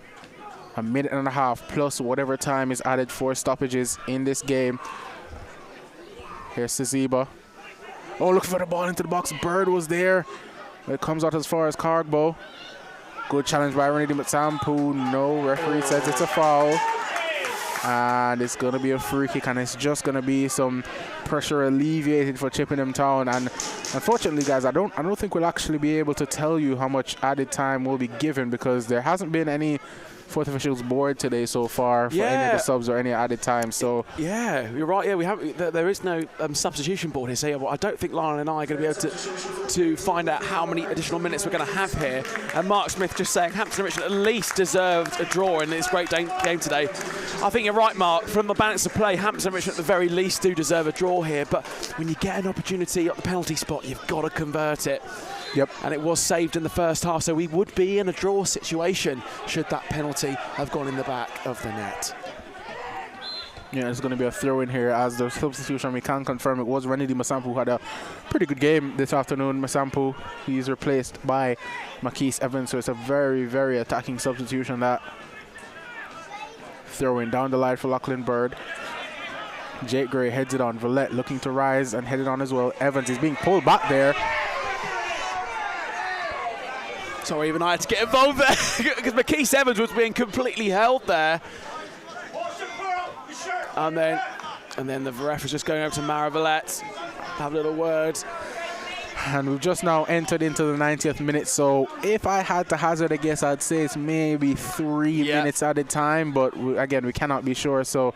a minute and a half plus whatever time is added for stoppages in this game. Here's Saziba. Oh, looking for the ball into the box. Bird was there. It comes out as far as Cargbo. Good challenge by Renedy Matsampu. No, referee says it's a foul. And it's going to be a free kick, and it's just going to be some pressure alleviated for Chippenham Town. And unfortunately, guys, I don't think we'll actually be able to tell you how much added time will be given, because there hasn't been any fourth officials board today so far for any of the subs or any added time. So yeah, you're right. Yeah, we have. There is no substitution board here. So yeah, well, I don't think Lauren and I are going to be able to find out how many additional minutes we're going to have here. And Mark Smith just saying Hampton and Richmond at least deserved a draw in this great game today. I think you're right, Mark. From the balance of play, Hampton and Richmond at the very least do deserve a draw here. But when you get an opportunity at the penalty spot, you've got to convert it. Yep. And it was saved in the first half, so we would be in a draw situation should that penalty have gone in the back of the net. Yeah, there's going to be a throw in here as the substitution. We can confirm it was Renedy Masampu, who had a pretty good game this afternoon. Masampu, he's replaced by McKees Evans, so it's a very, very attacking substitution. That throwing down the line for Lachlan Bird. Jake Gray heads it on. Villette looking to rise and head it on as well. Evans is being pulled back there. Sorry, even I had to get involved there because McKees Evans was being completely held there. And then the ref was just going over to Mara Villette, have a little word. And we've just now entered into the 90th minute, so if I had to hazard a guess, I'd say it's maybe 3 minutes added time, but again, we cannot be sure, so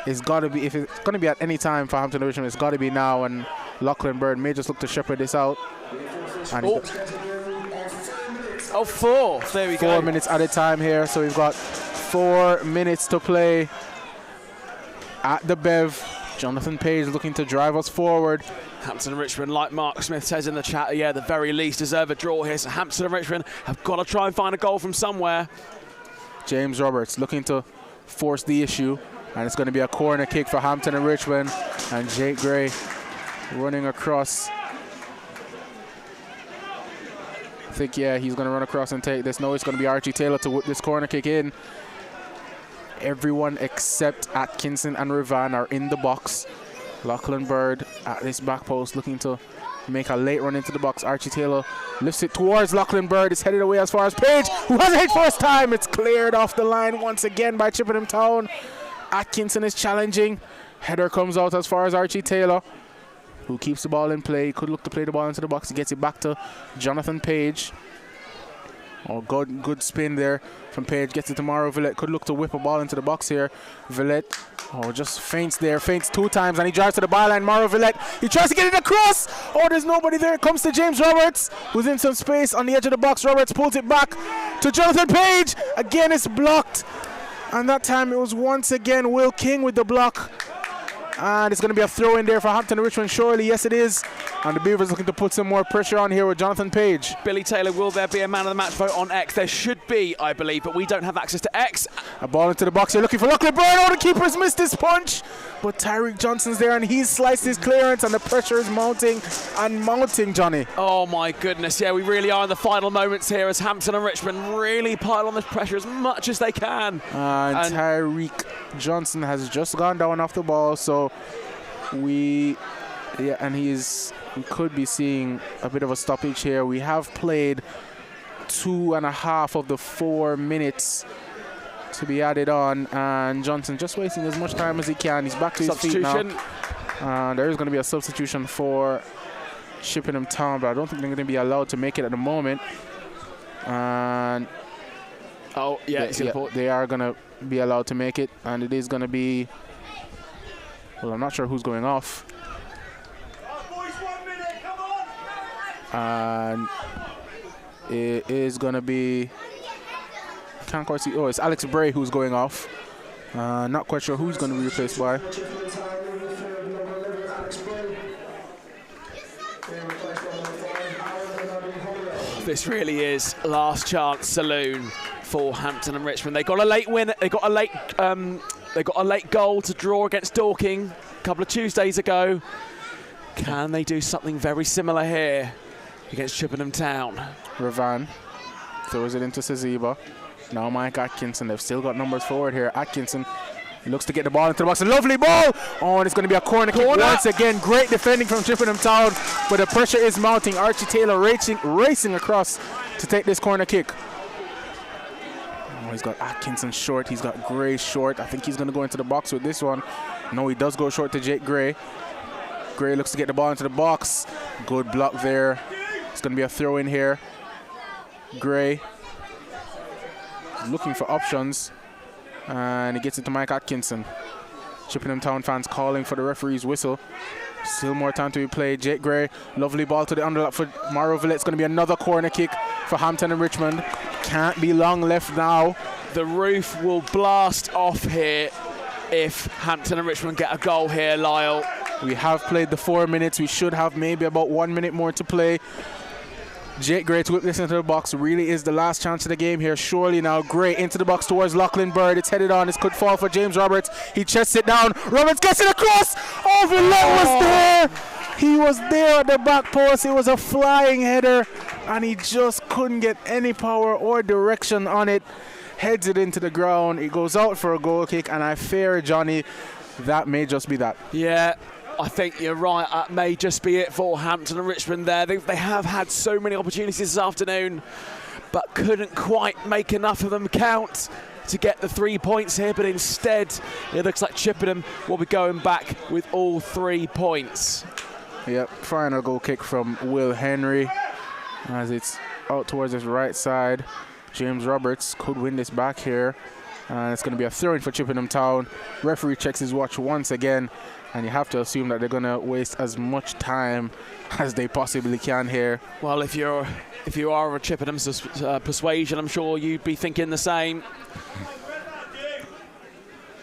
it's got to be, if it's going to be at any time for Hampton and Richmond, it's got to be now, and Lachlan Bird may just look to shepherd this out. And four. There we go. 4 minutes added time here, so we've got 4 minutes to play at the Bev. Jonathan Page looking to drive us forward. Hampton and Richmond, like Mark Smith says in the chat, the very least deserve a draw here. So Hampton and Richmond have got to try and find a goal from somewhere. James Roberts looking to force the issue, and it's going to be a corner kick for Hampton and Richmond. And Jake Gray running across. I think, he's going to run across and take this. No, it's going to be Archie Taylor to whip this corner kick in. Everyone except Atkinson and Revan are in the box. Lachlan Bird at this back post looking to make a late run into the box. Archie Taylor lifts it towards Lachlan Bird. It's headed away as far as Page, who has a hit first time. It's cleared off the line once again by Chippenham Town. Atkinson is challenging. Header comes out as far as Archie Taylor, who keeps the ball in play. Could look to play the ball into the box. He gets it back to Jonathan Page. Oh, good spin there from Page. Gets it to Mauro Villette. Could look to whip a ball into the box here. Villette, just feints there. Feints 2 times, and he drives to the byline. Mauro Villette, he tries to get it across. Oh, there's nobody there. It comes to James Roberts, who's in some space on the edge of the box. Roberts pulls it back to Jonathan Page. Again, it's blocked. And that time it was once again Will King with the block. And it's going to be a throw in there for Hampton and Richmond, surely. Yes, it is. And the Beavers looking to put some more pressure on here with Jonathan Page. Billy Taylor, will there be a man of the match vote on X? There should be, I believe, but we don't have access to X. A ball into the box here, looking for Lachlan Byrne. Oh, the keeper's missed his punch. But Tyreek Johnson's there, and he's sliced his clearance, and the pressure is mounting and mounting, Johnny. Oh, my goodness. Yeah, we really are in the final moments here as Hampton and Richmond really pile on this pressure as much as they can. And Tyreek Johnson has just gone down off the ball, so we could be seeing a bit of a stoppage here. We have played 2.5 of the 4 minutes to be added on, and Johnson just wasting as much time as he can. He's back to his feet now. There is going to be a substitution for Chippenham Town, but I don't think they're going to be allowed to make it at the moment. And they are going to be allowed to make it, and it is going to be, well, I'm not sure who's going off. And it is going to be, can't quite see, oh, it's Alex Bray who's going off. Not quite sure who's going to be replaced by. This really is last chance saloon for Hampton and Richmond. They got a late win. They got a late goal to draw against Dorking a couple of Tuesdays ago. Can they do something very similar here against Chippenham Town? Ravan throws it into Saziba. Now Mike Atkinson. They've still got numbers forward here. Atkinson looks to get the ball into the box. A lovely ball. Oh, and it's going to be a corner kick once again. Great defending from Chippenham Town, but the pressure is mounting. Archie Taylor racing across to take this corner kick. Oh, he's got Atkinson short. He's got Gray short. I think he's going to go into the box with this one. No, he does go short to Jake Gray. Gray looks to get the ball into the box. Good block there. It's going to be a throw in here. Gray looking for options, and he gets it to Mike Atkinson. Chippenham Town fans calling for the referee's whistle. Still more time to be played. Jake Gray, lovely ball to the underlap for Mauro Villette. It's going to be another corner kick for Hampton and Richmond. Can't be long left now. The roof will blast off here if Hampton and Richmond get a goal here, Lyle. We have played the 4 minutes. We should have maybe about 1 minute more to play. Jake Gray to whip this into the box. Really is the last chance of the game here. Surely now Gray into the box towards Lachlan Bird. It's headed on. This could fall for James Roberts. He chests it down. Roberts gets it across. Oh, Villette was there. He was there at the back post. It was a flying header, and he just couldn't get any power or direction on it. Heads it into the ground. It goes out for a goal kick, and I fear, Johnny, that may just be that. Yeah. I think you're right. That may just be it for Hampton and Richmond there. They have had so many opportunities this afternoon, but couldn't quite make enough of them count to get the 3 points here. But instead, it looks like Chippenham will be going back with all 3 points. Yep, final goal kick from Will Henry as it's out towards his right side. James Roberts could win this back here. And it's going to be a throw-in for Chippenham Town. Referee checks his watch once again, and you have to assume that they're going to waste as much time as they possibly can here. Well, if you are of Chippenham's persuasion, I'm sure you'd be thinking the same.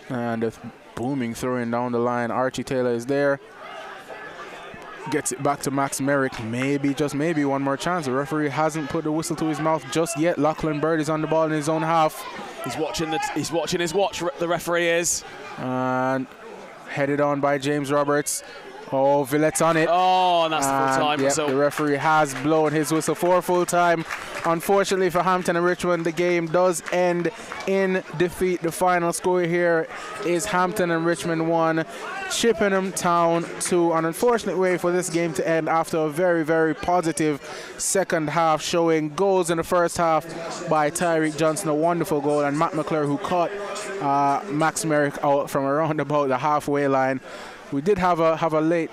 And a booming throw-in down the line. Archie Taylor is there. Gets it back to Max Merrick. Maybe, just maybe, one more chance. The referee hasn't put the whistle to his mouth just yet. Lachlan Bird is on the ball in his own half. He's watching his watch, the referee is. And headed on by James Roberts. Oh, Villette's on it. Oh, and that's the full time whistle. The referee has blown his whistle for full time. Unfortunately for Hampton and Richmond, the game does end in defeat. The final score here is Hampton and Richmond 1, Chippenham Town 2. An unfortunate way for this game to end after a very, very positive second half, showing goals in the first half by Tyreek Johnson, a wonderful goal, and Matt McClure, who caught Max Merrick out from around about the halfway line. We did have a late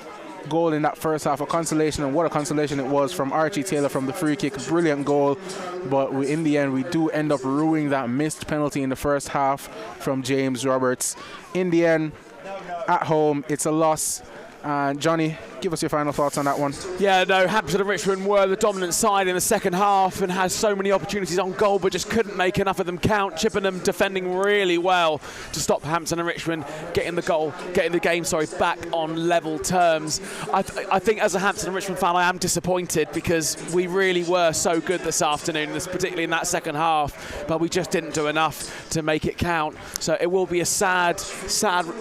goal in that first half, a consolation, and what a consolation it was from Archie Taylor from the free kick. Brilliant goal, but in the end we do end up ruining that missed penalty in the first half from James Roberts. In the end, at home, it's a loss. And Johnny, give us your final thoughts on that one. Yeah, no, Hampton and Richmond were the dominant side in the second half and had so many opportunities on goal, but just couldn't make enough of them count. Chippenham defending really well to stop Hampton and Richmond getting the game back on level terms. I think as a Hampton and Richmond fan, I am disappointed because we really were so good this afternoon, particularly in that second half, but we just didn't do enough to make it count. So it will be a sad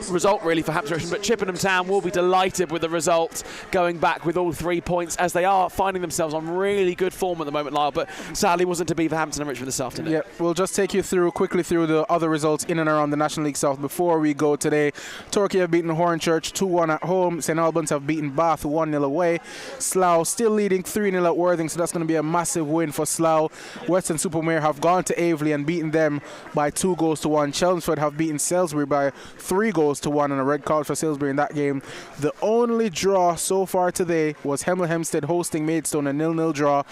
result really for Hampton and Richmond, but Chippenham Town will be delighted with the result, going back with all 3 points as they are finding themselves on really good form at the moment, Lyle, but sadly wasn't to be for Hampton and Richmond this afternoon. Yeah, we'll just take you quickly through the other results in and around the National League South before we go today. Torquay have beaten Hornchurch 2-1 at home. St Albans have beaten Bath 1-0 away. Slough still leading 3-0 at Worthing, so that's going to be a massive win for Slough. Western Supermare have gone to Aveley and beaten them by 2-1. Chelmsford have beaten Salisbury by 3-1 and a red card for Salisbury in that game. The only draw so far today was Hemel Hempstead hosting Maidstone, a 0-0 draw.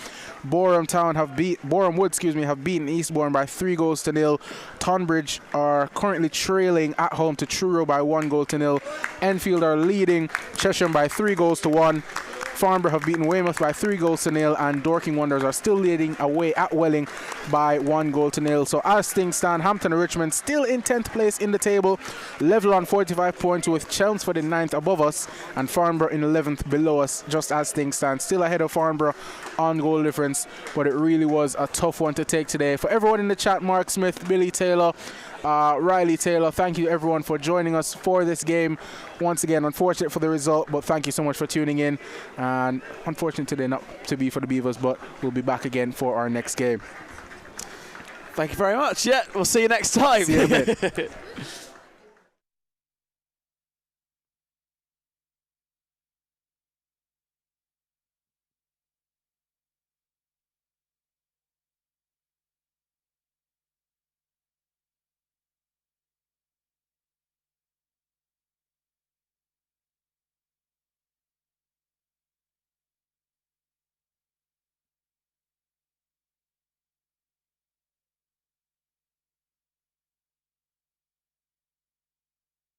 Boreham Wood have beaten Eastbourne by 3-0. Tonbridge are currently trailing at home to Truro by 1-0. Enfield are leading Chesham by 3-1. Farnborough have beaten Weymouth by 3-0, and Dorking Wanderers are still leading away at Welling by 1-0. So as things stand, Hampton and Richmond still in 10th place in the table, level on 45 points with Chelmsford in 9th above us and Farnborough in 11th below us, just as things stand. Still ahead of Farnborough on goal difference, but it really was a tough one to take today. For everyone in the chat, Mark Smith, Billy Taylor, Riley Taylor, thank you everyone for joining us for this game. Once again, unfortunate for the result, but thank you so much for tuning in. And unfortunate today not to be for the Beavers, but we'll be back again for our next game. Thank you very much. Yeah, we'll see you next time. See you in a bit.